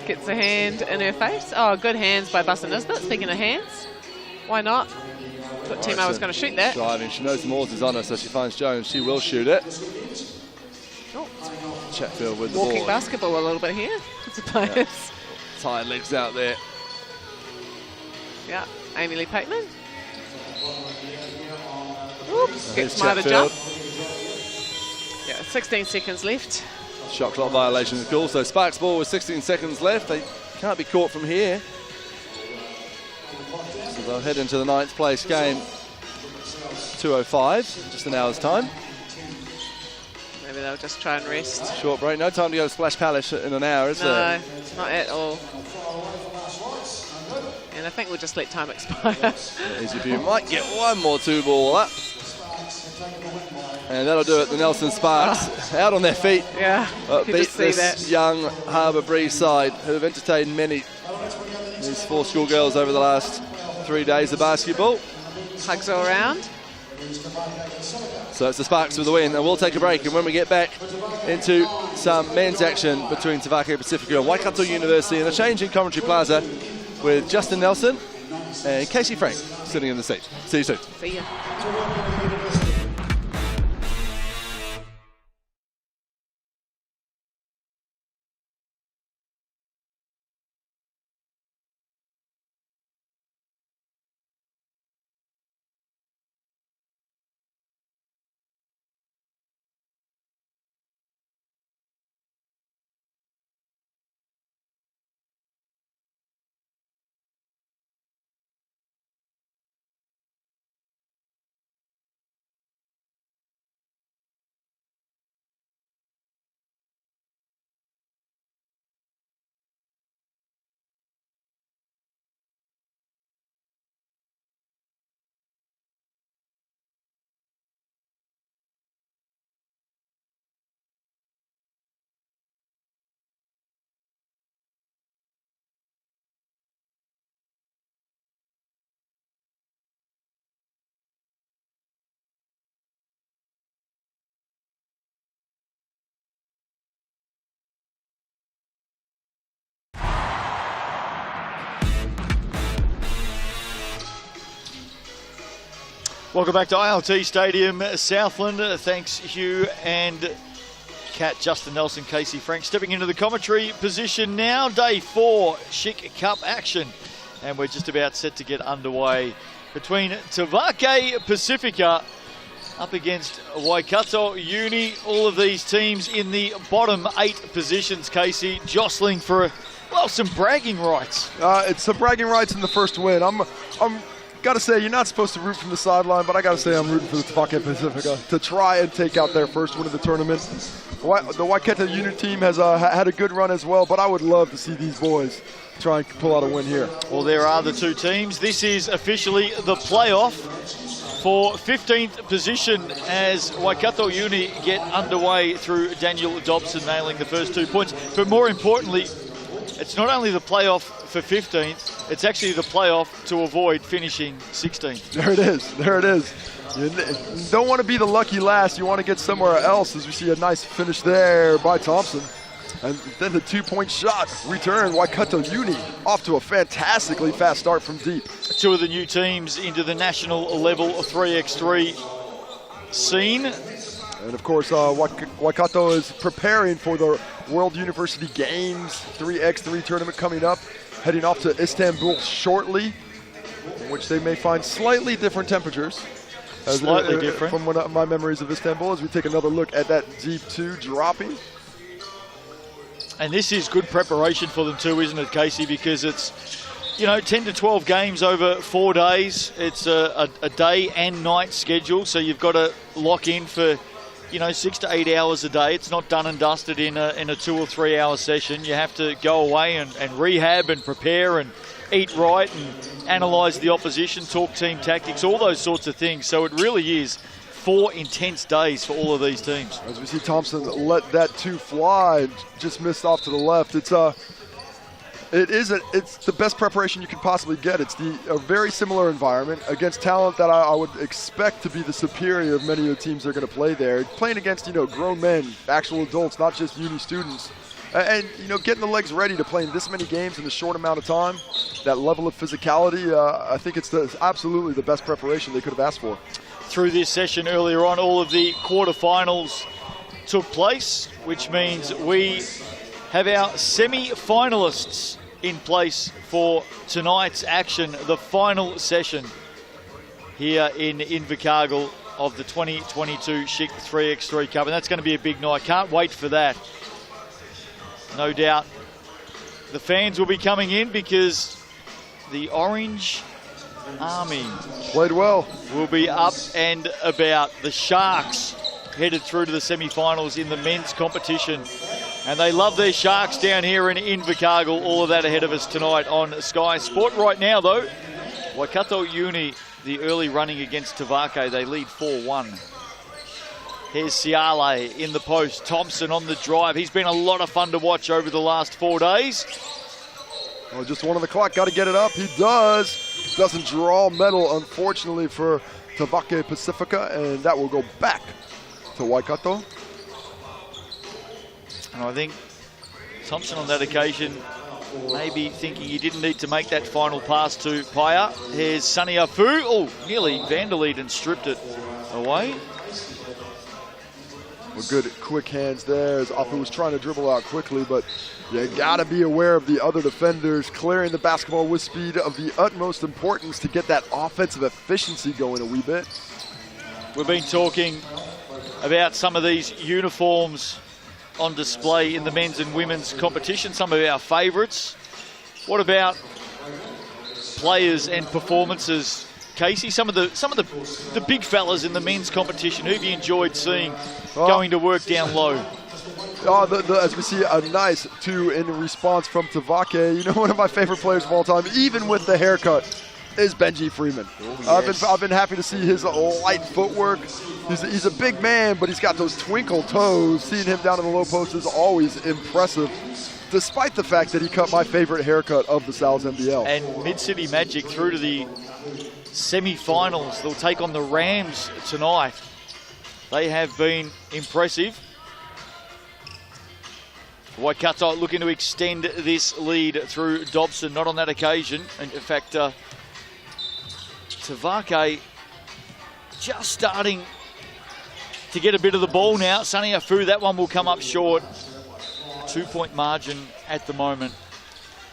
Gets a hand in her face. Oh, good hands by Busser Nisbet. Speaking of hands, why not? thought Timo was going to shoot that. Driving. She knows the Moors is on her, so she finds Jones. She will shoot it. Oh, Chatfield with the walking ball. basketball a little bit here, I suppose. Yeah. Tired legs out there. Yeah, Amy Lee Pateman. Oops, Here's gets Marta Chatfield. jump. Yeah, 16 seconds left. Shot clock violation is called. So Sparks ball with 16 seconds left. They can't be caught from here. So they'll head into the 9th place game. 2:05, just an hour's time. Maybe they'll just try and rest. Short break. No time to go to Splash Palace in an hour, is there? No, not at all. And I think we'll just let time expire. Easy View might get one more 2-ball up. And that'll do it. The Nelson Sparks out on their feet. Yeah, you Beat just see this that. young Harbour Breeze side who have entertained many. These 4 schoolgirls over the last 3 days of basketball. Hugs all around. So it's the Sparks with the win, and we'll take a break. And when we get back into some men's action between Te Whake Pacifica and Waikato University in a change in Coventry Plaza with Justin Nelson and Casey Frank sitting in the seat. See you soon. See ya. Welcome back to ILT Stadium, Southland. Thanks, Hugh and Kat, Justin Nelson, Casey Frank stepping into the commentary position now. Day 4, Schick Cup action. And we're just about set to get underway between Te Whake Pacifica up against Waikato Uni. All of these teams in the bottom 8 positions, Casey, jostling for, well, some bragging rights. It's some bragging rights in the first win. I'm got to say, you're not supposed to root from the sideline, but I got to say I'm rooting for the Te Whake Pacifica to try and take out their first win of the tournament. The Waikato Uni team has had a good run as well, but I would love to see these boys try and pull out a win here. Well, there are the 2 teams. This is officially the playoff for 15th position as Waikato Uni get underway through Daniel Dobson nailing the first 2 points. But more importantly, it's not only the playoff for 15th, it's actually the playoff to avoid finishing 16th. There it is. There it is. You don't want to be the lucky last. You want to get somewhere else, as we see a nice finish there by Thompson. And then the 2-point shot return. Waikato Uni off to a fantastically fast start from deep. 2 of the new teams into the national level 3x3 scene. And of course, Waikato is preparing for the World University Games 3x3 tournament coming up, heading off to Istanbul shortly, in which they may find slightly different temperatures. Slightly different. From one of my memories of Istanbul, as we take another look at that Deep 2 dropping. And this is good preparation for them too, isn't it, Casey? Because it's, 10 to 12 games over 4 days. It's a day and night schedule, so you've got to lock in for 6 to 8 hours a day. It's not done and dusted in a 2 or 3 hour session. You have to go away and rehab and prepare and eat right and analyse the opposition, talk team tactics, all those sorts of things. So it really is 4 intense days for all of these teams. As we see Thompson let that 2 fly, just missed off to the left. It's the best preparation you can possibly get. It's a very similar environment against talent that I would expect to be the superior of many of the teams they're going to play there. Playing against, grown men, actual adults, not just uni students. And, you know, getting the legs ready to play in this many games in a short amount of time, that level of physicality, I think it's absolutely the best preparation they could have asked for. Through this session earlier on, all of the quarterfinals took place, which means we have our semi-finalists in place for tonight's action, the final session here in Invercargill of the 2022 Schick 3x3 Cup, and that's going to be a big night. Can't wait for that. No doubt the fans will be coming in because the Orange Army played well. Will be up and about. The Sharks headed through to the semi-finals in the men's competition, and they love their Sharks down here in Invercargill. All of that ahead of us tonight on Sky Sport. Right now though, Waikato Uni, the early running against Tavake, they lead 4-1. Here's Siale in the post. Thompson on the drive. He's been a lot of fun to watch over the last 4 days. Well, just one on the clock. Got to get it up. He does. Doesn't draw medal, unfortunately, for Tavake Pacifica, and that will go back to Waikato. And I think Thompson on that occasion maybe thinking he didn't need to make that final pass to Paia. Here's Sunny Afu. Oh, nearly vandalied and stripped it away. Well, good quick hands there as Afu was trying to dribble out quickly, but you gotta be aware of the other defenders. Clearing the basketball with speed of the utmost importance to get that offensive efficiency going a wee bit. We've been talking about some of these uniforms on display in the men's and women's competition, some of our favourites. What about players and performances, Casey? Some of the big fellas in the men's competition, who have you enjoyed seeing going to work down low? As we see, a nice 2 in response from Tavake. You know, one of my favorite players of all time, even with the haircut, is Benji Freeman. Oh, yes. I've been happy to see his light footwork. He's a big man, but he's got those twinkle toes. Seeing him down in the low post is always impressive, despite the fact that he cut my favorite haircut of the Sal's NBL. And Mid-City Magic through to the semi-finals. They'll take on the Rams tonight. They have been impressive. Waikato looking to extend this lead through Dobson, not on that occasion. And in fact, Tavake just starting to get a bit of the ball now. Sunny Afu, that one will come up short. 2-point margin at the moment.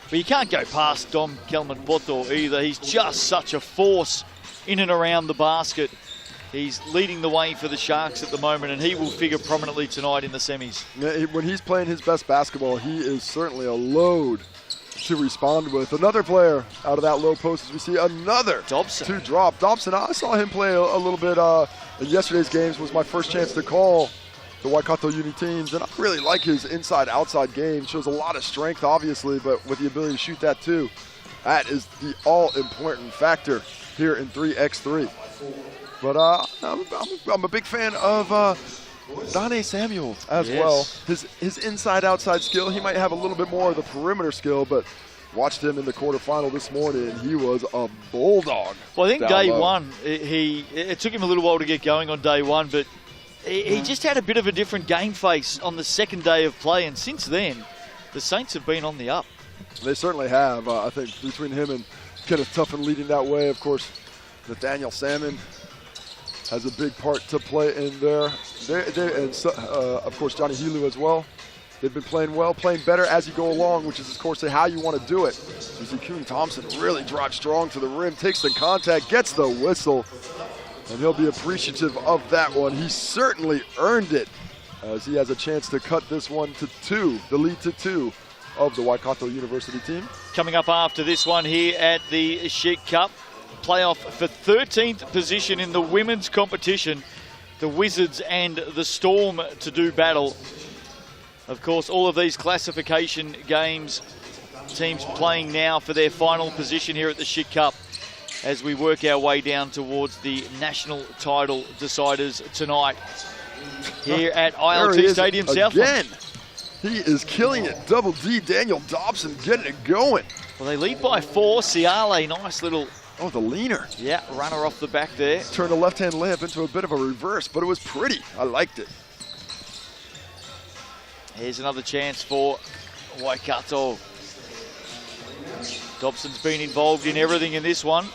But you can't go past Dom Kelman-Poto either. He's just such a force in and around the basket. He's leading the way for the Sharks at the moment, and he will figure prominently tonight in the semis. Yeah, when he's playing his best basketball, he is certainly a load to respond with. Another player out of that low post as we see another Dobson. 2 drop. Dobson, I saw him play a little bit in yesterday's games. Was my first chance to call the Waikato Uni teams, and I really like his inside-outside game. Shows a lot of strength, obviously, but with the ability to shoot that too. That is the all-important factor here in 3x3. But I'm a big fan of Dane Samuel as well. His inside-outside skill, he might have a little bit more of the perimeter skill, but watched him in the quarterfinal this morning, and he was a bulldog. Well, I think day one, it took him a little while to get going on day one, but he just had a bit of a different game face on the second day of play, and since then, the Saints have been on the up. They certainly have. I think between him and Kenneth Tuffin leading that way, of course, Nathaniel Salmon has a big part to play in there. And of course, Johnny Helu as well. They've been playing well, playing better as you go along, which is, of course, how you want to do it. You see Kuhn Thompson really drives strong to the rim, takes the contact, gets the whistle, and he'll be appreciative of that one. He certainly earned it as he has a chance to cut this one to 2, the lead to 2 of the Waikato University team. Coming up after this one here at the Schick Cup, playoff for 13th position in the women's competition. The Wizards and the Storm to do battle. Of course, all of these classification games, teams playing now for their final position here at the Schick Cup as we work our way down towards the national title deciders tonight here at ILT Stadium Southland. He is killing it. Double D, Daniel Dobson getting it going. Well, they lead by 4. Siale, nice little... Oh, the leaner. Yeah, runner off the back there. Turned a left-hand layup into a bit of a reverse, but it was pretty. I liked it. Here's another chance for Waikato. Dobson's been involved in everything in this one.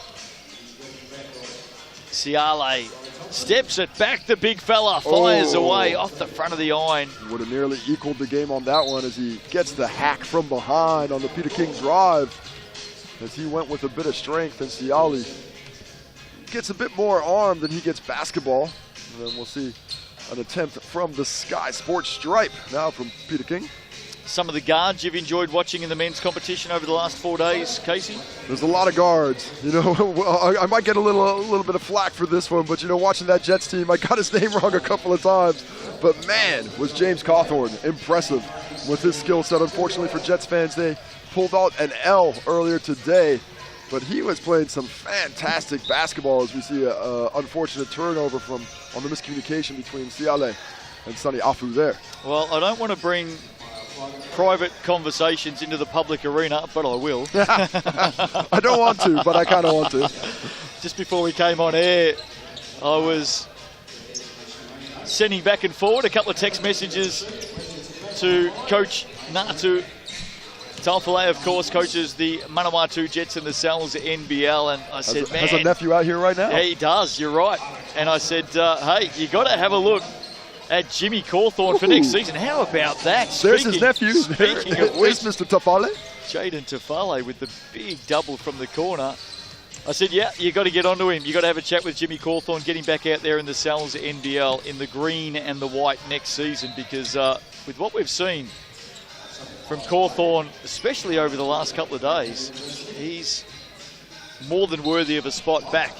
Siale steps it back, the big fella fires away off the front of the iron. Would have nearly equaled the game on that one as he gets the hack from behind on the Peter King drive. As he went with a bit of strength, and Siale gets a bit more arm than he gets basketball. And then we'll see an attempt from the Sky Sports stripe now from Peter King. Some of the guards you've enjoyed watching in the men's competition over the last 4 days, Casey? There's a lot of guards. You know, I might get a little bit of flack for this one, but you know, watching that Jets team, I got his name wrong a couple of times. But man, was James Cawthorn impressive with his skill set. Unfortunately for Jets fans, they pulled out an L earlier today. But he was playing some fantastic basketball as we see an unfortunate turnover on the miscommunication between Siale and Sonny Afu there. Well, I don't want to bring private conversations into the public arena, but I will. I don't want to, but I kind of want to. Just before we came on air, I was sending back and forward a couple of text messages to Coach Natu Taufale, of course, coaches the Manawatu Jets in the Sal's NBL, and I said, man. Has a nephew out here right now? Yeah, he does, you're right. And I said, hey, you got to have a look at Jimmy Cawthorn for next season. How about that? There's his nephew. Speaking of which, Mr. Tafale. Jaden Tafale with the big double from the corner. I said, yeah, you got to get onto him. You got to have a chat with Jimmy Cawthorn, get him back out there in the Sal's NBL in the green and the white next season, because with what we've seen from Cawthorn, especially over the last couple of days, he's more than worthy of a spot back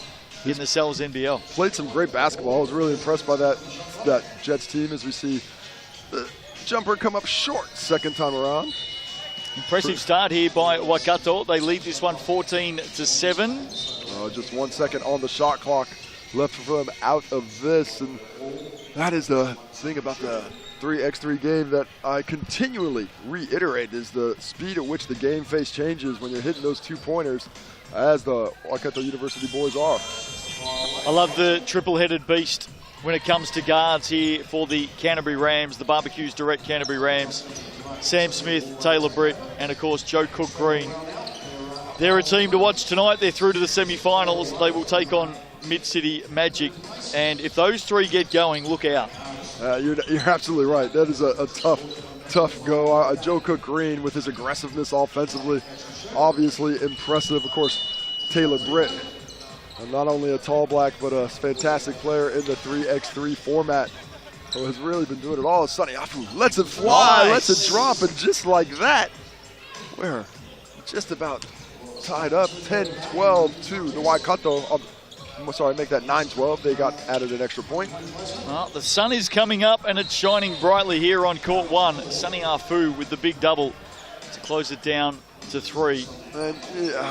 in the Sal's NBL. Played some great basketball. I was really impressed by that Jets team as we see the jumper come up short second time around. Impressive start here by Waikato. They lead this one 14-7. Just 1 second on the shot clock left for them out of this. And that is the thing about the 3x3 game that I continually reiterate, is the speed at which the game face changes when you're hitting those 2-pointers, as the Waikato University boys are. I love the triple-headed beast when it comes to guards here for the Canterbury Rams, the Barbecues Direct Canterbury Rams. Sam Smith, Taylor Britt, and of course Joe Cook-Green. They're a team to watch tonight. They're through to the semi-finals. They will take on Mid-City Magic, and if those three get going, look out. You're absolutely right. That is a tough go. Joe Cook-Green with his aggressiveness offensively, obviously impressive. Of course, Taylor Britt, not only a tall black, but a fantastic player in the 3x3 format, who has really been doing it all. Sonny Afu lets it fly, lets it drop, and just like that, we're just about tied up 10-12 to the Waikato. Sorry, make that 9-12. They got added an extra point. Well, the sun is coming up and it's shining brightly here on court one. Sonny Afu with the big double to close it down to 3. And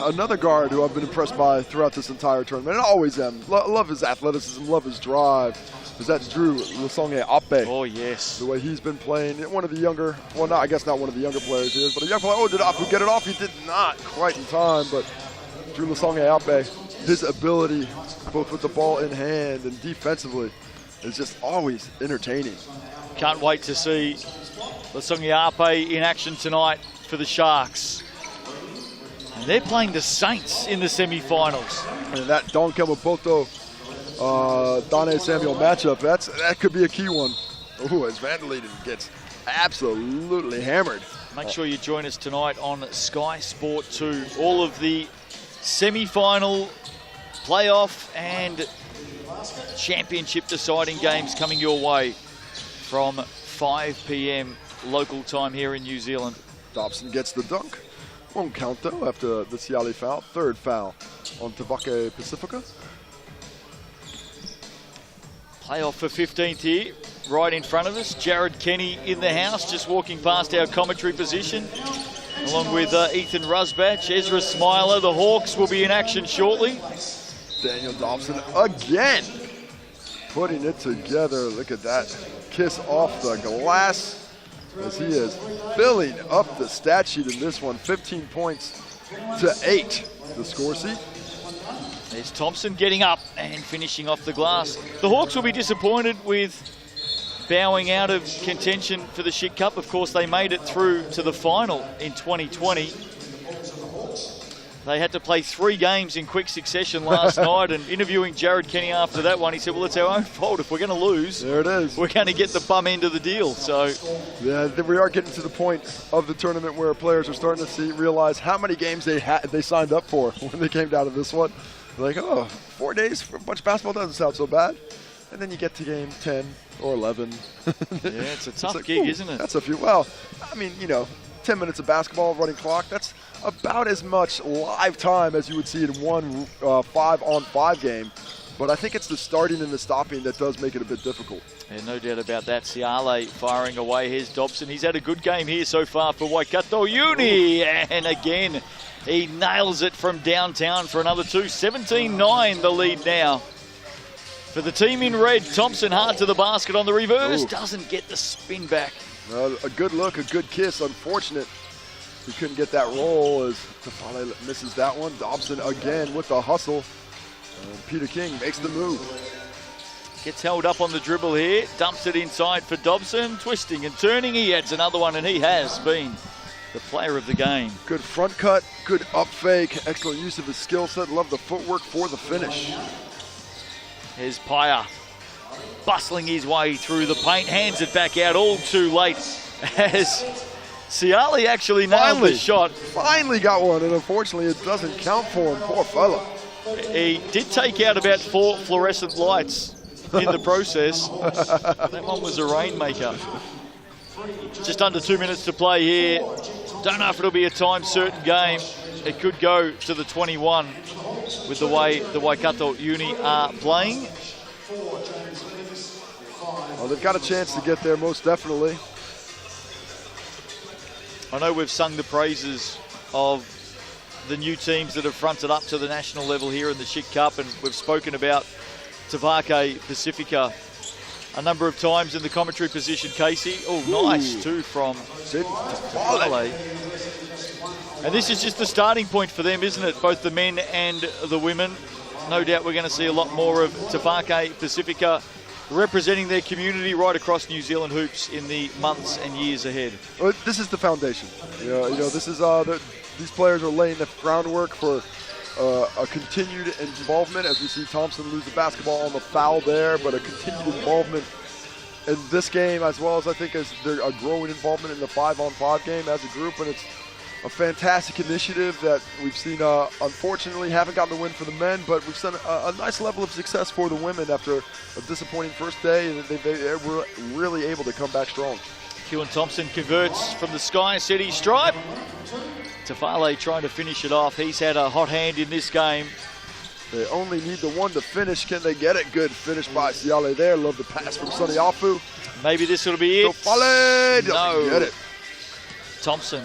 another guard who I've been impressed by throughout this entire tournament, and always am. Love his athleticism, love his drive. Is that Drew Lusonge Ape? Oh, yes. The way he's been playing. One of the younger, well, not, I guess not one of the younger players here, but a young player. Oh, did Afu get it off? He did not quite in time, but Drew Lusonge Ape, his ability, both with the ball in hand and defensively, is just always entertaining. Can't wait to see Lusonge Ape in action tonight for the Sharks. And they're playing the Saints in the semi-finals. And that Don Kemapoto, Dane Samuel matchup, that could be a key one. Ooh, as Van Leiden gets absolutely hammered. Make sure you join us tonight on Sky Sport 2. All of the semi-final, playoff and championship deciding games coming your way from 5 p.m. local time here in New Zealand. Dobson gets the dunk. Won't count though after the Siale foul. Third foul on Tavake Pacifica. Playoff for 15th here, right in front of us. Jared Kenny in the house, just walking past our commentary position, along with Ethan Rusbatch, Ezra Smiler. The Hawks will be in action shortly. Daniel Dobson again putting it together. Look at that kiss off the glass as he is filling up the stat sheet in this one. 15 points to 8, the score sheet. There's Thompson getting up and finishing off the glass. The Hawks will be disappointed with bowing out of contention for the Schick Cup. Of course, they made it through to the final in 2020. They had to play 3 games in quick succession last night, and interviewing Jared Kenny after that one, he said, well, it's our own fault. If we're going to lose, there it is. We're going to get the bum end of the deal. So, yeah, we are getting to the point of the tournament where players are starting to realize how many games they signed up for when they came down to this one. They're like, oh, 4 days for a bunch of basketball doesn't sound so bad. And then you get to game 10 or 11. Yeah, it's a tough gig, isn't it? That's a few. Well, I mean, 10 minutes of basketball, running clock, that's about as much live time as you would see in one 5-on-5 game. But I think it's the starting and the stopping that does make it a bit difficult. Yeah, no doubt about that. Siale firing away. Here's Dobson. He's had a good game here so far for Waikato Uni. And again, he nails it from downtown for another 2. 17-9 the lead now. For the team in red, Thompson hard to the basket on the reverse. Ooh. Doesn't get the spin back. A good look, a good kiss. Unfortunate he couldn't get that roll as Tafale misses that one. Dobson again with the hustle. And Peter King makes the move. Gets held up on the dribble here. Dumps it inside for Dobson. Twisting and turning. He adds another one, and he has been the player of the game. Good front cut, good up fake. Excellent use of his skill set. Love the footwork for the finish. Here's Paya, bustling his way through the paint, hands it back out all too late as Siale actually nailed the shot. Finally got one, and unfortunately it doesn't count for him. Poor fella. He did take out about 4 fluorescent lights in the process. That one was a rainmaker. Just under 2 minutes to play here. Don't know if it'll be a time-certain game. It could go to the 21 with the way the Waikato Uni are playing. Well, they've got a chance to get there, most definitely. I know we've sung the praises of the new teams that have fronted up to the national level here in the Schick Cup, and we've spoken about Tavake Pacifica a number of times in the commentary position, Casey. Oh, nice too from Tafale. And this is just the starting point for them, isn't it? Both the men and the women. No doubt we're going to see a lot more of Tavake Pacifica representing their community right across New Zealand hoops in the months and years ahead. Well, this is the foundation. This is these players are laying the groundwork for a continued involvement, as we see Thompson lose the basketball on the foul there, but a continued involvement in this game, as well as I think as they're a growing involvement in the 5-on-5 game as a group, and it's a fantastic initiative that we've seen. Unfortunately, haven't gotten the win for the men, but we've seen a nice level of success for the women after a disappointing first day, and they were really able to come back strong. Kewan Thompson converts from the Sky City stripe. Tafale trying to finish it off. He's had a hot hand in this game. They only need the one to finish. Can they get it? Good finish by Siale there. Love the pass from Sonny Afu. Maybe this will be it. Tafale no. Get it. Thompson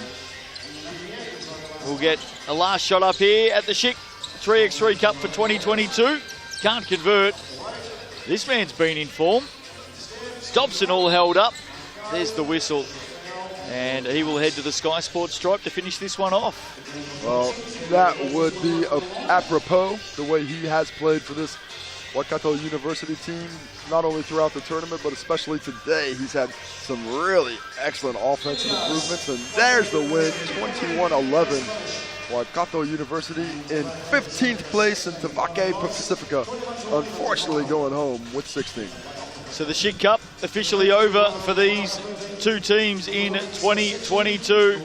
will get a last shot up here at the Schick 3x3 Cup for 2022. Can't convert. This man's been in form. Dobson all held up. There's the whistle. And he will head to the Sky Sports stripe to finish this one off. Well, that would be apropos, the way he has played for this Waikato University team, not only throughout the tournament, but especially today. He's had some really excellent offensive improvements, and there's the win, 21-11. Waikato University in 15th place, and Tavake Pacifica unfortunately going home with 16. So the Schick Cup officially over for these two teams in 2022.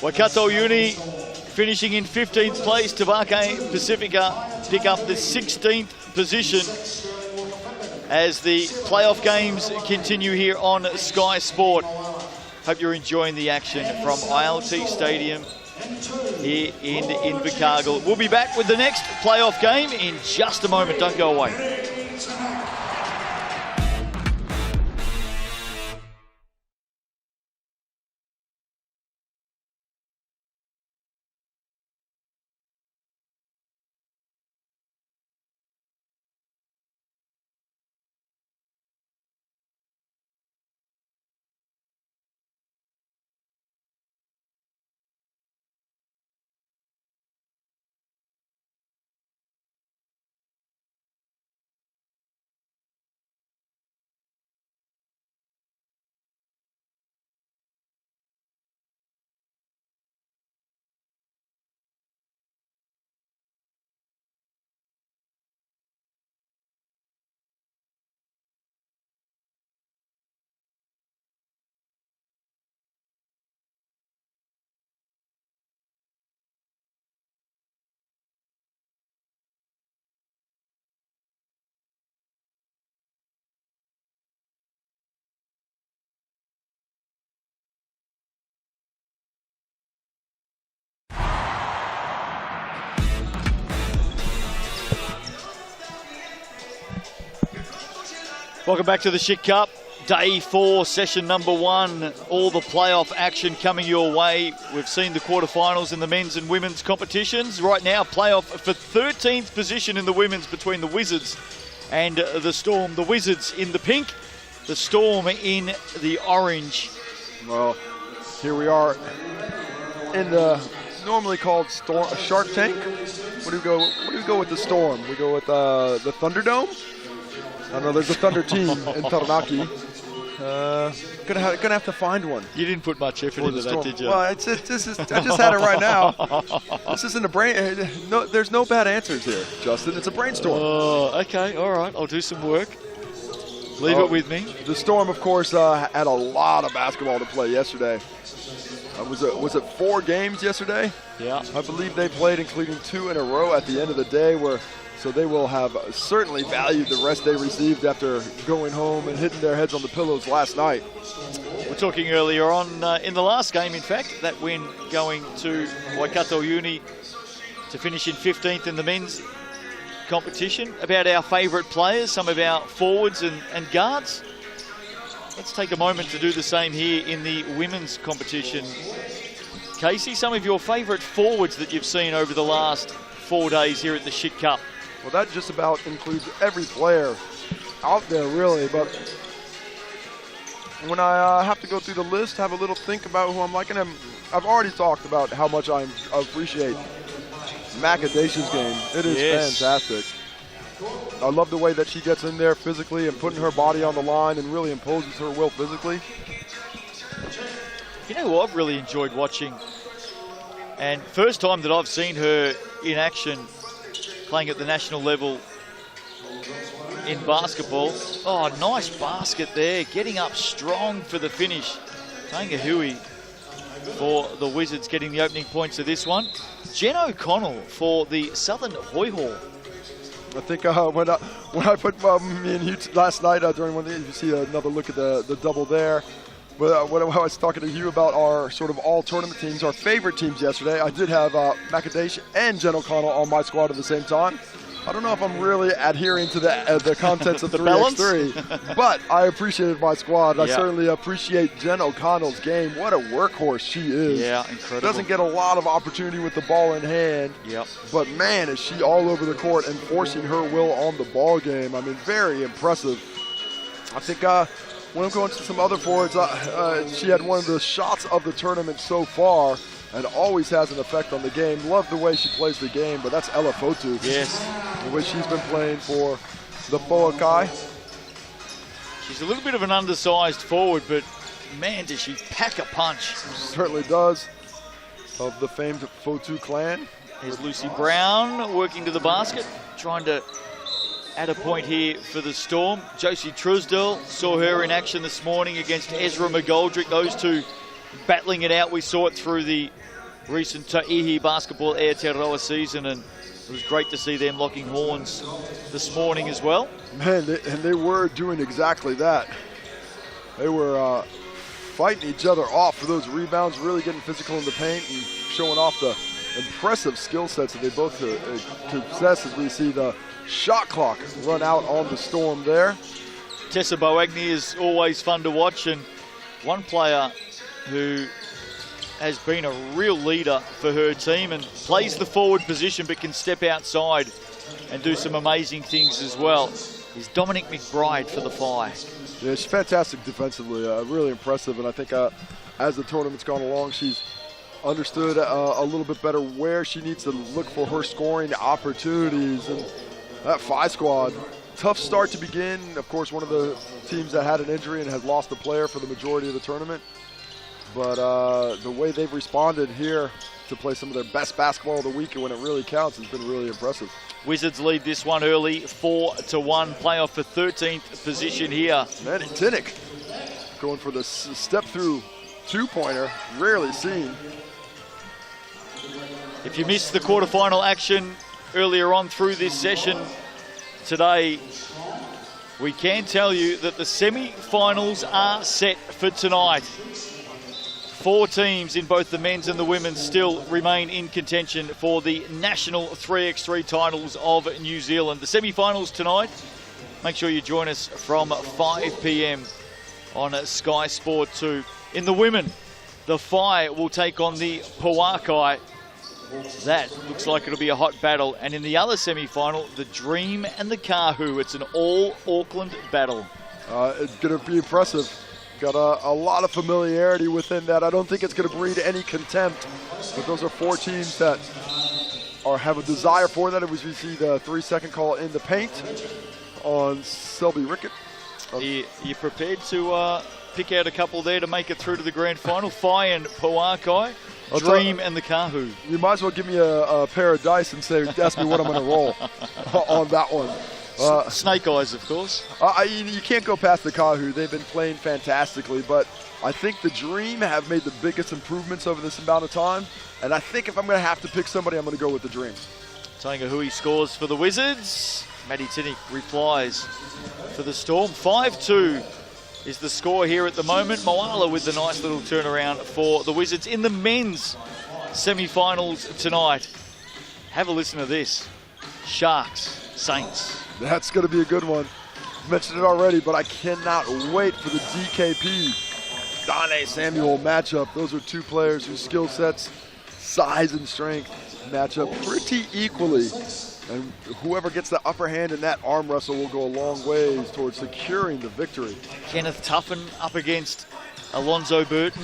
Waikato Uni finishing in 15th place. Tavake Pacifica pick up the 16th position as the playoff games continue here on Sky Sport. Hope you're enjoying the action from ILT Stadium here in Invercargill. We'll be back with the next playoff game in just a moment. Don't go away. Welcome back to the Schick Cup. Day 4, session number 1. All the playoff action coming your way. We've seen the quarterfinals in the men's and women's competitions. Right now, playoff for 13th position in the women's between the Wizards and the Storm. The Wizards in the pink, the Storm in the orange. Well, here we are in the normally called Shark Tank. What do we go with the Storm? We go with the Thunderdome. I know there's a Thunder team in Taranaki. Gonna have to find one. You didn't put much effort into that, did you? Well, I just had it right now. This isn't a brain. No, there's no bad answers here, Justin. It's a brainstorm. Oh, okay, all right. I'll do some work. Leave it with me. The Storm, of course, had a lot of basketball to play yesterday. Was it 4 games yesterday? Yeah. I believe they played, including 2 in a row at the end of the day, so they will have certainly valued the rest they received after going home and hitting their heads on the pillows last night. We're talking earlier on in the last game, in fact, that win going to Waikato Uni to finish in 15th in the men's competition, about our favourite players, some of our forwards and guards. Let's take a moment to do the same here in the women's competition. Casey, some of your favourite forwards that you've seen over the last 4 days here at the Schick Cup. Well, that just about includes every player out there, really. But when I have to go through the list, have a little think about who I'm liking, I've already talked about how much I appreciate Macadatia's game. It is fantastic. I love the way that she gets in there physically and putting her body on the line and really imposes her will physically. You know what I've really enjoyed watching? And first time that I've seen her in action playing at the national level in basketball. Oh, nice basket there. Getting up strong for the finish. Kahu for the Wizards getting the opening points of this one. Jen O'Connell for the Southern Hoihor. I think when I put me and you last night during one of these, you see another look at the double there. But when I was talking to you about our sort of all-tournament teams, our favorite teams yesterday, I did have Macadacia and Jen O'Connell on my squad at the same time. I don't know if I'm really adhering to the contents of 3x3, but I appreciated my squad. I certainly appreciate Jen O'Connell's game. What a workhorse she is. Yeah, incredible. Doesn't get a lot of opportunity with the ball in hand. Yep. But man, is she all over the court and forcing her will on the ball game. I mean, very impressive. I think when I'm going to some other forwards, she had one of the shots of the tournament so far and always has an effect on the game. Love the way she plays the game, but that's Ella Fotu. Yes. The way she's been playing for the Poakai. She's a little bit of an undersized forward, but man, does she pack a punch. Certainly does. Of the famed Fotu clan. Here's Lucy Brown working to the basket, trying to add a point here for the Storm. Josie Trusdell, saw her in action this morning against Ezra McGoldrick. Those two battling it out. We saw it through the recent Ta'ihi Basketball Aotearoa season, and it was great to see them locking horns this morning as well. Man, they were doing exactly that. They were fighting each other off for those rebounds, really getting physical in the paint and showing off the impressive skill sets that they both possess as we see the shot clock run out on the Storm there. Tessa Boagni is always fun to watch, and one player who has been a real leader for her team and plays the forward position but can step outside and do some amazing things as well is Dominic McBride for the Fi. Yeah, she's fantastic defensively, really impressive, and I think as the tournament's gone along, she's understood a little bit better where she needs to look for her scoring opportunities. And that Fi squad, tough start to begin. Of course, one of the teams that had an injury and has lost a player for the majority of the tournament. But the way they've responded here to play some of their best basketball of the week and when it really counts has been really impressive. Wizards lead this one early, 4-1. Playoff for 13th position here. Manny Tinnick going for the step-through two-pointer, rarely seen. If you missed the quarterfinal action earlier on through this session today, we can tell you that the semi-finals are set for tonight. 4 teams in both the men's and the women's still remain in contention for the national 3x3 titles of New Zealand. The semi-finals tonight Make sure you join us from 5 p.m. on Sky Sport 2. In the women, the Phi will take on the Puakai. That looks like it'll be a hot battle. And in the other semi-final, the Dream and the Kahu. It's an all-Auckland battle. It's going to be impressive. Got a lot of familiarity within that. I don't think it's going to breed any contempt. But those are 4 teams that have a desire for that. As we see the 3-second call in the paint on Selby Rickett. You prepared to pick out a couple there to make it through to the grand final? Phi and Puakai, Dream and the Kahu. You might as well give me a pair of dice and ask me what I'm going to roll on that one. Snake eyes, of course. You can't go past the Kahu. They've been playing fantastically, but I think the Dream have made the biggest improvements over this amount of time, and I think if I'm going to have to pick somebody, I'm going to go with the Dream. Taranaki scores for the Wizards. Matty Tinnick replies for the Storm. 5-2 is the score here at the moment. Moala with the nice little turnaround for the Wizards in the men's semi-finals tonight. Have a listen to this. Sharks, Saints. That's going to be a good one. Mentioned it already, but I cannot wait for the DKP Dane Samuel matchup. Those are 2 players whose skill sets, size and strength match up pretty equally. And whoever gets the upper hand in that arm wrestle will go a long ways towards securing the victory. Kenneth Tuffin up against Alonzo Burton.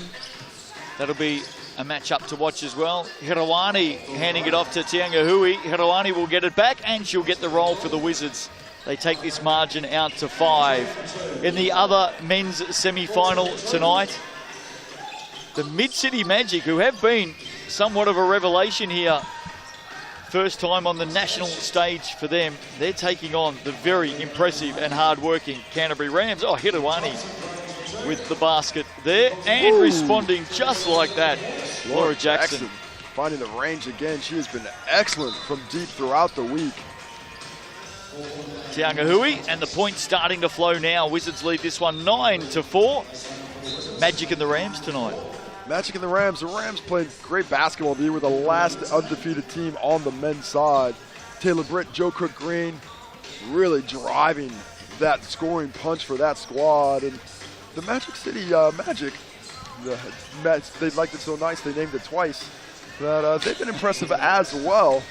That'll be a matchup to watch as well. Hirawani handing it off to Tiangahui. Hirawani will get it back and she'll get the roll for the Wizards. They take this margin out to 5. In the other men's semi-final tonight, the Mid-City Magic, who have been somewhat of a revelation here, first time on the national stage for them, they're taking on the very impressive and hard-working Canterbury Rams. Oh, Hirawani with the basket there and responding just like that. Laura Jackson finding the range again. She has been excellent from deep throughout the week. Tiangahui, and the points starting to flow now. Wizards lead this one 9-4. Magic and the Rams tonight. Magic and the Rams. The Rams played great basketball. They were the last undefeated team on the men's side. Taylor Britt, Joe Cook Green really driving that scoring punch for that squad. And the Magic City Magic, they liked it so nice they named it twice. But they've been impressive as well.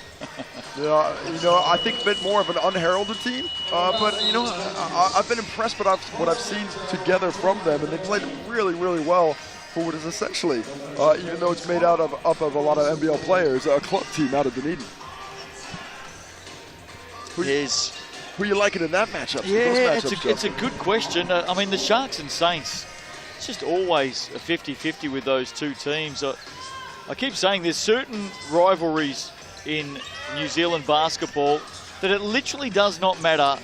I think a bit more of an unheralded team. But I've been impressed with what I've seen together from them, and they played really, really well for what is essentially, even though it's made up of a lot of NBL players, a club team out of Dunedin. Who you liking in that matchup? Yeah, it's a good question. I mean, the Sharks and Saints, it's just always a 50-50 with those 2 teams. I keep saying there's certain rivalries in New Zealand basketball that it literally does not matter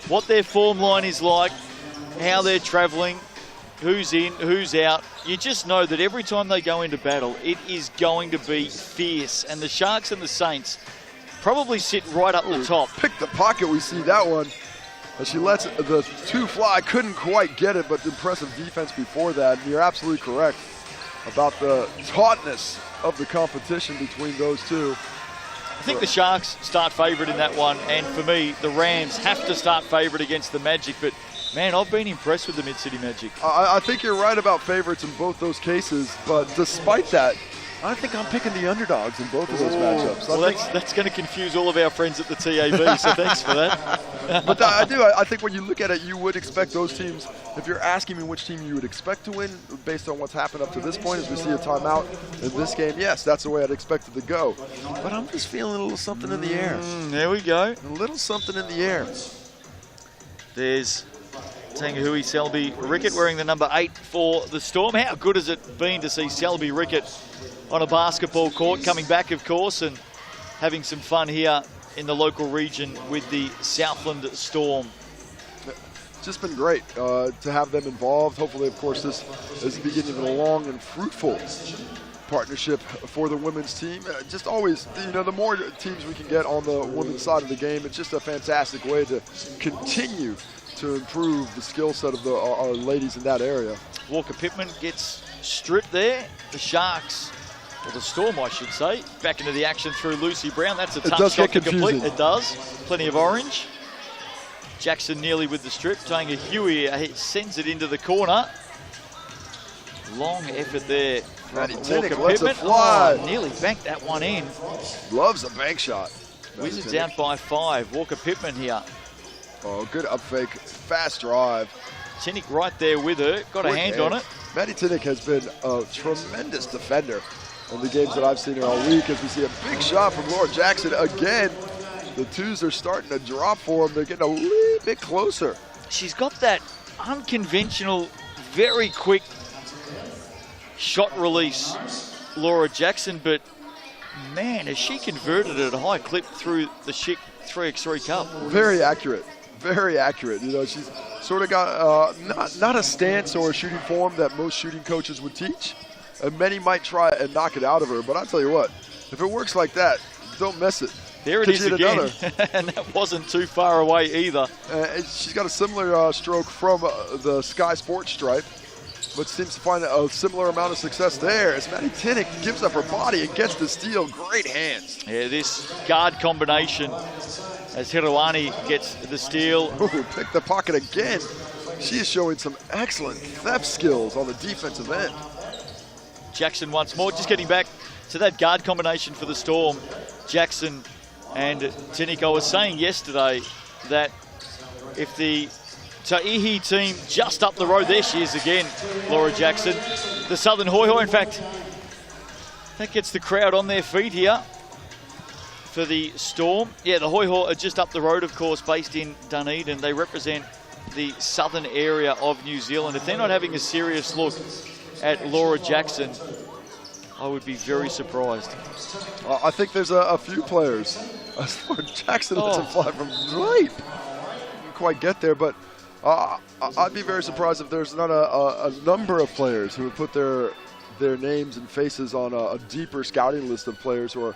what their form line is like, how they're travelling, who's in, who's out. You just know that every time they go into battle, it is going to be fierce. And the Sharks and the Saints probably sit right up the top. Pick the pocket, we see that one. As she lets the 2 fly, couldn't quite get it, but impressive defense before that. And you're absolutely correct about the tautness of the competition between those 2. I think the Sharks start favourite in that one, and for me, the Rams have to start favourite against the Magic, but man, I've been impressed with the Mid-City Magic. I think you're right about favourites in both those cases, but despite that, I think I'm picking the underdogs in both of those matchups. Well, that's going to confuse all of our friends at the TAB, so thanks for that. But I think when you look at it, you would expect those teams, if you're asking me which team you would expect to win based on what's happened up to this point, as we see a timeout in this game, yes, that's the way I'd expect it to go. But I'm just feeling a little something in the air. There we go. A little something in the air. There's Tangahui Selby Rickett wearing the number 8 for the Storm. How good has it been to see Selby Rickett on a basketball court, coming back, of course, and having some fun here in the local region with the Southland Storm. It's just been great to have them involved. Hopefully, of course, this is the beginning of a long and fruitful partnership for the women's team. Just always, the more teams we can get on the women's side of the game, it's just a fantastic way to continue to improve the skill set of our ladies in that area. Walker Pittman gets stripped there. The Sharks, or the Storm, I should say, back into the action through Lucy Brown. That's a tough shot to complete. It does. Plenty of orange. Jackson nearly with the strip. Tainga Huey sends it into the corner. Long effort there from Walker Pittman. Oh, nearly banked that one in. Loves a bank shot. Wizards out by 5. Walker Pittman here. Oh, good up fake. Fast drive. Tinnick right there with her. Got a hand on it. Maddie Tinnick has been a tremendous defender in the games that I've seen her all week, as we see a big shot from Laura Jackson. Again, the twos are starting to drop for them. They're getting a little bit closer. She's got that unconventional, very quick shot release, Laura Jackson, but man, has she converted at a high clip through the Schick 3x3 Cup. Very accurate. Very accurate. You know, she's sort of got not a stance or a shooting form that most shooting coaches would teach. And many might try and knock it out of her, but I'll tell you what, if it works like that, don't mess it. There it is again, and that wasn't too far away either. She's got a similar stroke from the Sky Sports stripe, but seems to find a similar amount of success there as Maddie Tinnick gives up her body and gets the steal. Great hands. Yeah, this guard combination as Hirawani gets the steal. Ooh, pick the pocket again. She is showing some excellent theft skills on the defensive end. Jackson once more, just getting back to that guard combination for the Storm. Jackson and Tinnick. I was saying yesterday that if the Ta'ihi team just up the road, there she is again, Laura Jackson. The Southern Hoi Hoi, in fact, that gets the crowd on their feet here for the Storm. Yeah, the Hoi Hoi are just up the road, of course, based in Dunedin. They represent the southern area of New Zealand. If they're not having a serious look at Laura Jackson, I would be very surprised. I think there's a few players. Laura Jackson lets it fly from right. Didn't quite get there, but I'd be very surprised if there's not a number of players who would put their names and faces on a deeper scouting list of players who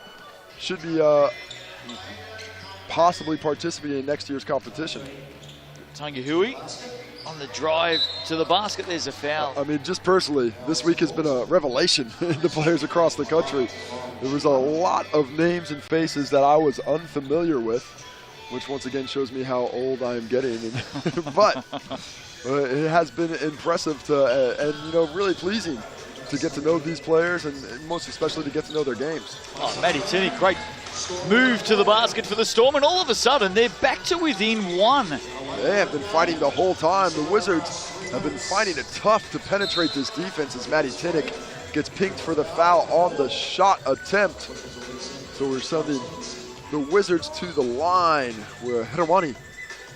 should be possibly participating in next year's competition. Tainga Hui on the drive to the basket. There's a foul. I mean, just personally, this week has been a revelation in the players across the country. There was a lot of names and faces that I was unfamiliar with, which once again shows me how old I am getting. But it has been impressive and you know, really pleasing to get to know these players and most especially to get to know their games. Oh, Maddie Tinnick, great move to the basket for the Storm, and all of a sudden they're back to within one. They have been fighting the whole time. The Wizards have been finding it tough to penetrate this defense as Maddie Tinnick gets pinged for the foul on the shot attempt. So we're sending the Wizards to the line where Hirawani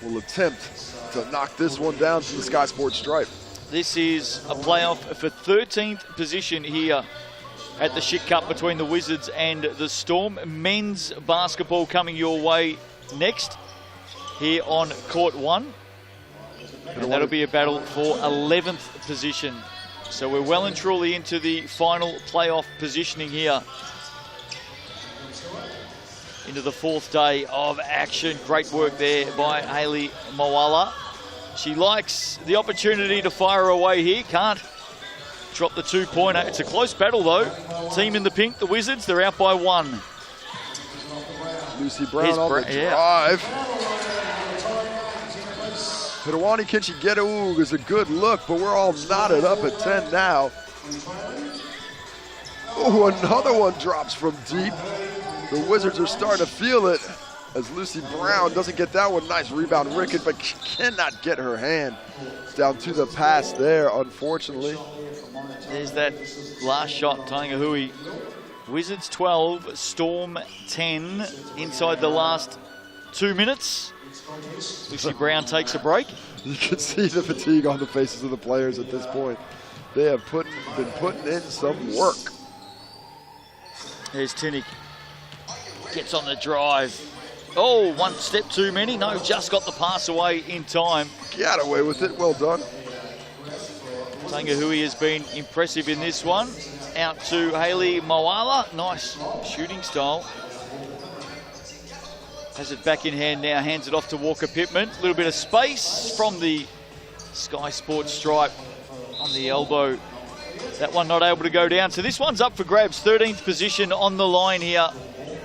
will attempt to knock this one down from the Sky Sports stripe. This is a playoff for 13th position here at the Schick Cup between the Wizards and the Storm. Men's basketball coming your way next here on Court 1. And that'll be a battle for 11th position. So we're well and truly into the final playoff positioning here. Into the fourth day of action. Great work there by Hayley Moala. She likes the opportunity to fire away here. Can't drop the two-pointer. It's a close battle, though. Team in the pink, the Wizards, they're out by 1. Lucy Brown on the drive. Hirawani, can she get it? Ooh, it's a good look, but we're all knotted up at 10 now. Ooh, another one drops from deep. The Wizards are starting to feel it as Lucy Brown doesn't get that one. Nice rebound, Rickett, but cannot get her hand down to the pass there, unfortunately. There's that last shot, Tainga Hui. Wizards 12, Storm 10 inside the last 2 minutes. Lucy Brown takes a break. You can see the fatigue on the faces of the players at this point. They have been putting in some work. There's Tinnick. Gets on the drive. Oh, one step too many. No, just got the pass away in time. Got away with it. Well done. Tainga Hui has been impressive in this one. Out to Hayley Moala. Nice shooting style. Has it back in hand now. Hands it off to Walker Pittman. A little bit of space from the Sky Sports stripe on the elbow. That one not able to go down. So this one's up for grabs. 13th position on the line here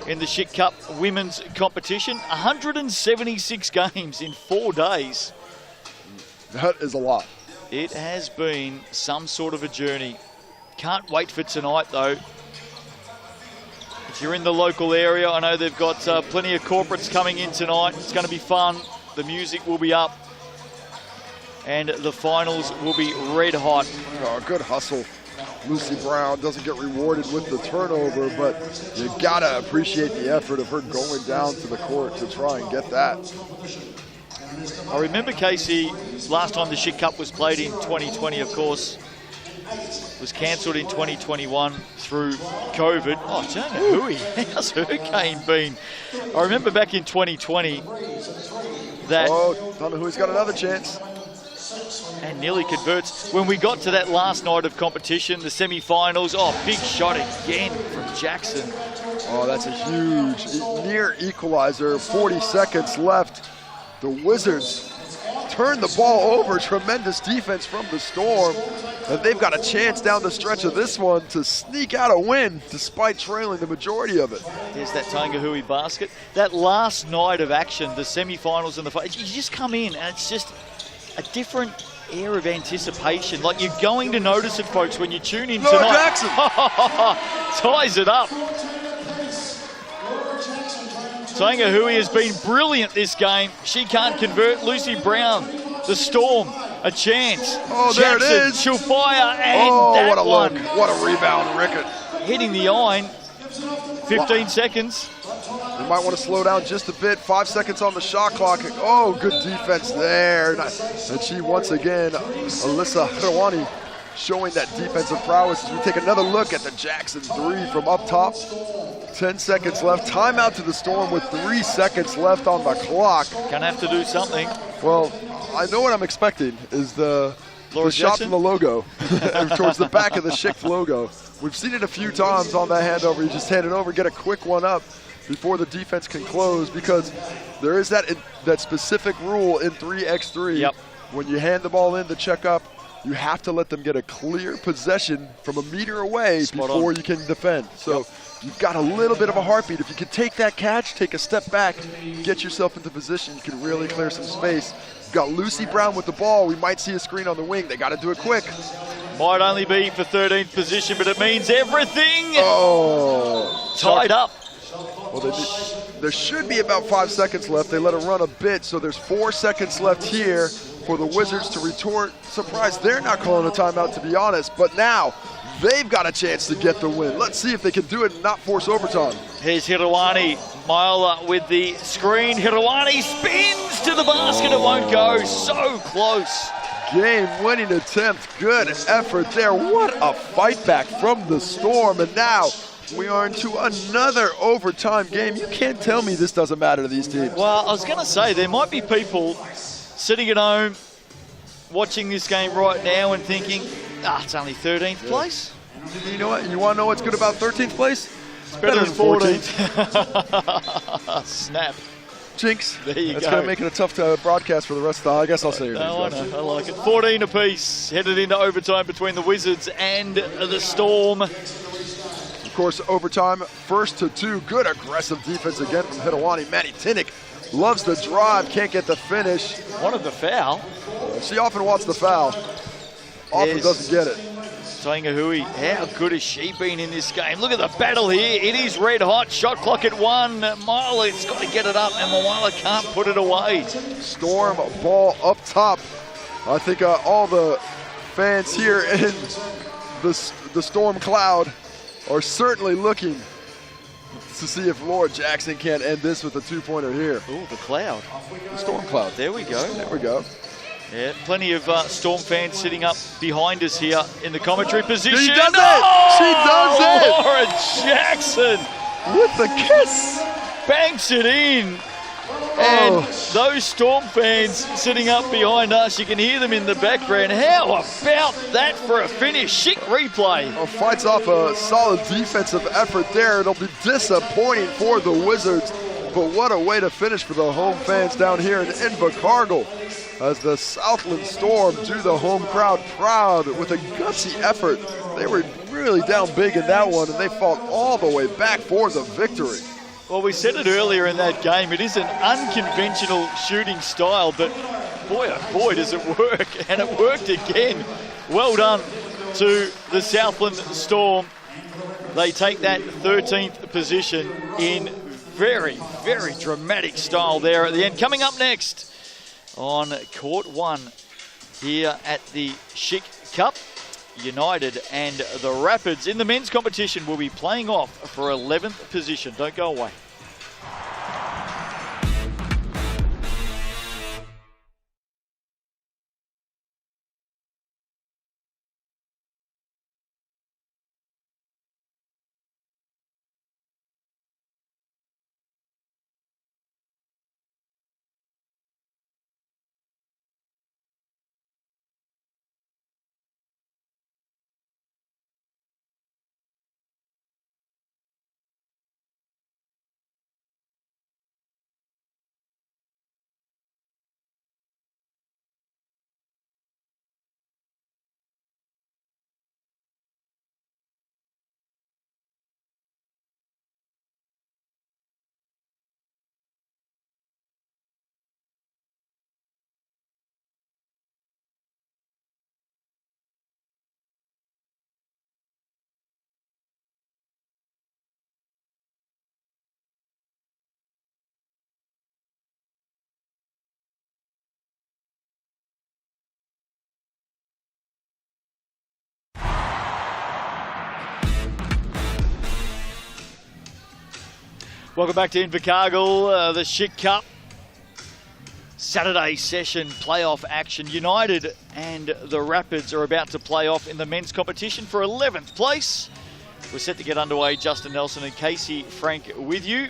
in the Schick Cup women's competition. 176 games in 4 days. That is a lot. It has been some sort of a journey. Can't wait for tonight, though. If you're in the local area, I know they've got plenty of corporates coming in tonight. It's going to be fun. The music will be up. And the finals will be red hot. Oh, good hustle. Lucy Brown doesn't get rewarded with the turnover, but you gotta appreciate the effort of her going down to the court to try and get that. I remember, Casey, last time the Schick Cup was played in 2020, of course, was cancelled in 2021 through COVID. Oh, Taranaki, how's her game been? I remember back in 2020 that... Oh, Tanahui's got another chance. And nearly converts. When we got to that last night of competition, the semi-finals, oh, big shot again from Jackson. Oh, that's a huge near equalizer. 40 seconds left. The Wizards turn the ball over. Tremendous defense from the Storm. And they've got a chance down the stretch of this one to sneak out a win despite trailing the majority of it. There's that Taranaki basket. That last night of action, the semi-finals and the finals, you just come in and it's just a different air of anticipation. Like, you're going to notice it, folks, when you tune in tonight. Jackson ties it up. Taranaki has been brilliant this game. She can't convert. Lucy Brown, the Storm, a chance. Oh, Jackson, there it is. She'll fire, and oh, that what a one. look. What a rebound, Rickett. Hitting the iron. 15 seconds. You might want to slow down just a bit. 5 seconds on the shot clock. Oh, good defense there. And she once again, Alyssa Hirawani, showing that defensive prowess as we take another look at the Jackson three from up top. 10 seconds left. Timeout to the Storm with 3 seconds left on the clock. Gonna have to do something. Well, I know what I'm expecting is the shot from the logo towards the back of the Schick logo. We've seen it a few times on that handover. You just hand it over, get a quick one up before the defense can close, because there is that specific rule in 3x3. Yep. When you hand the ball in to check up, you have to let them get a clear possession from a meter away before you can defend. So you've got a little bit of a heartbeat. If you can take that catch, take a step back, get yourself into position, you can really clear some space. You've got Lucy Brown with the ball. We might see a screen on the wing. They got to do it quick. Might only be for 13th position, but it means everything. Oh. Tied up. Well, there should be about 5 seconds left. They let it run a bit, so there's 4 seconds left here for the Wizards to retort. Surprised they're not calling a timeout, to be honest, but now they've got a chance to get the win. Let's see if they can do it and not force overtime. Here's Hirawani. Myla with the screen. Hirawani spins to the basket. It won't go. So close. Game-winning attempt. Good effort there. What a fight back from the Storm. And now we are into another overtime game. You can't tell me this doesn't matter to these teams. Well, I was going to say, there might be people sitting at home watching this game right now and thinking, it's only 13th place. You know what? You want to know what's good about 13th place? It's better than 14th. Snap. Jinx. There you go. That's going to make it a tough broadcast for the rest of the... I guess I'll say your name. No, I know. I like it. 14 apiece. Headed into overtime between the Wizards and the Storm. Of course, overtime, 1st to 2. Good aggressive defense again from Hirawani. Manny Tinnick loves the drive, can't get the finish. Wanted the foul. She often wants the foul. Often doesn't get it. Taranaki, how good has she been in this game? Look at the battle here. It is red hot. Shot clock at 1. Myla's got to get it up, and Myla can't put it away. Storm ball up top. I think all the fans here in the Storm cloud are certainly looking to see if Lord Jackson can't end this with a two-pointer here. Oh, the cloud. The Storm cloud. There we go. There we go. Yeah, plenty of Storm fans sitting up behind us here in the commentary position. She does it! She does it! Laura Jackson with the kiss. Banks it in. And those Storm fans sitting up behind us, you can hear them in the background. How about that for a finish? Schick replay. Fights off a solid defensive effort there. It'll be disappointing for the Wizards, but what a way to finish for the home fans down here in Invercargill, as the Southland Storm do the home crowd proud with a gutsy effort. They were really down big in that one, and they fought all the way back for the victory. Well, we said it earlier in that game. It is an unconventional shooting style, but boy, oh boy, does it work. And it worked again. Well done to the Southland Storm. They take that 13th position in very, very dramatic style there at the end. Coming up next on Court 1 here at the Schick Cup, United and the Rapids in the men's competition will be playing off for 11th position. Don't go away. Welcome back to Invercargill, the Schick Cup. Saturday session playoff action. United and the Rapids are about to play off in the men's competition for 11th place. We're set to get underway. Justin Nelson and Casey Frank with you.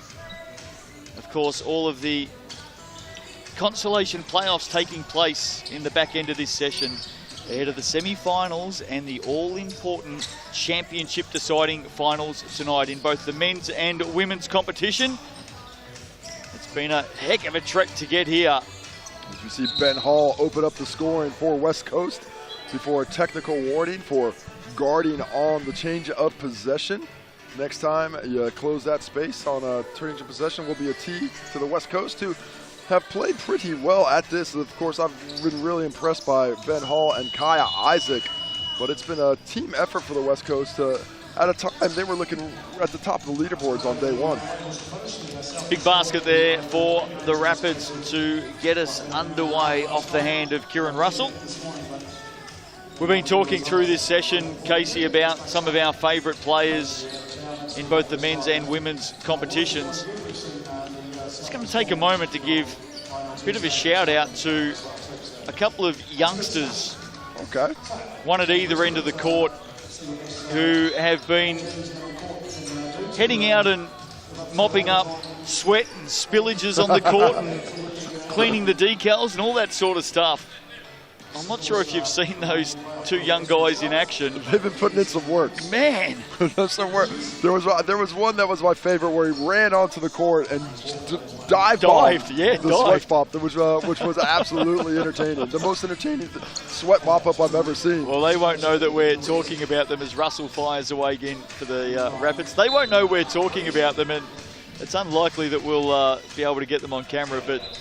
Of course, all of the consolation playoffs taking place in the back end of this session ahead of the semi-finals and the all-important championship deciding finals tonight in both the men's and women's competition. It's been a heck of a trek to get here. As we see Ben Hall open up the scoring for West Coast before a technical warning for guarding on the change of possession. Next time you close that space on a change of possession will be a tee to the West Coast, who have played pretty well at this. Of course, I've been really impressed by Ben Hall and Kaya Isaac, but it's been a team effort for the West Coast. At a time, they were looking at the top of the leaderboards on day one. Big basket there for the Rapids to get us underway off the hand of Kieran Russell. We've been talking through this session, Casey, about some of our favourite players in both the men's and women's competitions. It's going to take a moment to give a bit of a shout out to a couple of youngsters. Okay. One at either end of the court who have been heading out and mopping up sweat and spillages on the court and cleaning the decals and all that sort of stuff. I'm not sure if you've seen those two young guys in action. They've been putting in some work. Man! Some work. There was one that was my favorite where he ran onto the court and dived the sweat mop, which was absolutely entertaining. The most entertaining sweat mop-up I've ever seen. Well, they won't know that we're talking about them as Russell fires away again for the Rapids. They won't know we're talking about them, and it's unlikely that we'll be able to get them on camera, but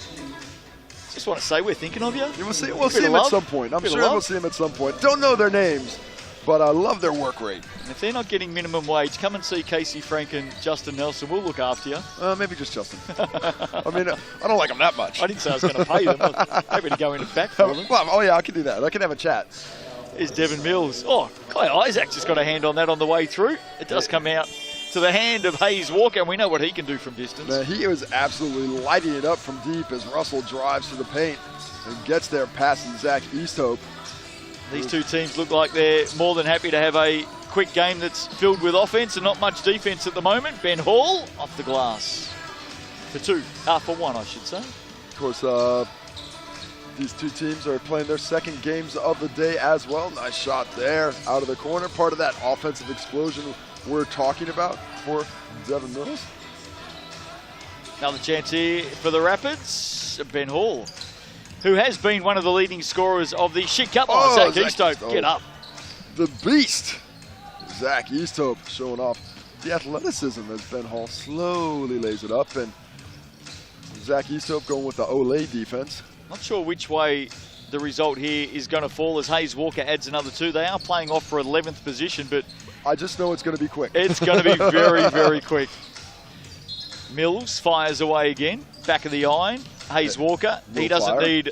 just want to say we're thinking of you. We'll see them at some point. I'm sure we'll see them at some point. Don't know their names, but I love their work rate. And if they're not getting minimum wage, come and see Casey Frank and Justin Nelson. We'll look after you. Maybe just Justin. I mean, I don't like them that much. I didn't say I was going to pay them. I was happy to go in the back for them. Well, oh, yeah, I can do that. I can have a chat. Here's Devin Mills. Oh, Kai Isaac just got a hand on that on the way through. It does come out to the hand of Hayes Walker, and we know what he can do from distance. Man, he was absolutely lighting it up from deep as Russell drives to the paint and gets there past Zach Easthope. These two teams look like they're more than happy to have a quick game that's filled with offense and not much defense at the moment. Ben Hall off the glass for one, I should say. Of course, these two teams are playing their second games of the day as well. Nice shot there out of the corner. Part of that offensive explosion we're talking about for Devin Mills. Another chance here for the Rapids. Ben Hall, who has been one of the leading scorers of the Schick Cup. Zach Easthope, get up. The beast, Zach Easthope, showing off the athleticism as Ben Hall slowly lays it up, and Zach Easthope going with the Olay defense. Not sure which way the result here is going to fall as Hayes Walker adds another 2. They are playing off for 11th position, but I just know it's going to be quick. It's going to be very, very quick. Mills fires away again, back of the iron. Hayes Walker, he doesn't need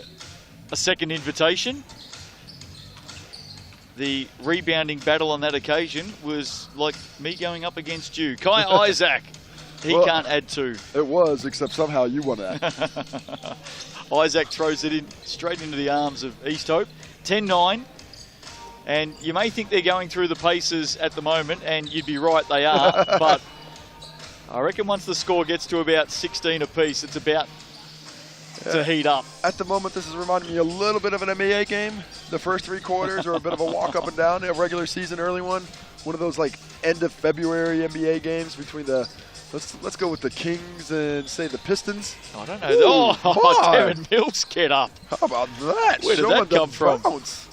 a second invitation. The rebounding battle on that occasion was like me going up against you. Kai Isaac, he can't add 2. It was, except somehow you won that. Isaac throws it in straight into the arms of Easthope. 10-9. And you may think they're going through the paces at the moment, and you'd be right, they are. But I reckon once the score gets to about 16 apiece, it's about to heat up. At the moment, this is reminding me a little bit of an NBA game. The first 3 quarters are a bit of a walk up and down, a regular season early one. One of those like end of February NBA games between the, let's go with the Kings and say the Pistons. I don't know. Ooh, Devin Mills get up. How about that? Where did that come from? Bounce.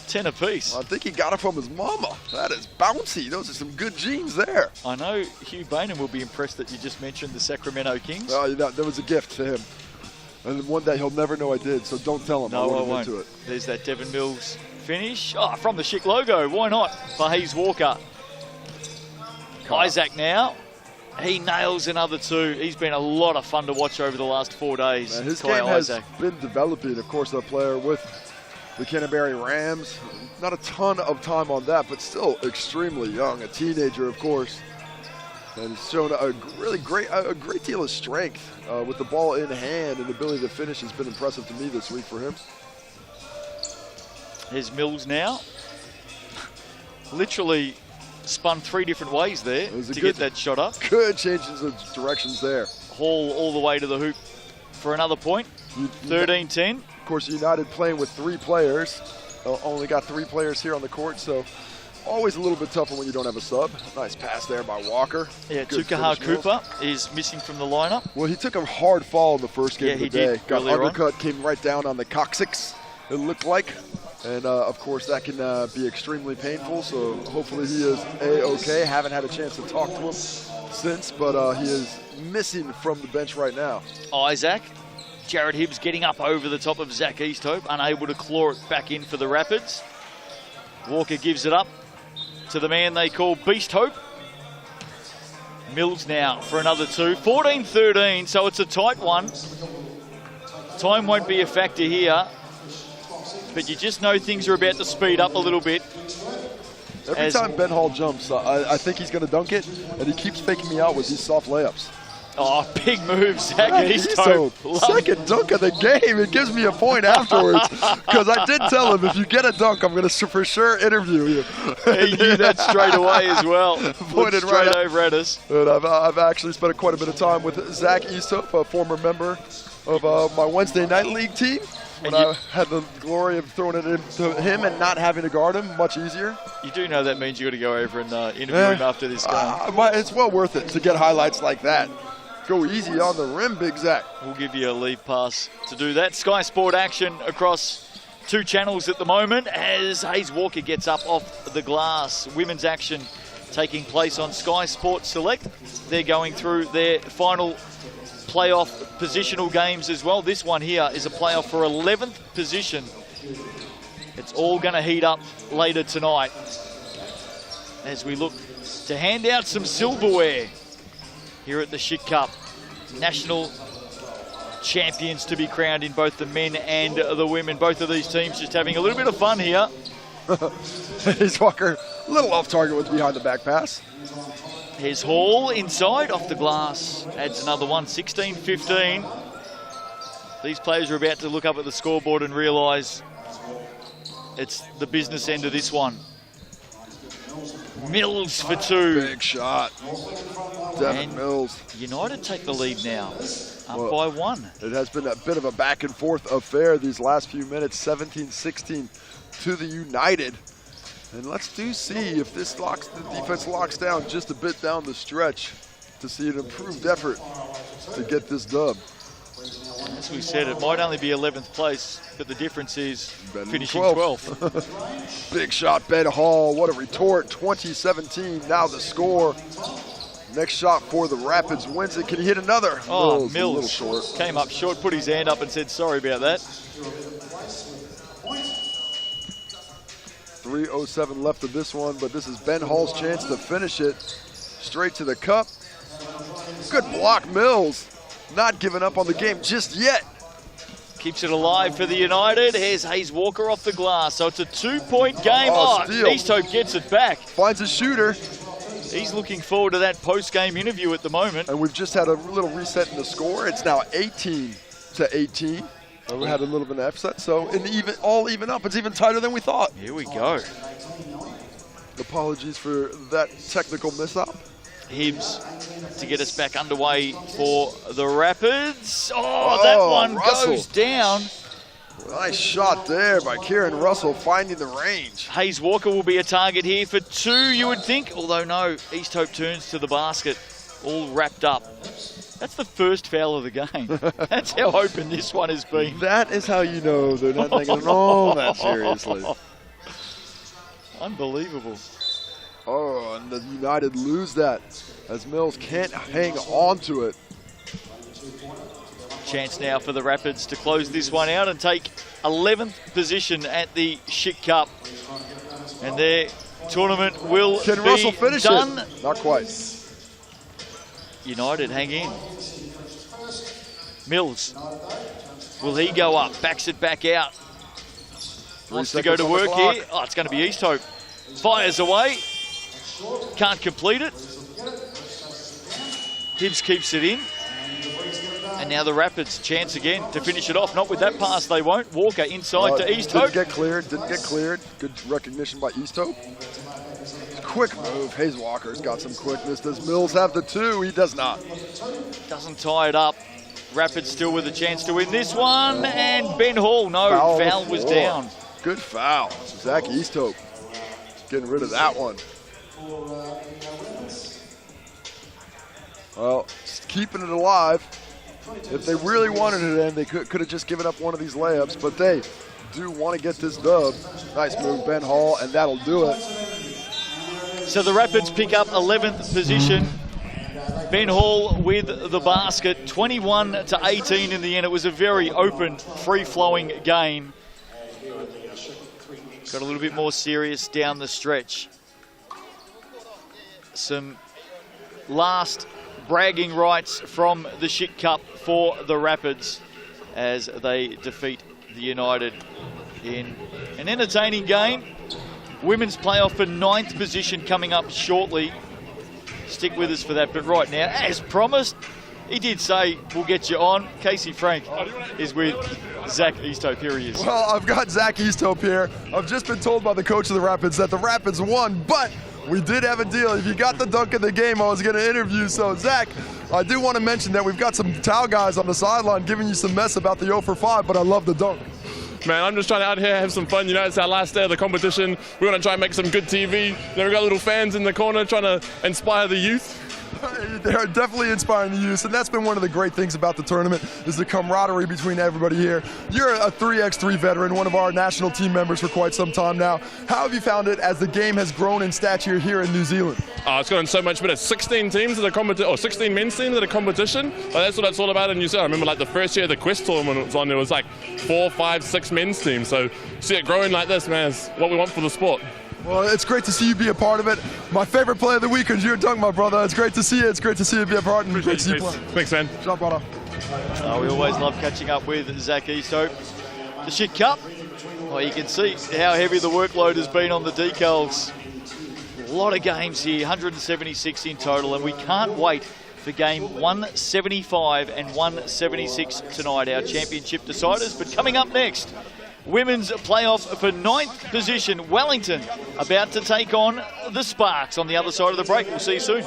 10 apiece. I think he got it from his mama. That is bouncy. Those are some good genes there. I know Hugh Bainham will be impressed that you just mentioned the Sacramento Kings. Oh, that was a gift to him. And one that he'll never know I did, so don't tell him. No, I won't. Into it. There's that Devin Mills finish. Oh, from the Schick logo. Why not? For Hayes Walker. Isaac now. He nails another 2. He's been a lot of fun to watch over the last 4 days. His Kai game Isaac has been developing. Of course, a player with the Canterbury Rams. Not a ton of time on that, but still extremely young. A teenager, of course. And he's shown a great deal of strength with the ball in hand, and ability to finish has been impressive to me this week for him. Here's Mills now. Literally spun 3 different ways there to get that shot up. Good changes of directions there. Hall all the way to the hoop for another point. 13-10. Of course, United playing with 3 players. Only got 3 players here on the court, so always a little bit tougher when you don't have a sub. Nice pass there by Walker. Yeah, Tukaha Cooper is missing from the lineup. Well, he took a hard fall in the first game of the day. Did, got undercut, came right down on the coccyx, it looked like. And, of course, that can be extremely painful, so hopefully he is A-okay. Haven't had a chance to talk to him since, but he is missing from the bench right now. Isaac. Jared Hibbs getting up over the top of Zach Easthope, unable to claw it back in for the Rapids. Walker gives it up to the man they call Beast Hope. Mills now for another 2. 14-13, so it's a tight one. Time won't be a factor here, but you just know things are about to speed up a little bit. Every time Ben Hall jumps, I think he's going to dunk it, and he keeps faking me out with these soft layups. Oh, big move, Zach Easthope. Second dunk of the game. It gives me a point afterwards, because I did tell him, if you get a dunk, I'm going to for sure interview you. He knew that straight away as well. Pointed straight over at us. And I've actually spent quite a bit of time with Zach Easthope, a former member of my Wednesday night league team. When I had the glory of throwing it into him and not having to guard him, much easier. You do know that means you got to go over and interview him after this game. It's well worth it to get highlights like that. Go easy on the rim, Big Zach. We'll give you a leave pass to do that. Sky Sport action across 2 channels at the moment as Hayes Walker gets up off the glass. Women's action taking place on Sky Sport Select. They're going through their final playoff positional games as well. This one here is a playoff for 11th position. It's all going to heat up later tonight as we look to hand out some silverware here at the Schick Cup. National champions to be crowned in both the men and the women. Both of these teams just having a little bit of fun here. Hayes Walker a little off target with behind the back pass. Here's Hall inside, off the glass. Adds another one, 16-15. These players are about to look up at the scoreboard and realise it's the business end of this one. Mills for 2. Big shot. Devin Mills. United take the lead now, up by 1. It has been a bit of a back and forth affair these last few minutes, 17-16 to the United. And let's see if the defense locks down just a bit down the stretch to see an improved effort to get this dub. As we said, it might only be 11th place, but the difference is finishing 12th. Big shot, Ben Hall. What a retort. 20-17. Now the score. Next shot for the Rapids wins it. Can he hit another? Oh, Mills a little Mills short. came up short, put his hand up and said sorry about that. 3:07 left of this one, but this is Ben Hall's chance to finish it. Straight to the cup. Good block, Mills. Not giving up on the game just yet. Keeps it alive for the United. Here's Hayes Walker off the glass. So it's a 2-point game. Steal. East Hope gets it back. Finds a shooter. He's looking forward to that post-game interview at the moment. And we've just had a little reset in the score. It's now 18-18. And we had a little bit of upset, so all even up. It's even tighter than we thought. Here we go. Apologies for that technical mishap. Hibbs to get us back underway for the Rapids. Oh, that one Russell goes down. Nice shot there by Kieran Russell, finding the range. Hayes Walker will be a target here for 2, you would think. Although no, East Hope turns to the basket, all wrapped up. That's the first foul of the game. That's how open this one has been. That is how you know they're not taking it all that seriously. Unbelievable. Oh, and the United lose that as Mills can't hang on to it. Chance now for the Rapids to close this one out and take 11th position at the Schick Cup. And their tournament will Can be Russell finish done. it? Not quite. United hang in. Mills. Will he go up? Backs it back out. Wants to go to work here. Oh, it's going to be East Hope. Fires away. Can't complete it. Hibbs keeps it in. And now the Rapids chance again to finish it off. Not with that pass, they won't. Walker inside to East Hope. Didn't get cleared. Good recognition by East Hope. Quick move. Hayes Walker's got some quickness. Does Mills have the 2? He does not. Doesn't tie it up. Rapids still with a chance to win this one. And Ben Hall, no, foul was down. Good foul. Zach Easthope getting rid of that one. Well, just keeping it alive. If they really wanted it in, they could have just given up one of these layups, but they do want to get this dub. Nice move, Ben Hall, and that'll do it. So the Rapids pick up 11th position. Ben Hall with the basket, 21-18 in the end. It was a very open, free-flowing game. Got a little bit more serious down the stretch. Some last bragging rights from the Schick Cup for the Rapids as they defeat the United in an entertaining game. Women's playoff for 9th position coming up shortly. Stick with us for that. But right now, as promised, he did say, we'll get you on. Casey Frank is with Zach Easthope. Here he is. Well, I've got Zach Easthope here. I've just been told by the coach of the Rapids that the Rapids won, but we did have a deal. If you got the dunk of the game, I was going to interview. So, Zach, I do want to mention that we've got some towel guys on the sideline giving you some mess about the 0 for 5, but I love the dunk. Man, I'm just trying to out here have some fun. You know, it's our last day of the competition. We want to try and make some good TV. Then we've got little fans in the corner trying to inspire the youth. They're definitely inspiring the youth, and that's been one of the great things about the tournament is the camaraderie between everybody here. You're a 3x3 veteran, one of our national team members for quite some time now. How have you found it as the game has grown in stature here in New Zealand? It's gotten so much better. 16 teams at a competition, or 16 men's teams at a competition. That's what it's all about in New Zealand. I remember like the first year the Quest tournament was on, there was like 4, 5, 6 men's teams. So see it growing like this, man, is what we want for the sport. Well, it's great to see you be a part of it. My favorite play of the week is your dunk, my brother. It's great to see you. It's great to see you be a part and great to see you play. Thanks, man. Shut up, brother. We always love catching up with Zach Easthope. The Schick Cup, well, you can see how heavy the workload has been on the decals. A lot of games here, 176 in total, and we can't wait for game 175 and 176 tonight, our championship deciders. But coming up next, women's playoff for 9th position. Wellington about to take on the Sparks on the other side of the break. We'll see you soon.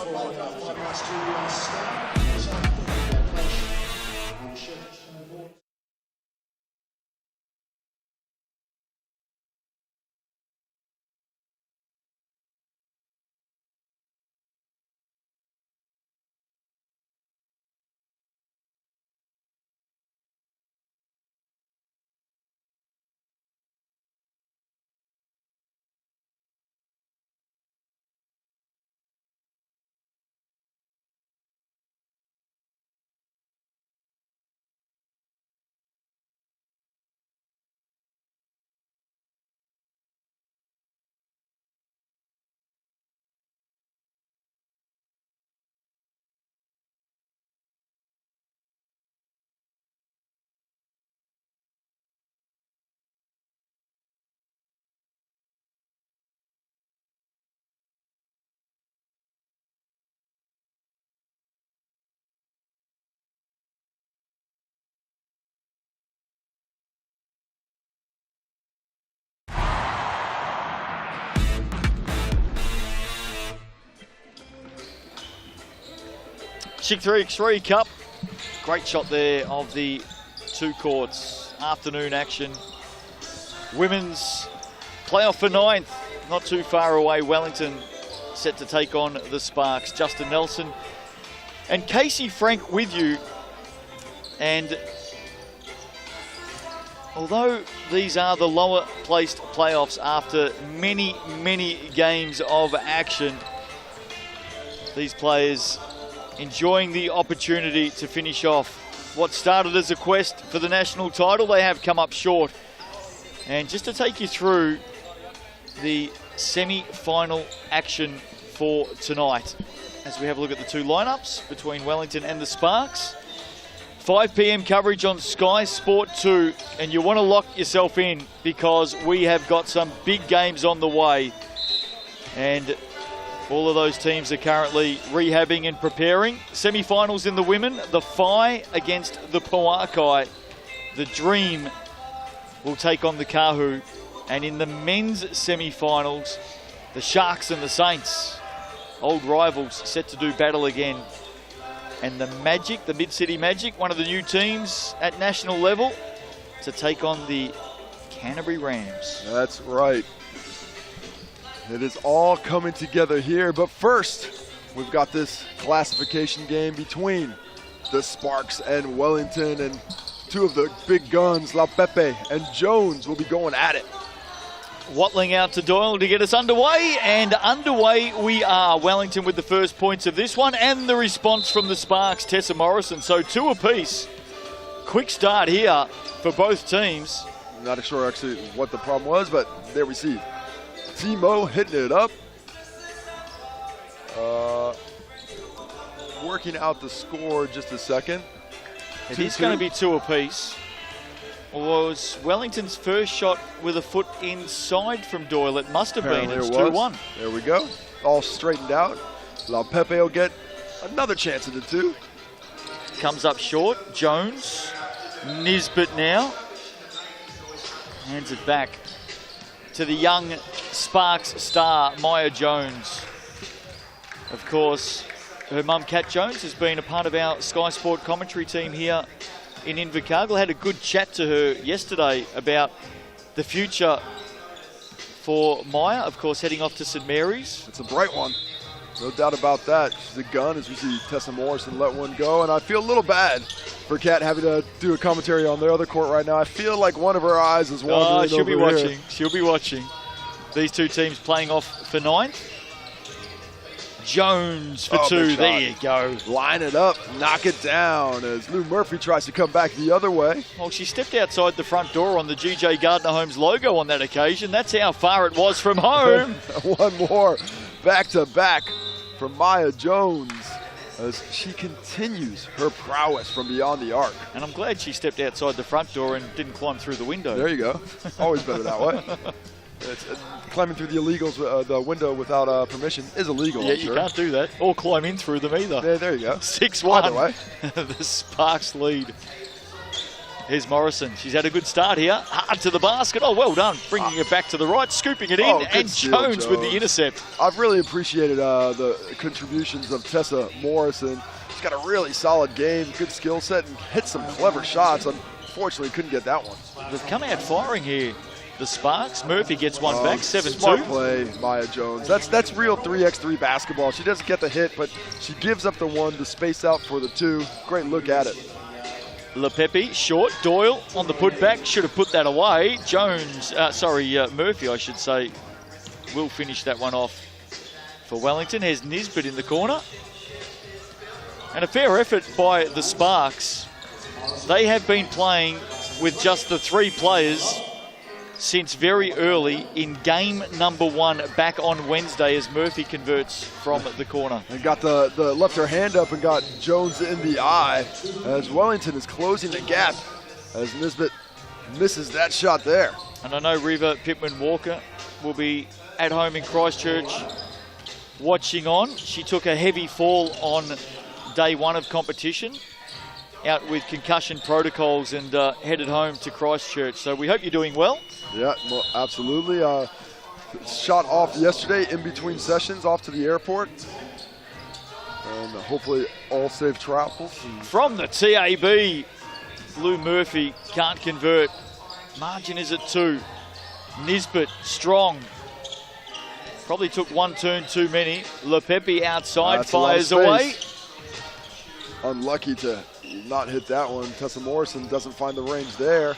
Schick 3x3 Cup. Great shot there of the two courts. Afternoon action. Women's playoff for 9th. Not too far away. Wellington set to take on the Sparks. Justin Nelson and Casey Frank with you. And although these are the lower placed playoffs after many, many games of action, these players enjoying the opportunity to finish off what started as a quest for the national title. They have come up short. And just to take you through the semi-final action for tonight, as we have a look at the two lineups between Wellington and the Sparks. 5 p.m. coverage on Sky Sport 2, and you want to lock yourself in because we have got some big games on the way. And all of those teams are currently rehabbing and preparing. Semi-finals in the women, the Phi against the Pauakai. The Dream will take on the Kahu. And in the men's semi-finals, the Sharks and the Saints, old rivals, set to do battle again. And the Magic, the Mid-City Magic, one of the new teams at national level, to take on the Canterbury Rams. That's right. It is all coming together here. But first, we've got this classification game between the Sparks and Wellington. And two of the big guns, La Pepe and Jones, will be going at it. Wattling out to Doyle to get us underway, and underway we are. Wellington with the first points of this one, and the response from the Sparks, Tessa Morrison. So 2 apiece. Quick start here for both teams. Not sure actually what the problem was, but there we see Timo hitting it up. Working out the score just a second. It is going to be 2 apiece. Was Wellington's first shot with a foot inside from Doyle? It must have been. It's 2-1. There we go. All straightened out. La Pepe will get another chance at the 2. Comes up short. Jones. Nisbet now. Hands it back to the young Sparks star, Maya Jones. Of course, her mum, Kat Jones, has been a part of our Sky Sport commentary team here in Invercargill. I had a good chat to her yesterday about the future for Maya, of course, heading off to St Mary's. It's a bright one, no doubt about that. She's a gun, as we see Tessa Morrison let one go, and I feel a little bad for Kat having to do a commentary on their other court right now. I feel like one of her eyes is wandering she'll be over watching. here. She'll be watching. These two teams playing off for 9th. Jones for 2. There you go. Line it up, knock it down as Lou Murphy tries to come back the other way. Well, she stepped outside the front door on the GJ Gardner Homes logo on that occasion. That's how far it was from home. One more back to back from Maya Jones as she continues her prowess from beyond the arc. And I'm glad she stepped outside the front door and didn't climb through the window. There you go. Always better that way. It's, climbing through the the window without permission is illegal. Yeah, you can't do that. Or climb in through them either. There you go. 6-1. Either way. The Sparks lead. Here's Morrison. She's had a good start here. Hard to the basket. Oh, well done. Bringing it back to the right, scooping it in. And Jones with the intercept. I've really appreciated the contributions of Tessa Morrison. She's got a really solid game, good skill set, and hit some clever shots. Unfortunately, couldn't get that one. They've come out firing here. The Sparks. Murphy gets one back, 7-2. Smart play, Maya Jones. That's real 3x3 basketball. She doesn't get the hit, but she gives up the 1 to space out for the 2. Great look at it. LePepe, short. Doyle on the putback. Should have put that away. Jones, Murphy, I should say, will finish that one off for Wellington. Here's Nisbet in the corner. And a fair effort by the Sparks. They have been playing with just the 3 players since very early in game number 1 back on Wednesday as Murphy converts from the corner. And got the left her hand up and got Jones in the eye as Wellington is closing the gap as Nisbet misses that shot there. And I know Riva Pittman-Walker will be at home in Christchurch watching on. She took a heavy fall on day 1 of competition, out with concussion protocols, and headed home to Christchurch. So we hope you're doing well. Yeah, well, absolutely. Shot off yesterday in between sessions off to the airport. And hopefully all safe travels. From the TAB, Lou Murphy can't convert. Margin is at 2. Nisbet, strong. Probably took one turn too many. Lepepe outside, fires away. Unlucky to not hit that one. Tessa Morrison doesn't find the range there.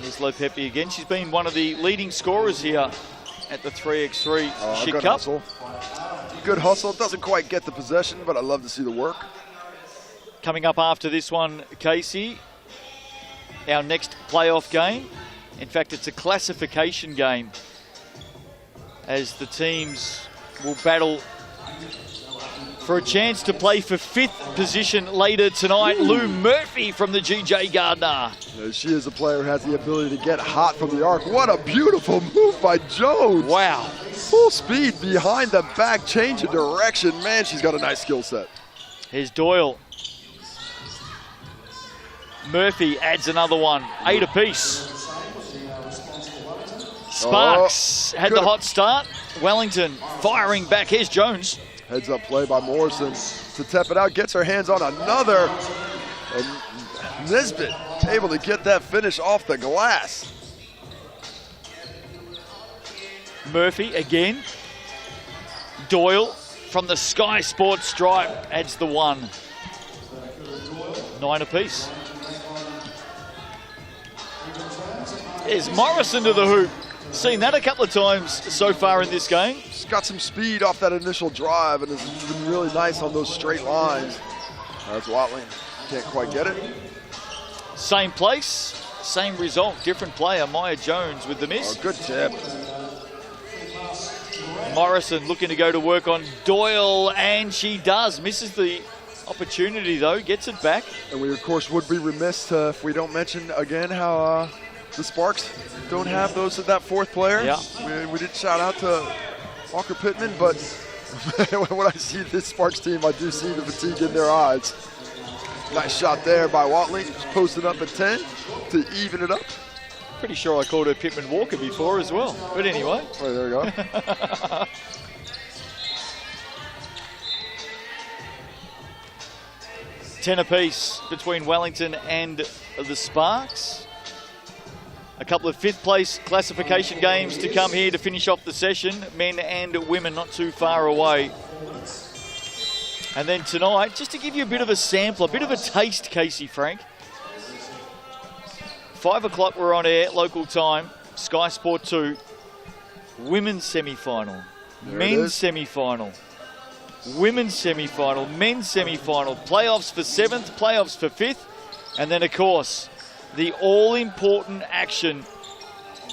Here's Lepepe again. She's been one of the leading scorers here at the 3x3 Schick good Cup. hustle. Good hustle. Doesn't quite get the possession, but I love to see the work. Coming up after this one, Casey, our next playoff game. In fact, it's a classification game as the teams will battle for a chance to play for 5th position later tonight. Lou Murphy from the GJ Gardner. She is a player who has the ability to get hot from the arc. What a beautiful move by Jones. Wow. Full speed behind the back, change of direction. Man, she's got a nice skill set. Here's Doyle. Murphy adds another one. 8 apiece. Sparks had the hot start. Wellington firing back. Here's Jones. Heads up play by Morrison to tap it out. Gets her hands on another. And Nisbet able to get that finish off the glass. Murphy again. Doyle from the Sky Sports stripe adds the 1. 9 apiece. There's Morrison to the hoop. Seen that a couple of times so far in this game. She's got some speed off that initial drive and has been really nice on those straight lines. That's Watling. Can't quite get it. Same place, same result, different player. Maya Jones with the miss. Oh, good tip. Morrison looking to go to work on Doyle, and she does. Misses the opportunity though, gets it back. And we of course would be remiss if we don't mention again how the Sparks don't have that 4th player. Yeah. We did shout out to Walker Pittman, but when I see this Sparks team, I do see the fatigue in their eyes. Nice shot there by Watling, posted up at 10 to even it up. Pretty sure I called her Pittman Walker before as well. But anyway. Oh, there we go. Ten apiece between Wellington and the Sparks. A couple of 5th place classification games to come here to finish off the session. Men and women not too far away. And then tonight, just to give you a bit of a sample, a bit of a taste, Casey Frank. 5 o'clock we're on air, local time, Sky Sport 2. Women's semi-final, men's semi-final, women's semi-final, men's semi-final. Playoffs for 7th, playoffs for 5th. And then, of course, the all-important action,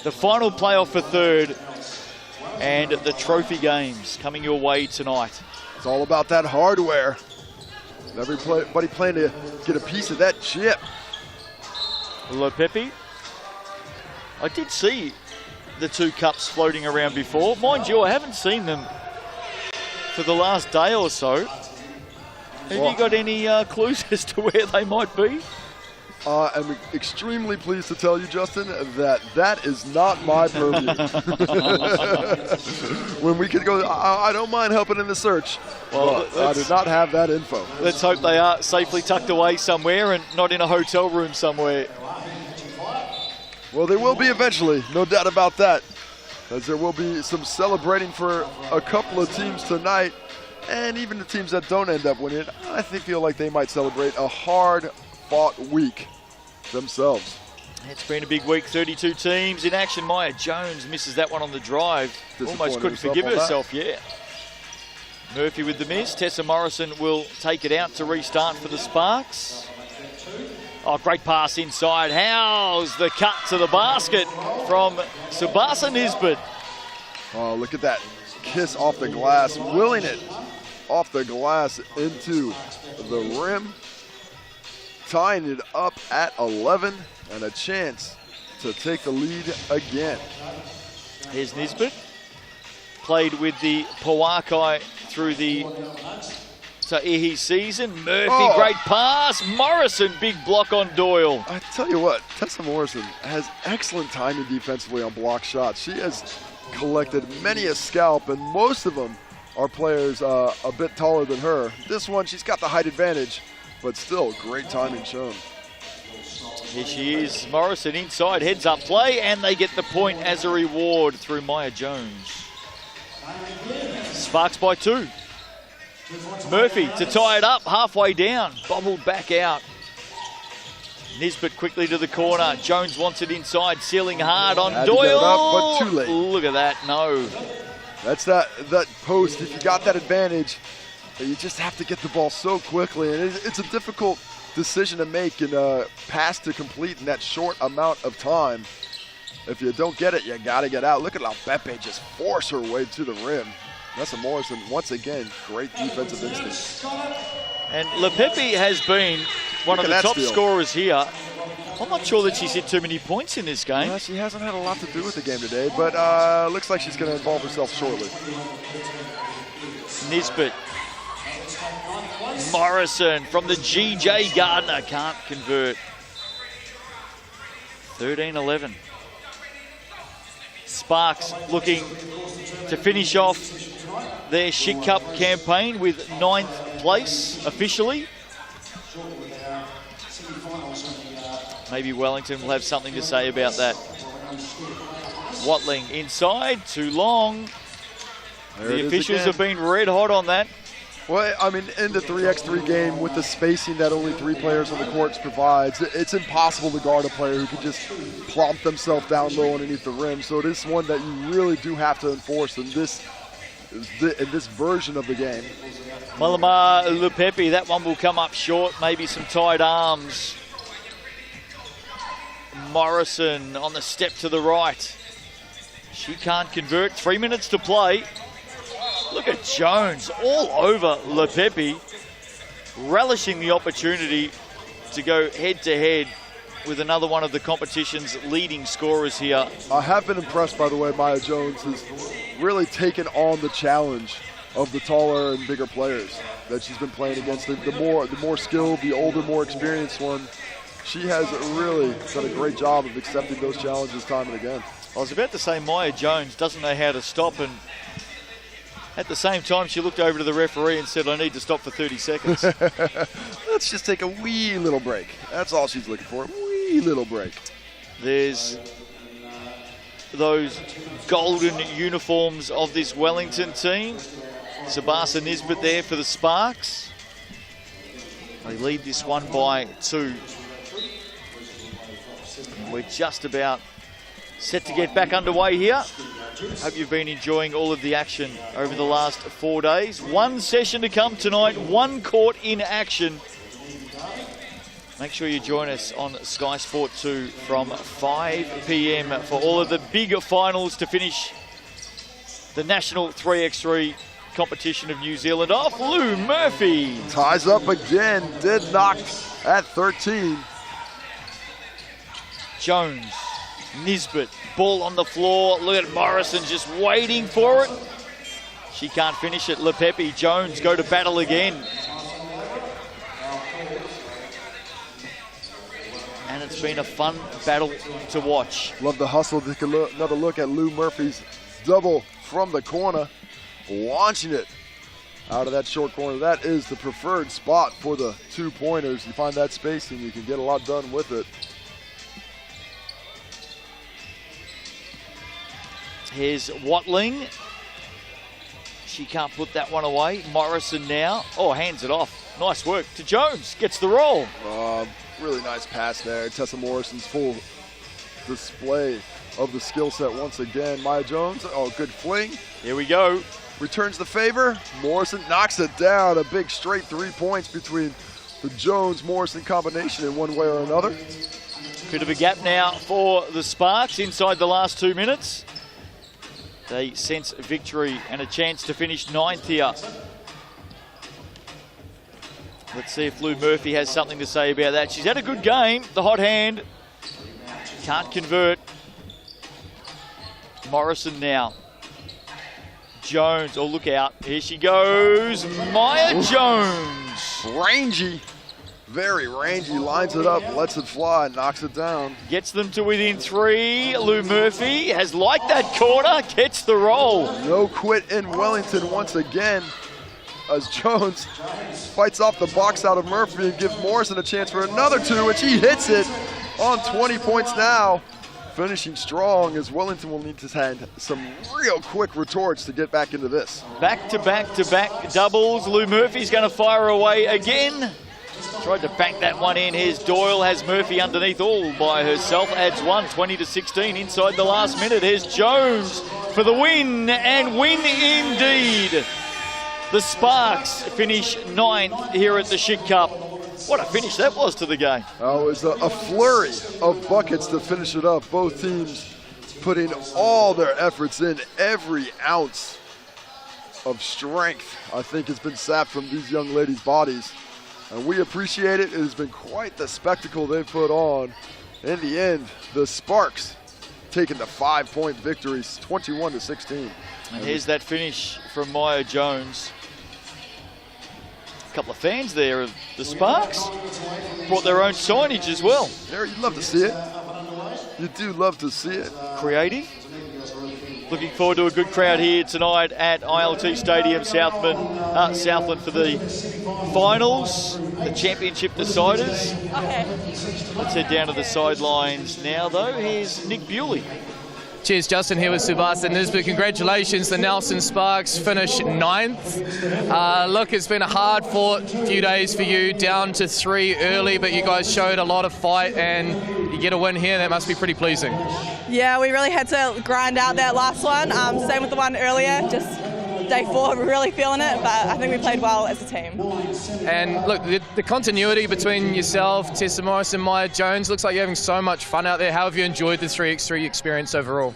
the final playoff for 3rd, and the trophy games coming your way tonight. It's all about that hardware. Everybody playing to get a piece of that chip. Lepepe. I did see the 2 cups floating around before. Mind you, I haven't seen them for the last day or so. Have you got any clues as to where they might be? I'm extremely pleased to tell you, Justin, that is not my purview. When we could go, I don't mind helping in the search. Well, I do not have that info. Let's hope they are safely tucked away somewhere and not in a hotel room somewhere. Well, they will be eventually, no doubt about that. As there will be some celebrating for a couple of teams tonight, and even the teams that don't end up winning, I feel like they might celebrate a hard-fought week themselves. It's been a big week, 32 teams in action. Maya Jones misses that one on the drive. Almost couldn't forgive herself, yeah. Murphy with the miss. Tessa Morrison will take it out to restart for the Sparks. Oh, great pass inside. How's the cut to the basket from Subasa Nisbet. Oh, look at that kiss off the glass, willing it off the glass into the rim. Tying it up at 11 and a chance to take the lead again. Here's Nisbet. Played with the Pawakai through the Ta'ihi season. Murphy, great pass. Morrison, big block on Doyle. I tell you what, Tessa Morrison has excellent timing defensively on block shots. She has collected many a scalp, and most of them are players a bit taller than her. This one, she's got the height advantage, but still great timing shown. Here she is, Morrison inside, heads up play, and they get the point as a reward through Maya Jones. Sparks by 2. Murphy to tie it up, halfway down, bobbled back out. Nisbet quickly to the corner. Jones wants it inside, sealing hard on Had Doyle. to get it up, but too late. Look at that, no. That's that post. If you got that advantage, you just have to get the ball so quickly, and it's a difficult decision to make and a pass to complete in that short amount of time. If you don't get it, you got to get out. Look at how Beppe just forced her way to the rim. Nessa Morrison, once again, great defensive instinct. And Lepepe has been one of the top scorers here. I'm not sure that she's hit too many points in this game. She hasn't had a lot to do with the game today, but looks like she's going to involve herself shortly. Nisbet. Morrison from the GJ Gardner can't convert. 13-11. Sparks looking to finish off their Schick Cup campaign with 9th place officially. Maybe Wellington will have something to say about that. Watling inside, too long. The officials have been red hot on that. Well, I mean, in the 3x3 game with the spacing that only 3 players on the courts provides, it's impossible to guard a player who can just plump themselves down low underneath the rim. So it is one that you really do have to enforce in this version of the game. Malama Lepepe, that one will come up short. Maybe some tight arms. Morrison on the step to the right. She can't convert. 3 minutes to play. Look at Jones all over Lepepe, relishing the opportunity to go head-to-head with another one of the competition's leading scorers here. I have been impressed by the way Maya Jones has really taken on the challenge of the taller and bigger players that she's been playing against. The more skilled, the older, more experienced one. She has really done a great job of accepting those challenges time and again. I was about to say Maya Jones doesn't know how to stop, and at the same time she looked over to the referee and said, I need to stop for 30 seconds. Let's just take a wee little break. That's all she's looking for, a wee little break. There's those golden uniforms of this Wellington team. Sabasa Nisbet there for the Sparks. They lead this one by 2. We're just about set to get back underway here. Hope you've been enjoying all of the action over the last 4 days. 1 session to come tonight, 1 court in action. Make sure you join us on Sky Sport 2 from 5 p.m. for all of the big finals to finish the National 3x3 competition of New Zealand off. Lou Murphy ties up again, did knock at 13. Jones, Nisbet, ball on the floor. Look at Morrison just waiting for it. She can't finish it. Lepepe, Jones go to battle again. And it's been a fun battle to watch. Love the hustle. Take another look at Lou Murphy's double from the corner. Launching it out of that short corner. That is the preferred spot for the 2-pointers. You find that spacing, you can get a lot done with it. Here's Watling. She can't put that one away. Morrison now. Oh, hands it off. Nice work to Jones. Gets the roll. Really nice pass there. Tessa Morrison's full display of the skill set once again. Maya Jones, good fling. Here we go. Returns the favor. Morrison knocks it down. A big straight 3 points between the Jones-Morrison combination in one way or another. Bit of a gap now for the Sparks inside the last 2 minutes. They sense victory and a chance to finish 9th here. Let's see if Lou Murphy has something to say about that. She's had a good game, the hot hand. Can't convert. Morrison now. Jones, oh look out, here she goes. Maya Jones. Rangy. very rangy, lines it up, lets it fly, knocks it down. Gets them to within 3. Lou Murphy has liked that corner, gets the roll. No quit in Wellington once again, as Jones fights off the box out of Murphy and gives Morrison a chance for another 2, which he hits it on 20 points now. Finishing strong, as Wellington will need to hand some real quick retorts to get back into this. Back-to-back doubles. Lou Murphy's going to fire away again. Tried to bank that one in. Here's Doyle, has Murphy underneath all by herself. Adds 1, 20-16 inside the last minute. Here's Jones for the win, and win indeed. The Sparks finish 9th here at the Schick Cup. What a finish that was to the game. It was a flurry of buckets to finish it up. Both teams putting all their efforts in. Every ounce of strength, I think, has been sapped from these young ladies' bodies. And we appreciate it. It has been quite the spectacle they've put on. In the end, the Sparks taking the 5-point victories, 21-16. And here's that finish from Maya Jones. A couple of fans there of the Sparks. Brought their own signage as well. There, you'd love to see it. You do love to see it. Creative. Looking forward to a good crowd here tonight at ILT Stadium, Southland for the finals, the championship deciders. Okay. Let's head down to the sidelines now, though. Here's Nick Bewley. Cheers, Justin, here with Subasa Nisbet. Congratulations, the Nelson Sparks finish 9th. Look, it's been a hard-fought few days for you, down to 3 early, but you guys showed a lot of fight, and you get a win here. That must be pretty pleasing. Yeah, we really had to grind out that last one. Same with the one earlier, just day 4, we're really feeling it, but I think we played well as a team. And look, the continuity between yourself, Tessa Morris and Maya Jones, looks like you're having so much fun out there. How have you enjoyed the 3x3 experience overall?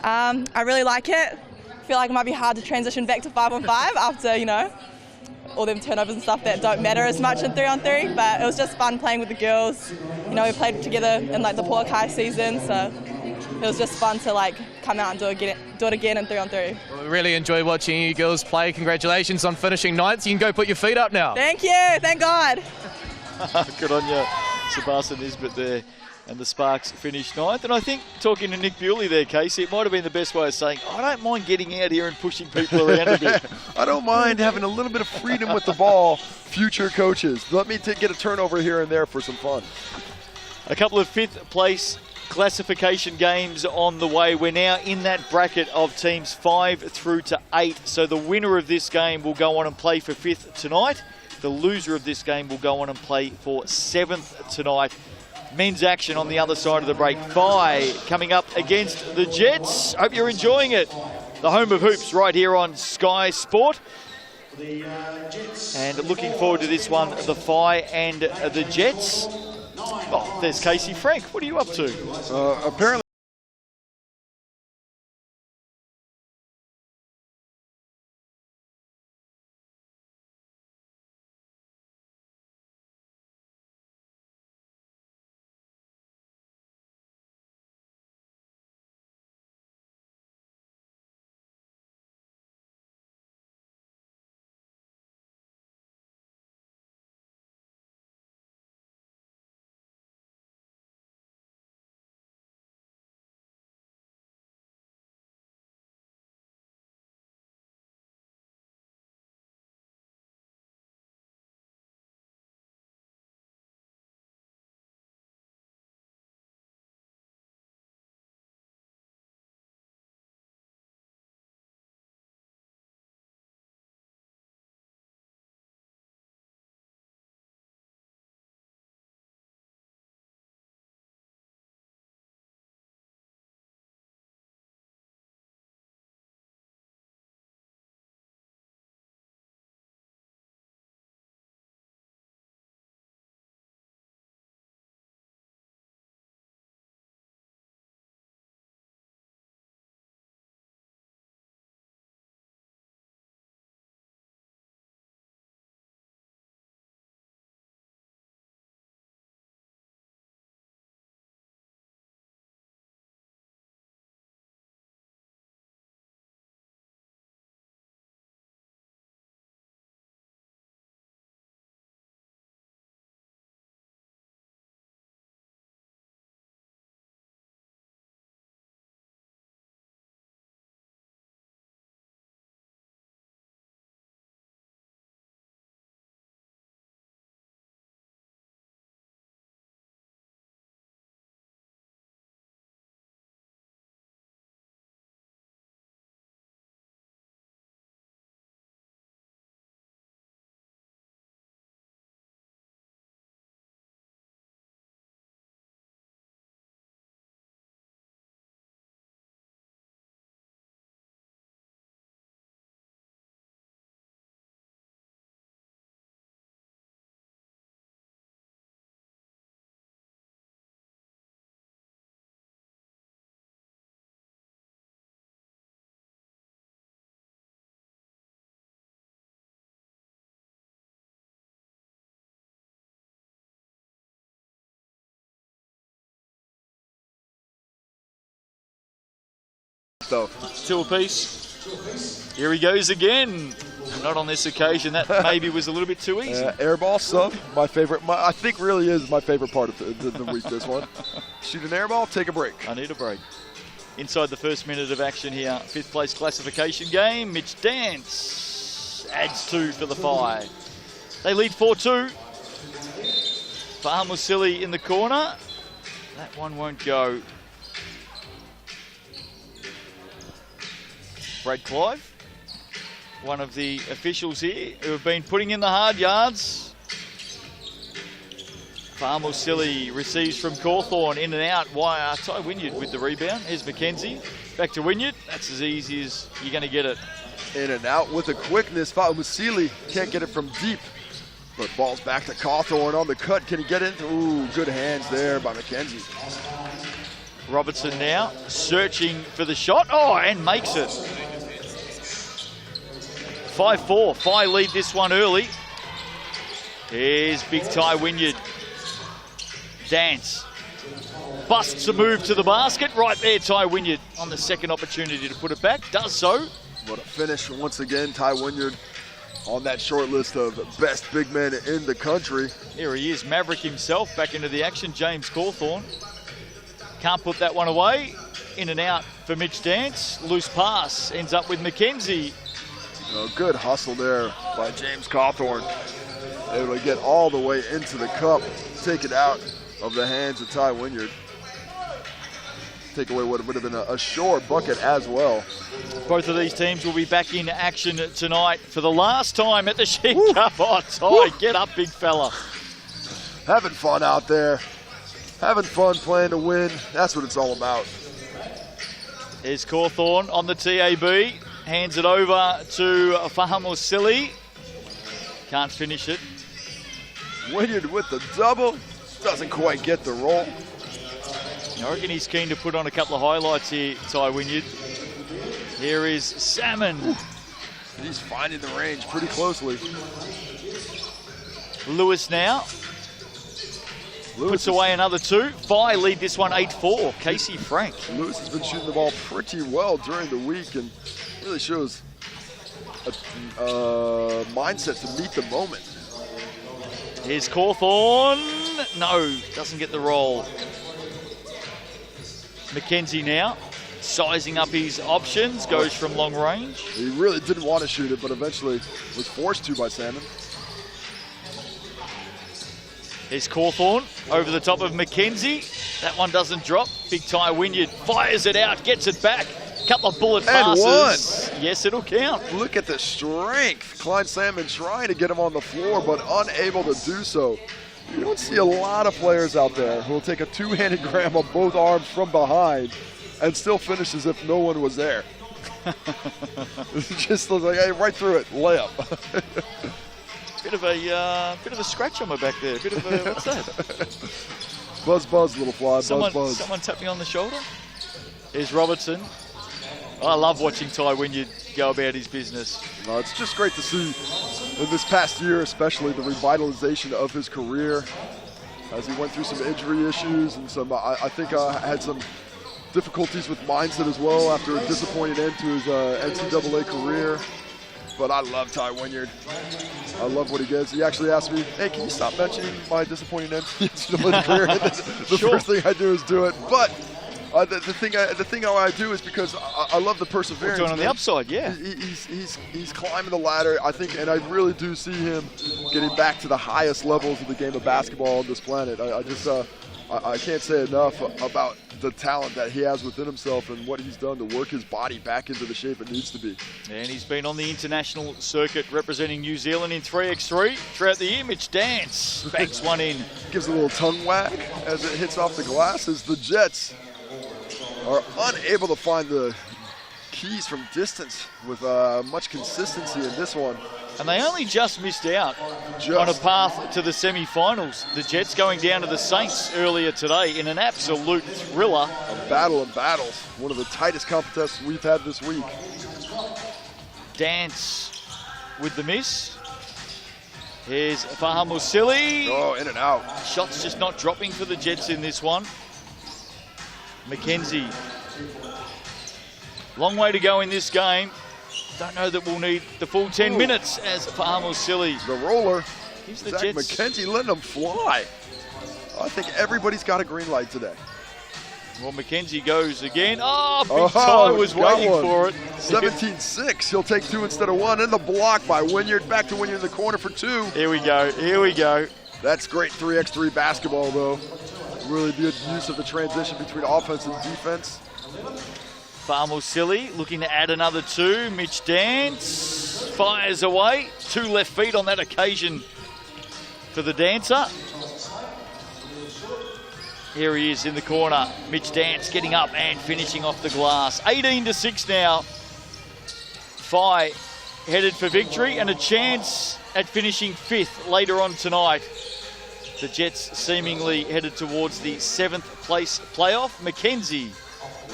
I really like it. I feel like it might be hard to transition back to 5-on-5 after, you know, all them turnovers and stuff that don't matter as much in 3-on-3, but it was just fun playing with the girls. You know, we played together in like the Polakai season, so it was just fun to like come out and do it again in 3-on-3. Well, we really enjoyed watching you girls play. Congratulations on finishing 9th. You can go put your feet up now. Thank you, thank God. Good on you, Subasa Nisbet there. And the Sparks finished 9th. And I think, talking to Nick Bewley there, Casey, it might have been the best way of saying, I don't mind getting out here and pushing people around a bit. I don't mind having a little bit of freedom with the ball, future coaches. Let me get a turnover here and there for some fun. A couple of 5th place classification games on the way. We're now in that bracket of teams 5 through to 8. So the winner of this game will go on and play for 5th tonight. The loser of this game will go on and play for 7th tonight. Men's action on the other side of the break. Phi coming up against the Jets. Hope you're enjoying it. The home of hoops right here on Sky Sport. And looking forward to this one, the Phi and the Jets. Oh, there's Casey Frank. What are you up to? Apparently though. 2 apiece. Here he goes again. Not on this occasion. That maybe was a little bit too easy. Air ball sub, my favorite. I think really is my favorite part of the week, this one. Shoot an air ball, take a break. I need a break. Inside the first minute of action here, 5th place classification game. Mitch Dance adds 2 for the Phi. They lead 4-2. Fahamusili in the corner. That one won't go. Brad Clive, one of the officials here who have been putting in the hard yards. Fahamusili receives from Cawthorn, in and out. Ty Wynyard with the rebound. Here's McKenzie. Back to Wynyard. That's as easy as you're going to get it. In and out with a quickness. Fahamusili can't get it from deep. But ball's back to Cawthorn on the cut. Can he get it? Ooh, good hands there by McKenzie. Robertson now searching for the shot. Oh, and makes it. 5-4. Phi lead this one early. Here's big Ty Wynyard. Dance. Busts a move to the basket. Right there, Ty Wynyard on the second opportunity to put it back. Does so. What a finish once again. Ty Wynyard on that short list of best big men in the country. Here he is, Maverick himself, back into the action. James Cawthorn. Can't put that one away. In and out for Mitch Dance. Loose pass. Ends up with McKenzie. Good hustle there by James Cawthorn. Able to get all the way into the cup. Take it out of the hands of Ty Wynyard. Take away what would have been a short bucket as well. Both of these teams will be back in action tonight for the last time at the Schick Cup. Oh, Ty, get up, big fella. Having fun out there. Having fun playing to win. That's what it's all about. Here's Cawthorn on the TAB. Hands it over to Fahamusili. Can't finish it. Wynyard with the double. Doesn't quite get the roll. I reckon he's keen to put on a couple of highlights here, Ty Wynyard. Here is Salmon. He's finding the range pretty closely. Lewis now. Puts away another 2. Phi lead this one 8-4. Casey Frank. Lewis has been shooting the ball pretty well during the week and really shows a mindset to meet the moment. Here's Cawthorn. No, doesn't get the roll. McKenzie now, sizing up his options, goes from long range. He really didn't want to shoot it, but eventually was forced to by Salmon. Here's Cawthorn over the top of McKenzie. That one doesn't drop. Big Ty Wynyard fires it out, gets it back. Couple of bullet passes. And one. Yes, it'll count. Look at the strength. Klein Salmon trying to get him on the floor, but unable to do so. You don't see a lot of players out there who will take a two-handed grab on both arms from behind and still finish as if no one was there. Just like, hey, right through it, layup. Bit of a scratch on my back there. Bit of a, what's that? Buzz, little fly. Buzz. Someone tapped me on the shoulder. Here's Robertson. I love watching Ty Wynyard go about his business. It's just great to see in this past year, especially the revitalization of his career as he went through some injury issues and some, I think had some difficulties with mindset as well after a disappointing end to his NCAA career. But I love Ty Wynyard. I love what he gets. He actually asked me, hey, can you stop mentioning my disappointing NCAA career? The first thing I do is do it. But the thing I do is because I love the perseverance. What's on the upside, yeah. He's climbing the ladder, I think, and I really do see him getting back to the highest levels of the game of basketball on this planet. I can't say enough about the talent that he has within himself and what he's done to work his body back into the shape it needs to be. And he's been on the international circuit representing New Zealand in 3x3 throughout the year. Mitch Dance banks one in. Gives a little tongue wag as it hits off the glass as the Jets are unable to find the keys from distance with much consistency in this one. And they only just missed out on a path to the semi-finals. The Jets going down to the Saints earlier today in an absolute thriller. A battle of battles. One of the tightest contests we've had this week. Dance with the miss. Here's Fahamusili. Oh, in and out. Shots just not dropping for the Jets in this one. McKenzie. Long way to go in this game. Don't know that we'll need the full 10 minutes as Farmers Silly. The roller. Gives the Zach Jets. McKenzie letting them fly. I think everybody's got a green light today. Well, McKenzie goes again. Oh, Big Ty was waiting for it. 17-6. He'll take 2 instead of 1. And the block by Wynyard. Back to Wynyard in the corner for 2. Here we go. Here we go. That's great 3x3 basketball, though. Really good use of the transition between offense and defense. Farmers Silly looking to add another 2. Mitch Dance fires away. 2 left feet on that occasion for the dancer. Here he is in the corner. Mitch Dance getting up and finishing off the glass. 18-6 now. Phi headed for victory and a chance at finishing 5th later on tonight. The Jets seemingly headed towards the 7th place playoff. McKenzie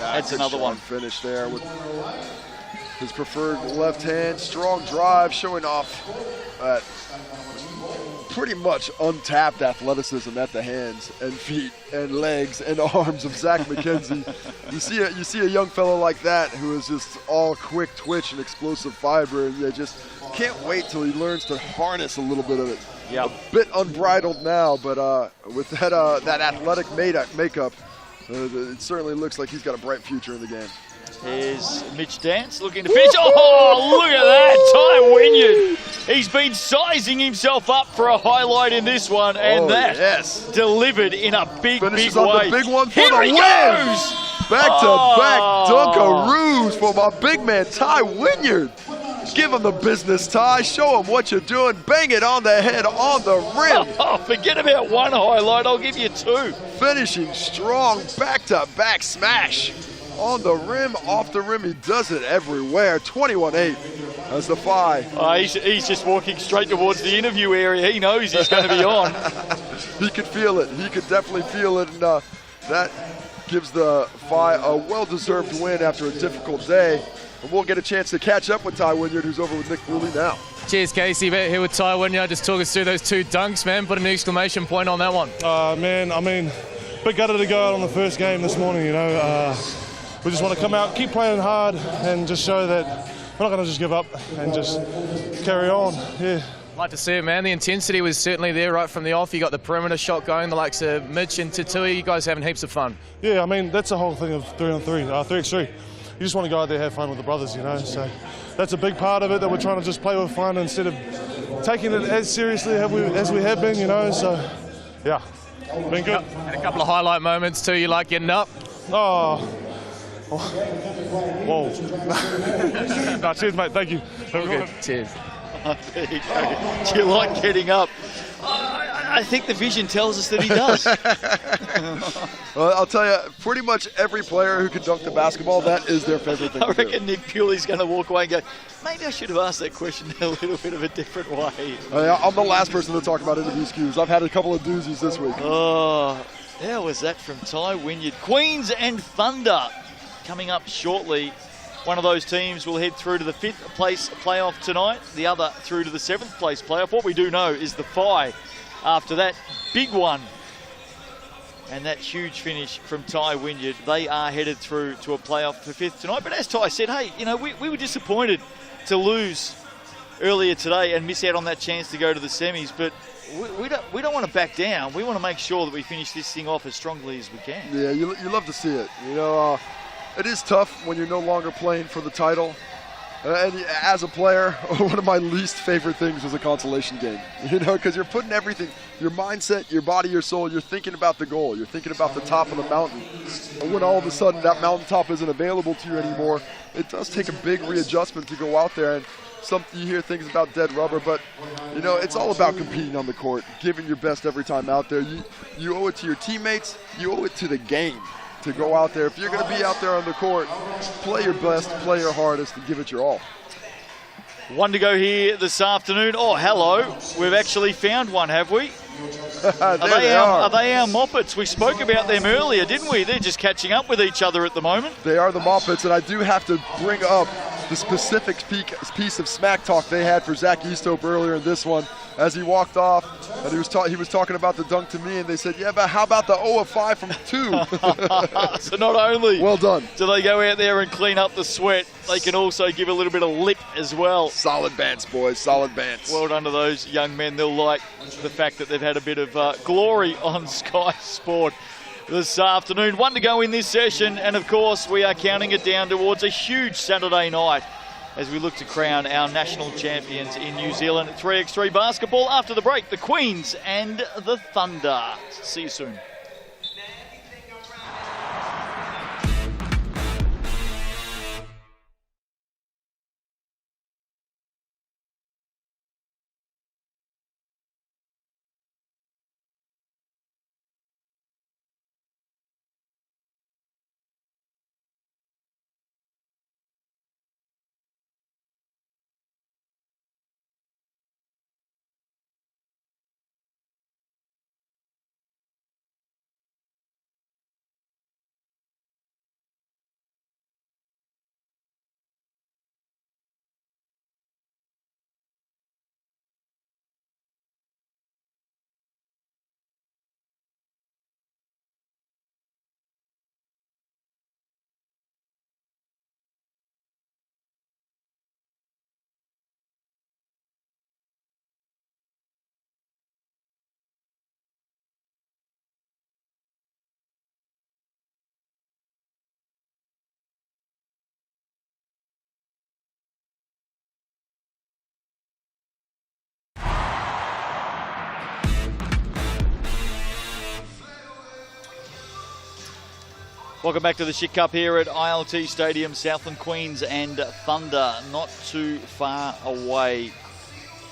adds another one. Finish there with his preferred left hand. Strong drive showing off pretty much untapped athleticism at the hands and feet and legs and arms of Zach McKenzie. You see a young fellow like that who is just all quick twitch and explosive fiber, and you just can't wait till he learns to harness a little bit of it. Yep. A bit unbridled now, but with that athletic makeup, it certainly looks like he's got a bright future in the game. Here's Mitch Dance looking to finish. Oh, look at that, Ty Wynyard. He's been sizing himself up for a highlight in this one, and delivered in a big, Finishes big on way. the big one for Here the he win. goes. Back-to-back dunkaroos for my big man, Ty Wynyard. Give him the business, Ty. Show him what you're doing. Bang it on the head, on the rim. Oh, forget about one highlight. I'll give you 2. Finishing strong, back-to-back smash. On the rim, off the rim, he does it everywhere. 21-8 as the Phi. He's just walking straight towards the interview area. He knows he's going to be on. He could feel it. He could definitely feel it, and that gives the Phi a well-deserved win after a difficult day. And we'll get a chance to catch up with Ty Wynyard, who's over with Nick Cooley now. Cheers, Casey. Back here with Ty Wynyard. Just talk us through those 2 dunks, man. Put an exclamation point on that one. Man, I mean, bit gutted to go out on the first game this morning, you know. We just want to come out, keep playing hard, and just show that we're not going to just give up and just carry on. Yeah. Like to see it, man. The intensity was certainly there right from the off. You got the perimeter shot going, the likes of Mitch and Tatui. You guys having heaps of fun. Yeah, I mean, that's the whole thing of 3-on-3, 3x3. You just want to go out there and have fun with the brothers, you know. So that's a big part of it, that we're trying to just play with fun instead of taking it as seriously as we have been, you know. So, yeah, been good. And a couple of highlight moments too. You like getting up? Whoa. No, cheers, mate. Thank you. Good. Cheers. Do you like getting up? I think the vision tells us that he does. Well, I'll tell you, pretty much every player who can dunk the basketball, that is their favorite thing I to do. reckon Nick Pewley's going to walk away and go, maybe I should have asked that question in a little bit of a different way. I'm the last person to talk about interview skews. I've had a couple of doozies this week. Oh, how was that from Ty Wynyard? Queens and Thunder coming up shortly. One of those teams will head through to the 5th place playoff tonight, the other through to the 7th place playoff. What we do know is the Phi, after that big one and that huge finish from Ty Wynyard, they are headed through to a playoff for 5th tonight. But as Ty said, hey, you know, we were disappointed to lose earlier today and miss out on that chance to go to the semis, but we don't want to back down. We want to make sure that we finish this thing off as strongly as we can. Yeah, you love to see it. You know, it is tough when you're no longer playing for the title. And as a player, one of my least favorite things was a consolation game. You know, because you're putting everything, your mindset, your body, your soul, you're thinking about the goal. You're thinking about the top of the mountain. And when all of a sudden that mountaintop isn't available to you anymore, it does take a big readjustment to go out there. And you hear things about dead rubber, but, you know, it's all about competing on the court, giving your best every time out there. You owe it to your teammates. You owe it to the game to go out there. If you're going to be out there on the court, play your best, play your hardest, and give it your all. One to go here this afternoon. Oh, hello. We've actually found one, have we? Are they our Moppets? We spoke about them earlier, didn't we? They're just catching up with each other at the moment. They are the Moppets, and I do have to bring up the specific piece of smack talk they had for Zach Easthope earlier in this one as he walked off. And he was talking about the dunk to me, and they said, yeah, but how about the 0 of 5 from 2? So not only well done. Do they go out there and clean up the sweat, they can also give a little bit of lip as well. Solid bants, boys, solid bants. Well done to those young men. They'll like the fact that they've had a bit of glory on Sky Sport this afternoon. 1 to go in this session, and of course we are counting it down towards a huge Saturday night as we look to crown our national champions in New Zealand 3x3 basketball. After the break, the Queens and the Thunder. See you soon. Welcome back to the Schick Cup here at ILT Stadium. Southland Queens and Thunder not too far away.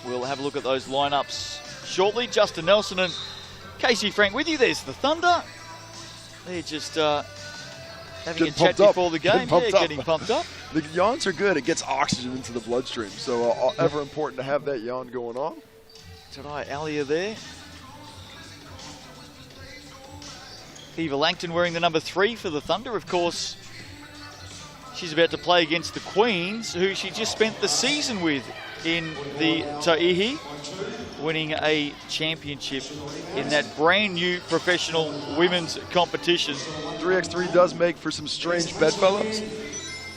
We'll have a look at those lineups shortly. Justin Nelson and Casey Frank with you. There's the Thunder. They're just having a chat before the game. Getting pumped up. The yawns are good. It gets oxygen into the bloodstream. So ever important to have that yawn going on. Today, Alia there. Eva Langton wearing the number 3 for the Thunder. Of course, she's about to play against the Queens, who she just spent the season with in the Ta'ihi, winning a championship in that brand new professional women's competition. 3x3 does make for some strange bedfellows.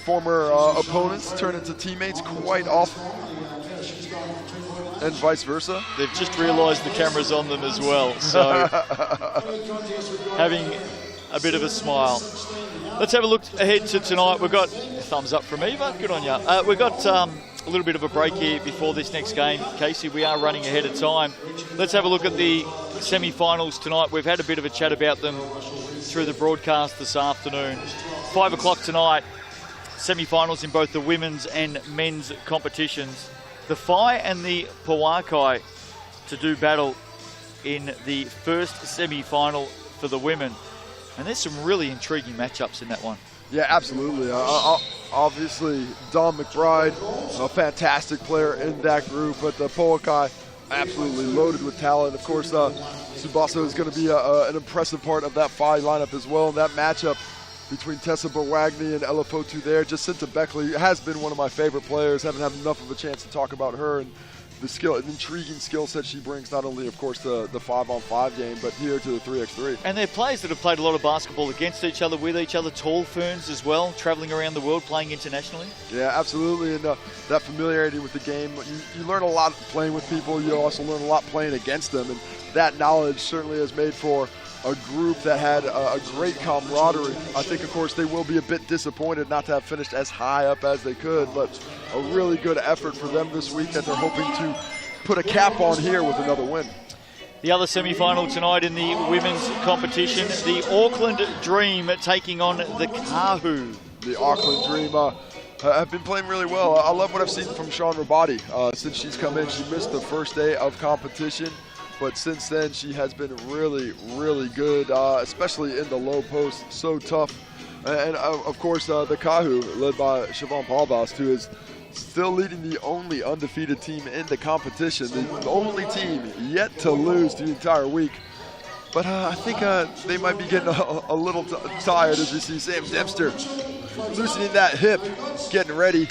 Former opponents turn into teammates quite often, and vice versa. They've just realised the camera's on them as well, so having a bit of a smile. Let's have a look ahead to tonight. We've got a thumbs up from Eva. Good on you. We've got a little bit of a break here before this next game. Casey, we are running ahead of time. Let's have a look at the semi-finals tonight. We've had a bit of a chat about them through the broadcast this afternoon. 5 o'clock tonight, semi-finals in both the women's and men's competitions. The Phi and the Pawakai to do battle in the first semi-final for the women. And there's some really intriguing matchups in that one. Yeah, absolutely. Obviously, Dawn McBride, a fantastic player in that group, but the Pawakai absolutely loaded with talent. Of course, Tsubasa is going to be an impressive part of that Phi lineup as well. And that matchup between Tessa Borwagny and Ella Fotu there. Jacinta Beckley has been one of my favorite players. Haven't had enough of a chance to talk about her and the intriguing skill set she brings, not only, of course, to the 5-on-5 game, but here to the 3x3. And they're players that have played a lot of basketball against each other, with each other, tall ferns as well, travelling around the world, playing internationally. Yeah, absolutely, and that familiarity with the game, you learn a lot playing with people. You also learn a lot playing against them, and that knowledge certainly has made for a group that had a great camaraderie. I think, of course, they will be a bit disappointed not to have finished as high up as they could, but a really good effort for them this week that they're hoping to put a cap on here with another win. The other semi-final tonight in the women's competition, the Auckland Dream taking on the Kahu. The Auckland Dream have been playing really well. I love what I've seen from Sean Rabati since she's come in. She missed the first day of competition, but since then she has been really, really good, especially in the low post. So tough. And of course, the Kahu, led by Siobhan Palbast, who is still leading the only undefeated team in the competition, the only team yet to lose the entire week. But I think they might be getting a little tired as we see Sam Dempster loosening that hip, getting ready.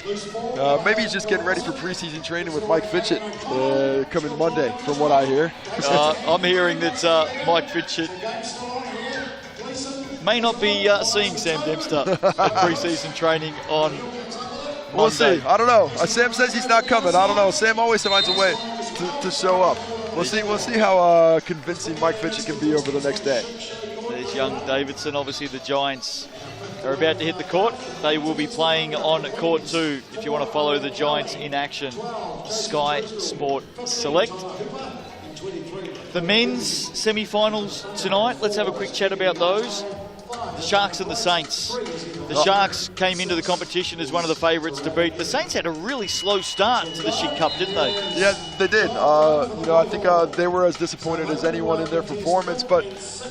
Maybe he's just getting ready for preseason training with Mike Fitchett coming Monday, from what I hear. I'm hearing that Mike Fitchett may not be seeing Sam Dempster at preseason training on Monday. We'll see. I don't know. Sam says he's not coming. I don't know. Sam always finds a way to show up. We'll see how convincing Mike Fitchett can be over the next day. There's young Davidson. Obviously, the Giants are about to hit the court. They will be playing on court 2 if you want to follow the Giants in action. Sky Sport Select. The men's semi-finals tonight. Let's have a quick chat about those. The Sharks and the Saints. The Sharks came into the competition as one of the favourites to beat. The Saints had a really slow start to the Schick Cup, didn't they? Yeah, they did. I think they were as disappointed as anyone in their performance, but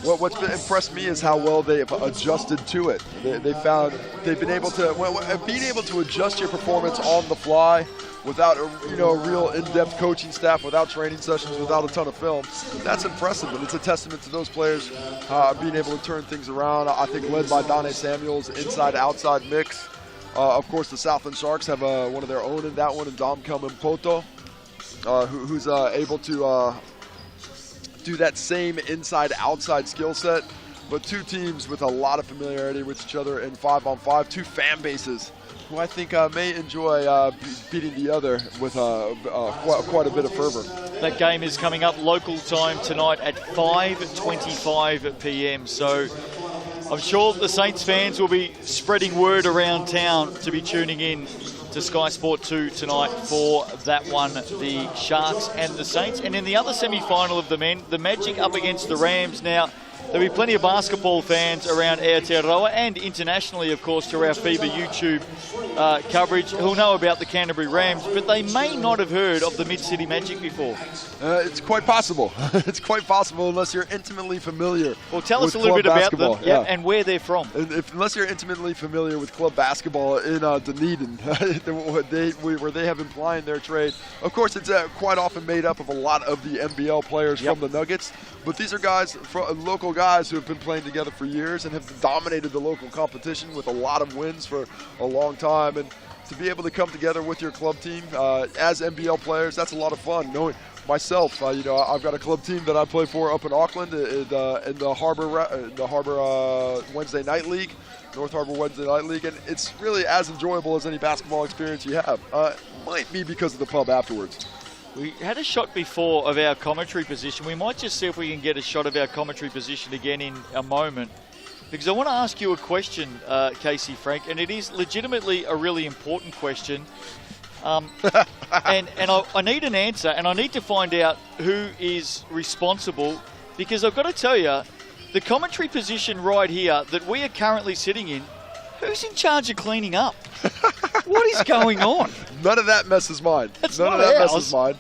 what's impressed me is how well they've adjusted to it. They've been able to, being able to adjust your performance on the fly without a real in-depth coaching staff, without training sessions, without a ton of film. That's impressive, and it's a testament to those players being able to turn things around. I think led by Donnie Samuels' inside-outside mix. Of course, the Southland Sharks have one of their own in that one, and Dom Kelman-Poto, who's able to do that same inside-outside skill set. But two teams with a lot of familiarity with each other in 5-on-5, two fan bases who I think may enjoy beating the other with quite a bit of fervor. That game is coming up local time tonight at 5:25 p.m. So I'm sure the Saints fans will be spreading word around town to be tuning in to Sky Sport 2 tonight for that one, the Sharks and the Saints. And in the other semi-final of the men, the Magic up against the Rams. Now, there'll be plenty of basketball fans around Aotearoa and internationally, of course, through our FIBA YouTube coverage who'll know about the Canterbury Rams, but they may not have heard of the Mid-City Magic before. It's quite possible. It's quite possible unless you're intimately familiar. Well, tell us a little bit about them and where they're from. Unless you're intimately familiar with club basketball in Dunedin, where they have been plying their trade. Of course, it's quite often made up of a lot of the NBL players from the Nuggets, but these are guys, local guys who have been playing together for years and have dominated the local competition with a lot of wins for a long time. And to be able to come together with your club team as NBL players, that's a lot of fun. Knowing myself, I've got a club team that I play for up in Auckland in the Harbour Wednesday Night League, North Harbour Wednesday Night League, and it's really as enjoyable as any basketball experience you have. Might be because of the pub afterwards. We had a shot before of our commentary position. We might just see if we can get a shot of our commentary position again in a moment, because I want to ask you a question, Casey Frank, and it is legitimately a really important question. And I need an answer, and I need to find out who is responsible, because I've got to tell you, the commentary position right here that we are currently sitting in, who's in charge of cleaning up? What is going on? None of that mess is mine. None of that mess is mine.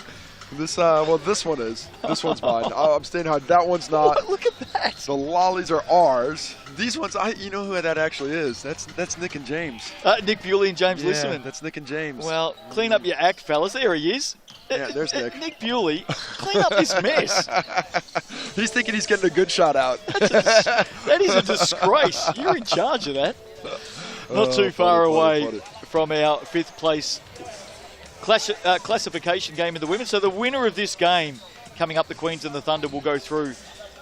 This one is. This one's mine. I'm staying hard. That one's not. Look at that. The lollies are ours. These ones, you know who that actually is. That's Nick and James. Nick Bewley and James Listerman. That's Nick and James. Well, clean up your act, fellas. There he is. Yeah, there's Nick. Nick Bewley, clean up this mess. He's thinking he's getting a good shot out. That is a disgrace. You're in charge of that. Not too far away from our fifth place classification game in the women. So the winner of this game coming up, the Queens and the Thunder, will go through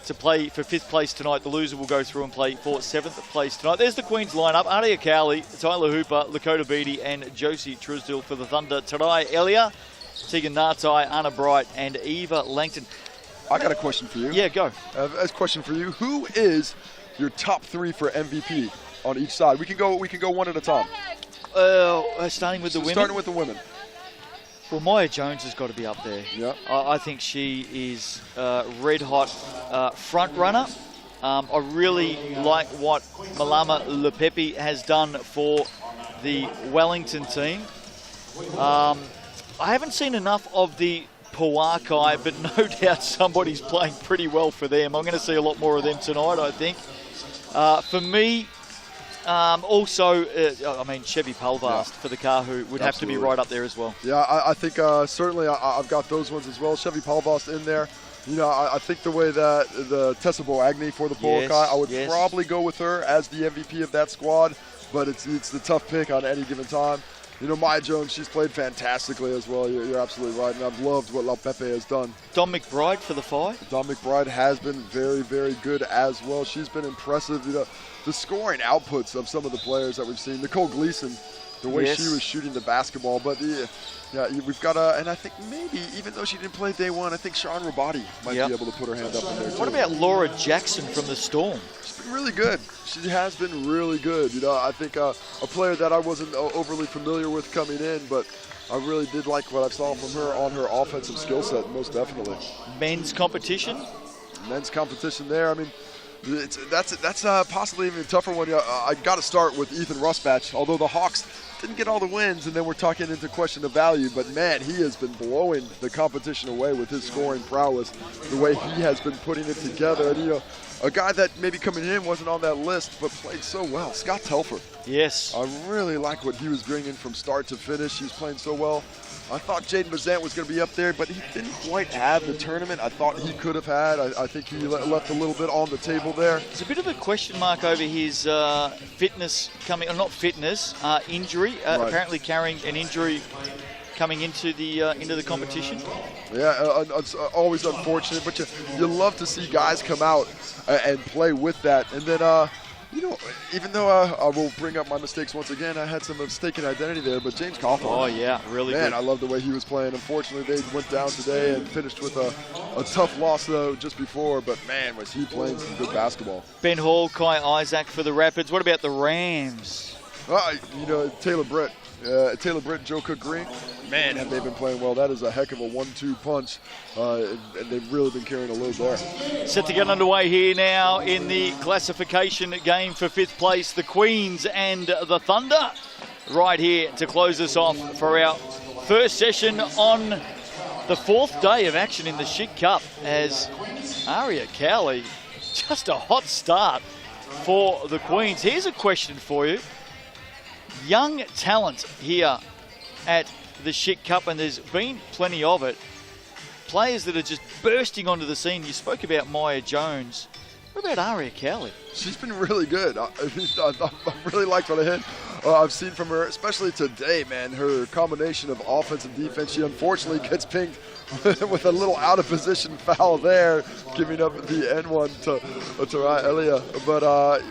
to play for fifth place tonight. The loser will go through and play for seventh place tonight. There's the Queens lineup: Aria Cowley, Tyler Hooper, Lakota Beattie and Josie Truesdale for the Thunder. Tarai Elia, Tegan Nartai, Anna Bright and Eva Langton. I got a question for you. Yeah, go. A question for you. Who is your top three for MVP on each side? We can go one at a time. Starting with the women. Starting with the women. Well, Maya Jones has got to be up there. Yeah. I think she is red hot front runner. I really like what Malama Lepepe has done for the Wellington team. I haven't seen enough of the Puakai, but no doubt somebody's playing pretty well for them. I'm going to see a lot more of them tonight, I think. For me, Chevy Palvast for the Kahu would have to be right up there as well. Yeah, I think certainly I've got those ones as well. Chevy Palvast in there. I think the way that the Tessa Boagni for the Puakai, I would probably go with her as the MVP of that squad. but it's the tough pick on any given time. You know, Maya Jones, she's played fantastically as well. You're absolutely right, and I've loved what La Pepe has done. Dom McBride for the 5. Dom McBride has been very, very good as well. She's been impressive. You know, the scoring outputs of some of the players that we've seen. Nicole Gleason, the way she was shooting the basketball. But yeah, we've got and I think maybe, even though she didn't play day one, I think Sean Rabati might be able to put her hand up in there too. What about Laura Jackson from the Storm? She's been really good. She has been really good. You know, I think a player that I wasn't overly familiar with coming in, but I really did like what I saw from her on her offensive skill set, most definitely. Men's competition? Men's competition there. I mean, that's possibly even a tougher one. I got to start with Ethan Rusbatch, although the Hawks didn't get all the wins, and then we're talking into question of value. But, man, he has been blowing the competition away with his scoring prowess, the way he has been putting it together. And, you know, a guy that maybe coming in wasn't on that list but played so well, Scott Telfer. Yes. I really like what he was bringing from start to finish. He's playing so well. I thought Jaden Bazant was going to be up there, but he didn't quite have the tournament I thought he could have had. I think he left a little bit on the table there. There's a bit of a question mark over his fitness coming, or not fitness, injury. Apparently carrying an injury coming into the competition. Yeah, it's always unfortunate, but you love to see guys come out and play with that. And then, you know, even though I will bring up my mistakes once again, I had some mistaken identity there, but James Cawthorn. Oh, yeah, really good. Man, I love the way he was playing. Unfortunately, they went down today and finished with a tough loss, though, just before. But, man, was he playing some good basketball. Ben Hall, Kai Isaac for the Rapids. What about the Rams? You know, Taylor Britt, Joe Cook Green. Man, have they been playing well. That is a heck of a 1-2 punch, and they've really been carrying a load there. Set to get underway here now in the classification game for 5th place, the Queens and the Thunder. Right here to close us off for our first session on the 4th day of action in the Schick Cup, as Aria Cowley, just a hot start for the Queens. Here's a question for you. Young talent here at the Schick Cup, and there's been plenty of it. Players that are just bursting onto the scene. You spoke about Maya Jones. What about Aria Cowley? She's been really good. I really liked what I've seen from her, especially today, man. Her combination of offense and defense. She unfortunately gets pinged with a little out of position foul there, giving up the N1 to Elia. But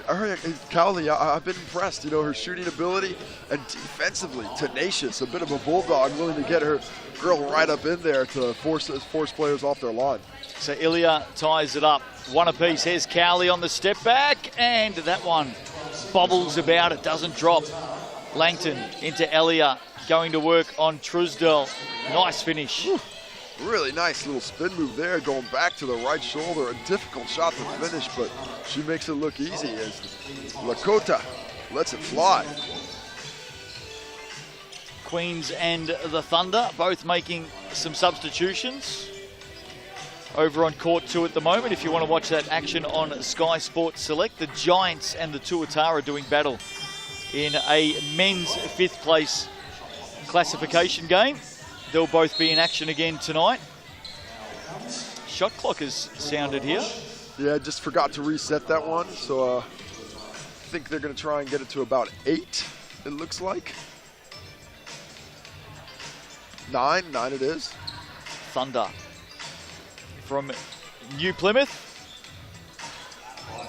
Aria Cowley, I've been impressed. You know, her shooting ability and defensively tenacious. A bit of a bulldog, willing to get her girl right up in there to force players off their line. So Ilya ties it up. One apiece. Here's Cowley on the step back, and that one bobbles about. It doesn't drop. Langton into Elia, going to work on Truesdell. Nice finish. Whew. Really nice little spin move there, going back to the right shoulder. A difficult shot to finish, but she makes it look easy as Lakota lets it fly. Queens and the Thunder both making some substitutions over on court 2 at the moment. If you want to watch that action on Sky Sports Select, the Giants and the Tuatara doing battle in a men's 5th place classification game. They'll both be in action again tonight. Shot clock has sounded here. Yeah, just forgot to reset that one, so I think they're going to try and get it to about 8, it looks like. 9 it is. Thunder from New Plymouth.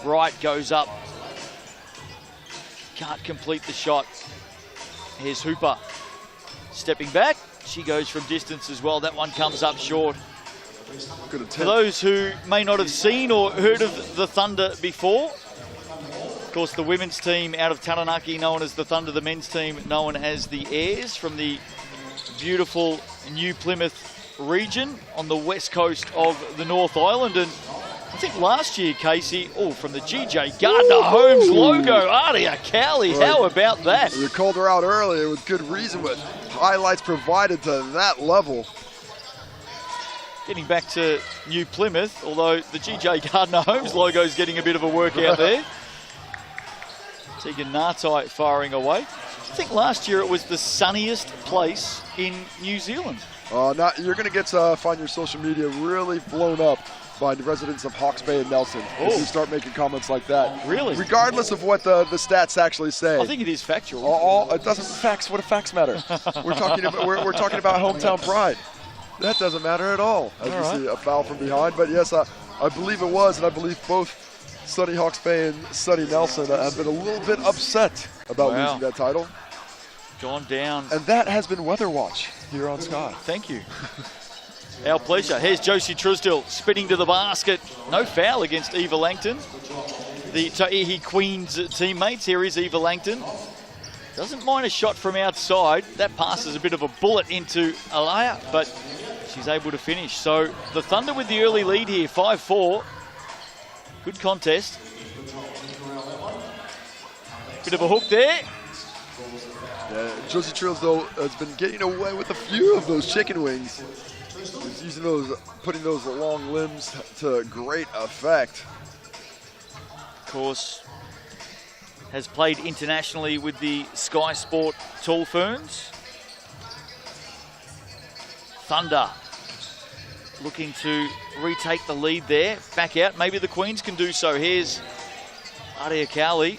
Bright goes up. Can't complete the shot. Here's Hooper stepping back. She goes from distance as well. That one comes up short. For those who may not have seen or heard of the Thunder before, of course, the women's team out of Taranaki known as the Thunder, the men's team known as the Airs, from the beautiful New Plymouth region on the west coast of the North Island. And I think last year, Casey, from the GJ Gardner-Holmes logo, Aria Cowley, how about that? You called her out earlier with good reason, but highlights provided to that level. Getting back to New Plymouth, although the GJ Gardner-Holmes logo is getting a bit of a workout there. Tegan Nartai firing away. I think last year it was the sunniest place in New Zealand. You're going to get find your social media really blown up by the residents of Hawke's Bay and Nelson if you start making comments like that. Really? Regardless of what the stats actually say. I think it is factual. It doesn't facts. What do facts matter? We're talking about hometown pride. That doesn't matter at all. As we see a foul from behind. But yes, I believe it was, and I believe both Sunny Hawke's Bay and Sunny Nelson have been a little bit upset about losing that title. Gone down. And that has been Weather Watch here on Sky. Thank you. Our pleasure. Here's Josie Truesdell spinning to the basket. No foul against Eva Langton. The Ta'ihi Queens teammates. Here is Eva Langton. Doesn't mind a shot from outside. That passes a bit of a bullet into Alaya, but she's able to finish. So the Thunder with the early lead here, 5-4. Good contest. Bit of a hook there. Yeah, Josie Truesdell has been getting away with a few of those chicken wings. He's using those, putting those long limbs to great effect. Of course, has played internationally with the Sky Sport Tall Ferns. Thunder looking to retake the lead there. Back out. Maybe the Queens can do so. Here's Aria Cowley.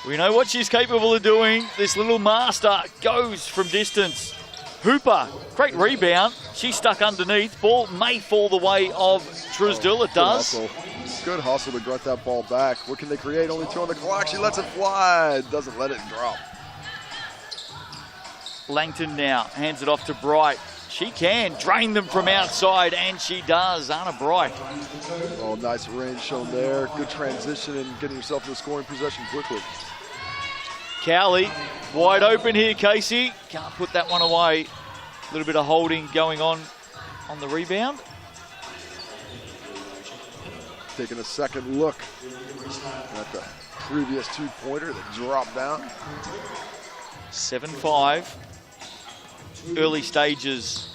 We know what she's capable of doing. This little master goes from distance. Hooper, great rebound. She's stuck underneath. Ball may fall the way of Truesdell. It does. Good hustle to grunt that ball back. What can they create? Only 2 on the clock. She lets it fly. Doesn't let it drop. Langton now hands it off to Bright. She can drain them from outside, and she does. Anna Bright. Oh, nice range shown there. Good transition and getting yourself in a scoring possession quickly. Cowley, wide open here, Casey. Can't put that one away. A little bit of holding going on the rebound. Taking a second look at the previous 2-pointer that dropped down. 7-5. Early stages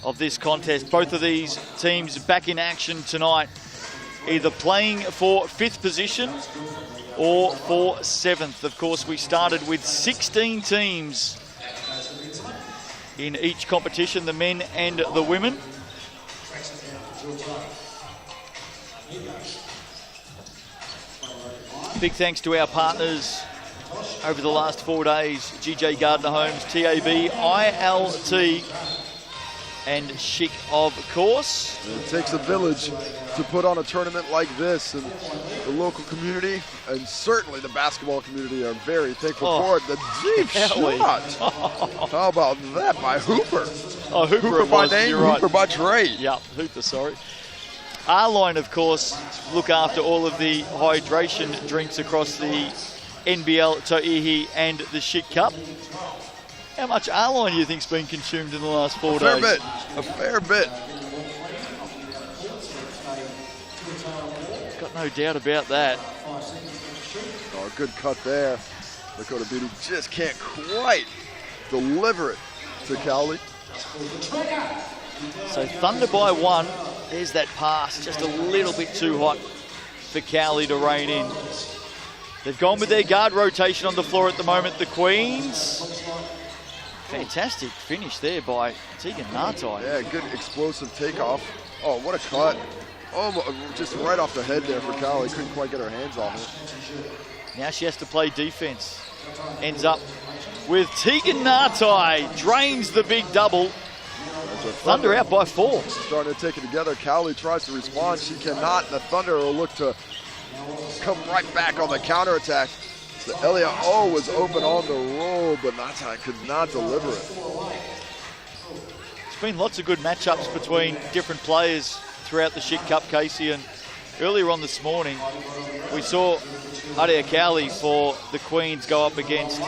of this contest. Both of these teams back in action tonight, either playing for 5th position or for 7th. Of course, we started with 16 teams in each competition, the men and the women. Big thanks to our partners over the last 4 days, GJ Gardner Homes, TAB, ILT, and Schick, of course. It takes a village to put on a tournament like this, and the local community and certainly the basketball community are very thankful for it. The deep shot. How about that by Hooper? Oh, Hooper by name, Hooper by trade. Yeah, Hooper, sorry. R-Line, of course, look after all of the hydration drinks across the NBL, Ta'ihi, and the Schick Cup. How much R-Line do you think's been consumed in the last 4 days? A fair bit. Got no doubt about that. Oh, good cut there. Dakota Beatty just can't quite deliver it to Cowley. So Thunder by 1. There's that pass, just a little bit too hot for Cowley to rein in. They've gone with their guard rotation on the floor at the moment, the Queens. Fantastic finish there by Tegan Nartai. Yeah, good explosive takeoff. Oh, what a cut. Oh, just right off the head there for Cowley. Couldn't quite get her hands on it. Now she has to play defense. Ends up with Tegan Nartai. Drains the big double. Thunder out by 4. Starting to take it together. Cowley tries to respond. She cannot. The Thunder will look to come right back on the counterattack. The Elia was open on the roll, but Nartai could not deliver it. It's been lots of good matchups between different players throughout the Schick Cup, Casey, and earlier on this morning we saw Aria Cowley for the Queens go up against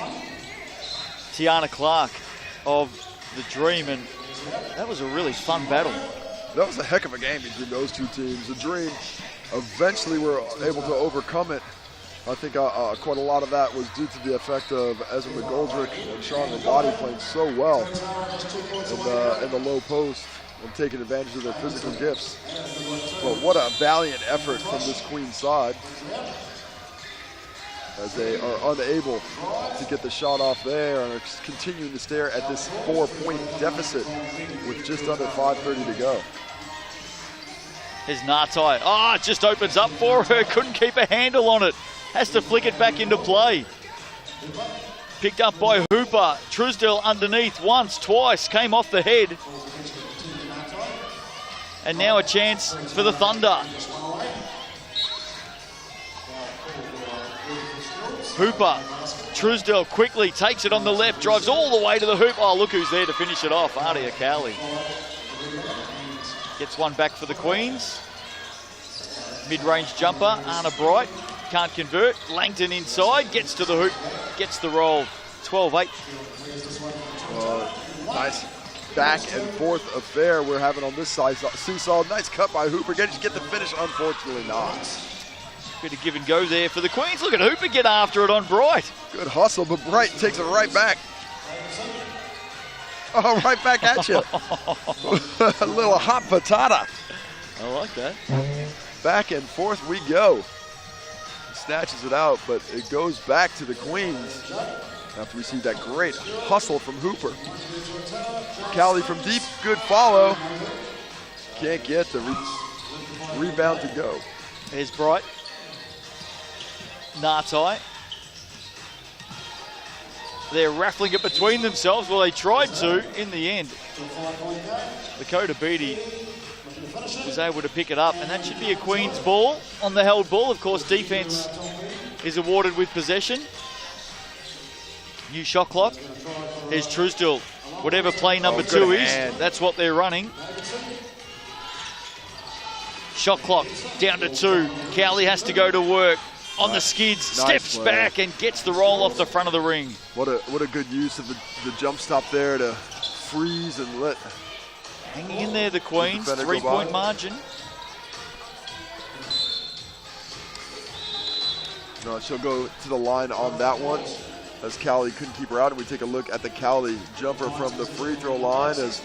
Tiana Clark of the Dream, and that was a really fun battle. That was a heck of a game between those two teams. The Dream eventually were able to overcome it. I think quite a lot of that was due to the effect of Ezra McGoldrick and Sean Rabati playing so well in the low post and taking advantage of their physical gifts. But what a valiant effort from this Queen side, as they are unable to get the shot off there and are continuing to stare at this 4-point deficit with just under 5:30 to go. Here's Nartai. Oh, it just opens up for her. Couldn't keep a handle on it. Has to flick it back into play. Picked up by Hooper. Truesdale underneath once, twice. Came off the head. And now a chance for the Thunder. Hooper. Truesdale quickly takes it on the left. Drives all the way to the hoop. Oh, look who's there to finish it off. Adia Cowley. Gets one back for the Queens. Mid-range jumper, Anna Bright. Can't convert. Langton inside, gets to the hoop, gets the roll. 12-8. Nice back and forth affair we're having on this side. Seesaw, nice cut by Hooper. Get the finish, unfortunately not. Bit of give and go there for the Queens. Look at Hooper get after it on Bright. Good hustle, but Bright takes it right back. Oh, right back at you. A little hot patata. I like that. Back and forth we go. Snatches it out, but it goes back to the Queens after we see that great hustle from Hooper. Cowley from deep, good follow. Can't get the rebound to go. There's Bright. Nartai. They're raffling it between themselves. Well, they tried to in the end. Lakota Beatty was able to pick it up, and that should be a Queen's ball on the held ball. Of course, defense is awarded with possession. New shot clock. Here's Truesdale. Whatever play number 2 is, that's what they're running. Shot clock down to 2. Cowley has to go to work on the skids, steps back and gets the roll off the front of the ring. What a good use of the jump stop there to freeze and let. Hanging in there, the Queens, 3-point margin. No, she'll go to the line on that one as Cowley couldn't keep her out. And we take a look at the Cowley jumper from the free throw line as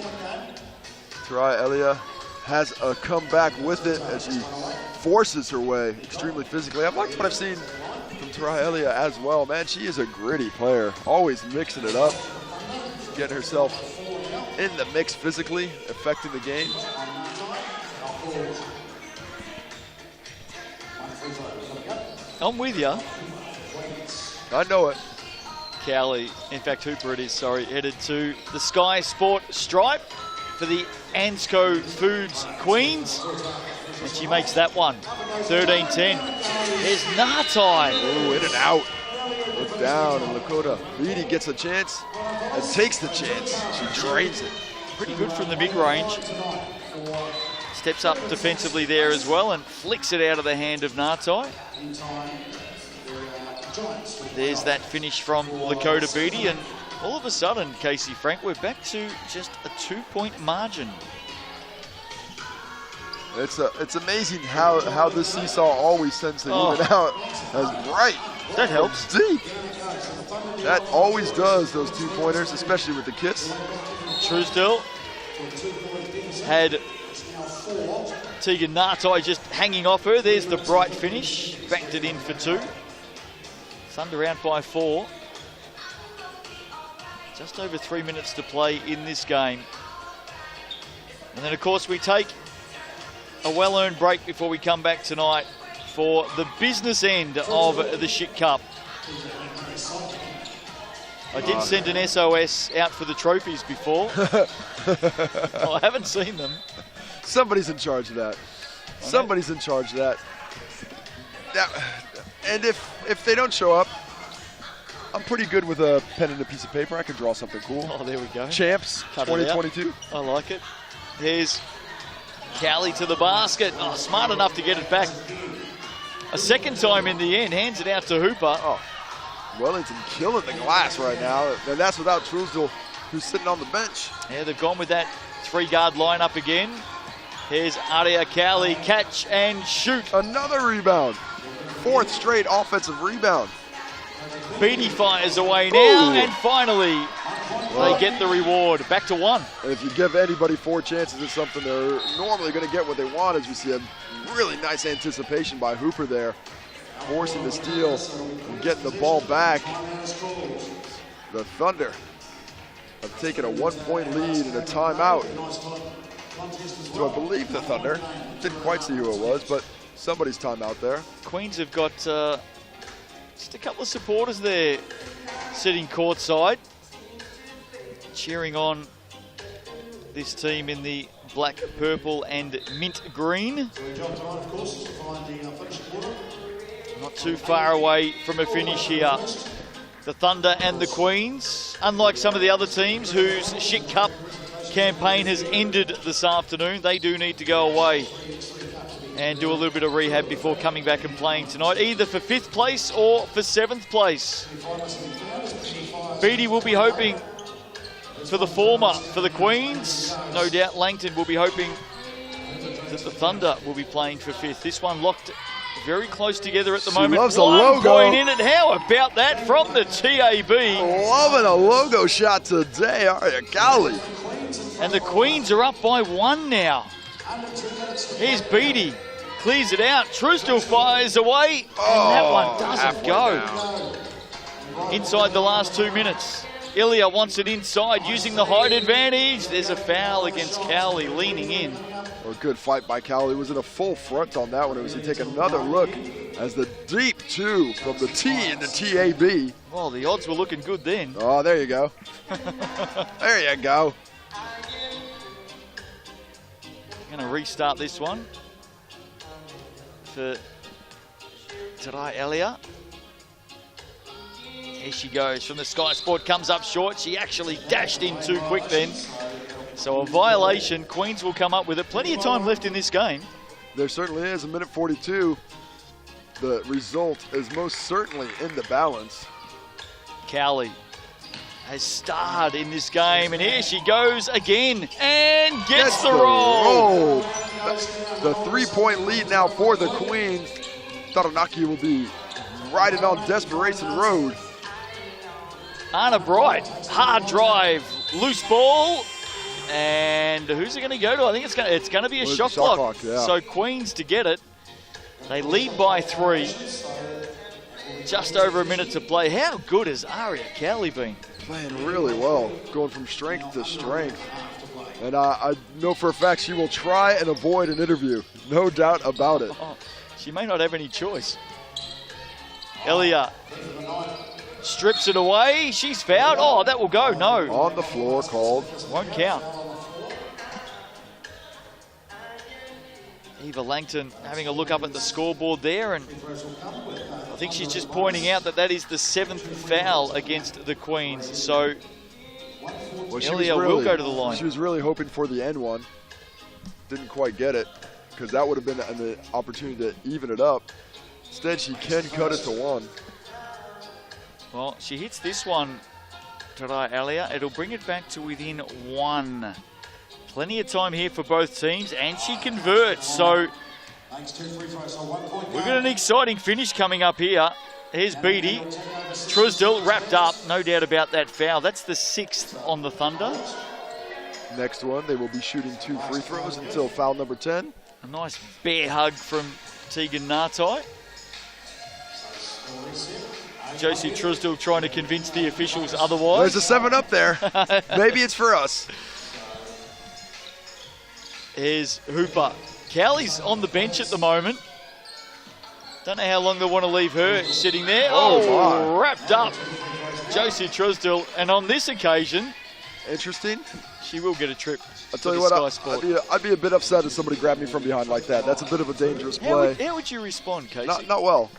Tarai Elia has a comeback with it as she forces her way extremely physically. I've liked what I've seen from Tarai Elia as well. Man, she is a gritty player, always mixing it up, getting herself in the mix physically, affecting the game. I'm with you. I know it. Cowley, in fact Hooper it is, sorry, headed to the Sky Sport stripe for the Ansco Foods Queens. And she makes that one. 13-10. There's Nartai. Ooh, in and out. Look down, and Lakota Beatty gets a chance and takes the chance. She drains it. Pretty good from the mid-range. Steps up defensively there as well and flicks it out of the hand of Nartai. There's that finish from Lakota Beatty, and all of a sudden, Casey Frank, we're back to just a 2-point margin. It's amazing how this seesaw always tends to even out as Bright. That helps. Deep. That always does, those 2-pointers, especially with the kiss. Truesdale had Tegan Nartai just hanging off her. There's the Bright finish. Backed it in for 2. Thunder out by 4. Just over 3 minutes to play in this game. And then, of course, we take a well-earned break before we come back tonight for the business end of the Schick Cup. I did send an SOS out for the trophies before. I haven't seen them. Somebody's in charge of that. Somebody's in charge of that. And if they don't show up, I'm pretty good with a pen and a piece of paper. I can draw something cool. Oh, there we go. Champs, 2022. I like it. Here's Cowley to the basket. Oh, smart enough to get it back a second time in the end. Hands it out to Hooper. Oh, Wellington killing the glass right now. And that's without Truesdale, who's sitting on the bench. Yeah, they've gone with that 3-guard lineup again. Here's Adia Cowley, catch and shoot. Another rebound. 4th straight offensive rebound. Beatty fires away now, and finally they get the reward. Back to 1. And if you give anybody 4 chances at something, they're normally going to get what they want, as we see a really nice anticipation by Hooper there, forcing the steal and getting the ball back. The Thunder have taken a 1-point lead and a timeout. to, I believe, the Thunder. Didn't quite see who it was, but somebody's time out there. Queens have got just a couple of supporters there sitting courtside, cheering on this team in the black, purple and mint green. Not too far away from a finish here. The Thunder and the Queens, unlike some of the other teams whose Schick Cup campaign has ended this afternoon, they do need to go away and do a little bit of rehab before coming back and playing tonight, either for 5th place or for 7th place. Beattie will be hoping for the former for the Queens. No doubt Langton will be hoping that the Thunder will be playing for 5th. This one locked very close together at the moment. Loves a 1 logo. point in it. How about that from the TAB? Loving a logo shot today, Untitled. And the Queens are up by 1 now. Here's Beattie. Clears it out. Truesdell fires away. And that one doesn't go. Inside the last 2 minutes. Ilya wants it inside, using the height advantage. There's a foul against Cowley, leaning in. A good fight by Cowley. Was in a full front on that one. It was to take another look as the deep 2 from the T in the TAB. Well, the odds were looking good then. Oh, there you go. There you go. Going to restart this one for Tarai Elia. Here she goes from the Sky Sport, comes up short. She actually dashed in too quick then. So a violation. Queens will come up with it. Plenty of time left in this game. There certainly is. 1:42. The result is most certainly in the balance. Cowley has starred in this game, and here she goes again and gets the roll. The 3-point lead now for the Queens. Taranaki will be riding on Desperation Road. Anna Bright, hard drive, loose ball, and who's it going to go to? I think it's going to be a shot clock. Yeah. So Queens to get it. They lead by 3. Just over a minute to play. How good has Aria Cowley been? Playing really well, going from strength to strength. And I know for a fact she will try and avoid an interview. No doubt about it. Oh, she may not have any choice. Elia strips it away. She's fouled. Oh, that will go. No. On the floor, called. Won't count. Eva Langton having a look up at the scoreboard there, and I think she's just pointing out that that is the 7th foul against the Queens. So Elia will go to the line. She was really hoping for the end one. Didn't quite get it, because that would have been an opportunity to even it up. Instead, she can cut it to 1. Well, she hits this one, Tarai Elia. It'll bring it back to within 1. Plenty of time here for both teams, and she converts. So we've got an exciting finish coming up here. Here's Beattie. Truesdell wrapped up, no doubt about that foul. That's the 6th on the Thunder. Next one, they will be shooting 2 free throws until foul number 10. A nice bear hug from Tegan Nartai. Josie Truesdell trying to convince the officials otherwise. There's a 7 up there. Maybe it's for us. Here's Hooper. Cowley's on the bench at the moment. Don't know how long they want to leave her sitting there. Oh, wrapped up. Josie Truesdell. And on this occasion, interesting, she will get a trip. I'll tell you what, I'd be a bit upset if somebody grabbed me from behind like that. That's a bit of a dangerous play. How would you respond, Casey? Not well.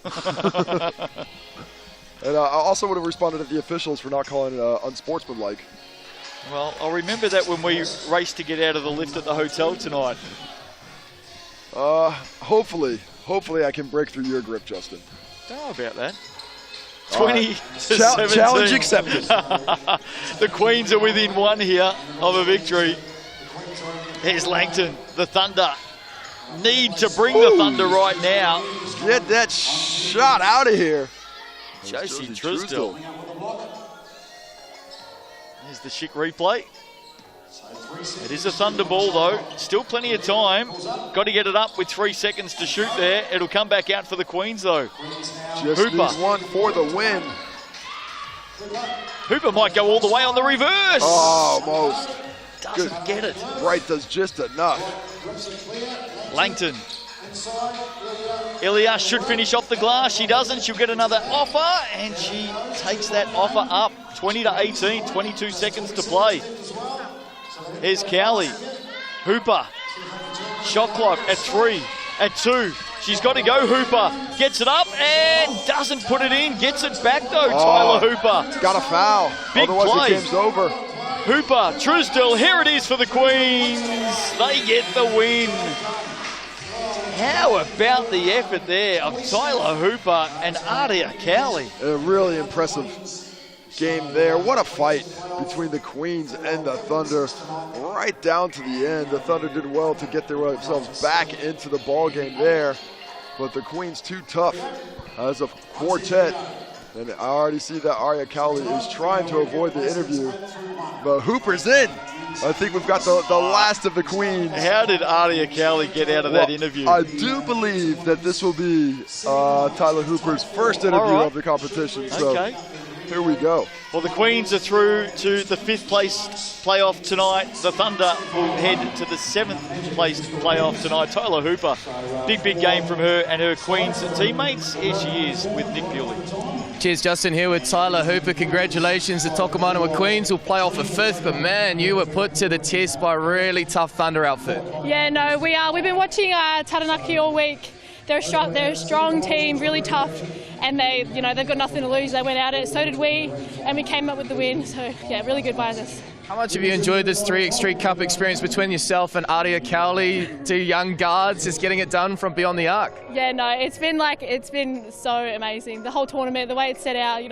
And I also would have responded at the officials for not calling it unsportsmanlike. Well, I'll remember that when we race to get out of the lift at the hotel tonight. Hopefully I can break through your grip, Justin. Don't know about that. 20 to 17. Challenge accepted. The Queens are within 1 here of a victory. Here's Langton. The Thunder need to bring the Thunder right now. Get that shot out of here. Josie Truesdell. There's the Schick replay. It is a Thunder ball though. Still plenty of time. Got to get it up with 3 seconds to shoot there. It'll come back out for the Queens though. Just Hooper. needs 1 for the win. Hooper might go all the way on the reverse. Almost. doesn't get it. Bright does just enough. Langton. Ilya should finish off the glass. She doesn't. She'll get another offer, and she takes that offer up. 20-18, 22 seconds to play. Here's Cowley. Hooper. Shot clock at 3, at 2. She's got to go. Hooper gets it up and doesn't put it in. Gets it back though, Tyler Hooper. Got a foul. Big Otherwise play. the game's over. Hooper, Truesdell, here it is for the Queens. They get the win. How about the effort there of Tyler Hooper and Adia Cowley? A really impressive game there. What a fight between the Queens and the Thunder. Right down to the end, the Thunder did well to get themselves back into the ball game there. But the Queens too tough as a quartet. And I already see that Aria Cowley is trying to avoid the interview. But Hooper's in. I think we've got the last of the Queens. How did Adia Cowley get out of that interview? I do believe that this will be Tyler Hooper's first interview of the competition. So here we go. Well, the Queens are through to the 5th place playoff tonight. The Thunder will head to the 7th place playoff tonight. Tyler Hooper, big game from her and her Queens teammates. Here she is with Nick Bewley. Cheers, Justin, here with Tyler Hooper. Congratulations. The Tokomanawa Queens will play off a 5th, but man, you were put to the test by a really tough Thunder outfit. Yeah, no, we are. We've been watching Taranaki all week. They're a strong team, really tough, and they've got nothing to lose. They went at it, so did we, and we came up with the win. So yeah, really good by us. How much have you enjoyed this 3x3 Cup experience between yourself and Adia Cowley, 2 young guards, just getting it done from beyond the arc? Yeah, no, it's been so amazing. The whole tournament, the way it's set out,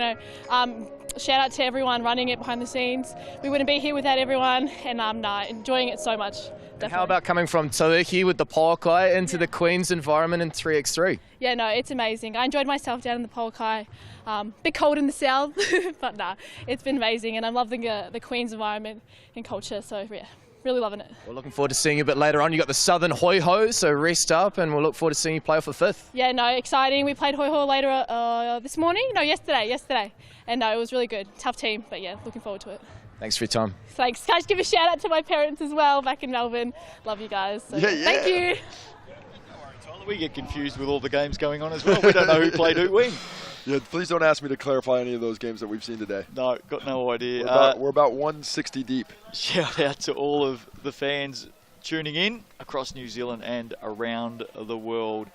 shout out to everyone running it behind the scenes. We wouldn't be here without everyone, and enjoying it so much. Definitely. How about coming from Taranaki with the Polokai into the Queens environment in 3x3? Yeah, no, it's amazing. I enjoyed myself down in the Polokai. Bit cold in the south, but it's been amazing, and I'm loving the Queens environment and culture, so yeah, really loving it. We're looking forward to seeing you a bit later on. You got the Southern Hoi Ho, so rest up, and we'll look forward to seeing you play off the 5th. Yeah, no, exciting. We played Hoi Ho later yesterday, and no, it was really good. Tough team, but yeah, looking forward to it. Thanks for your time. Thanks. Can I just give a shout out to my parents as well back in Melbourne. Love you guys. So, thank you. We get confused with all the games going on as well. We don't know who played who when. Yeah, please don't ask me to clarify any of those games that we've seen today. No, got no idea. We're about 160 deep. Shout out to all of the fans tuning in across New Zealand and around the world.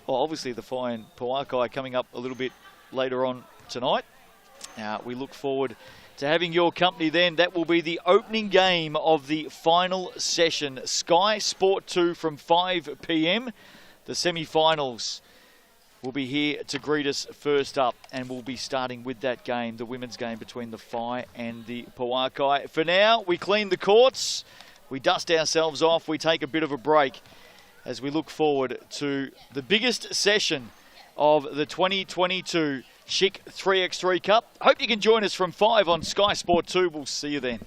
Well, obviously the fine Pauakai coming up a little bit later on tonight. We look forward to having your company then. That will be the opening game of the final session. Sky Sport 2 from 5 p.m. The semi-finals will be here to greet us first up, and we'll be starting with that game, the women's game between the Phi and the Pauakai. For now, we clean the courts, we dust ourselves off, we take a bit of a break as we look forward to the biggest session of the 2022 Schick 3x3 Cup. Hope you can join us from 5 on Sky Sport 2. We'll see you then.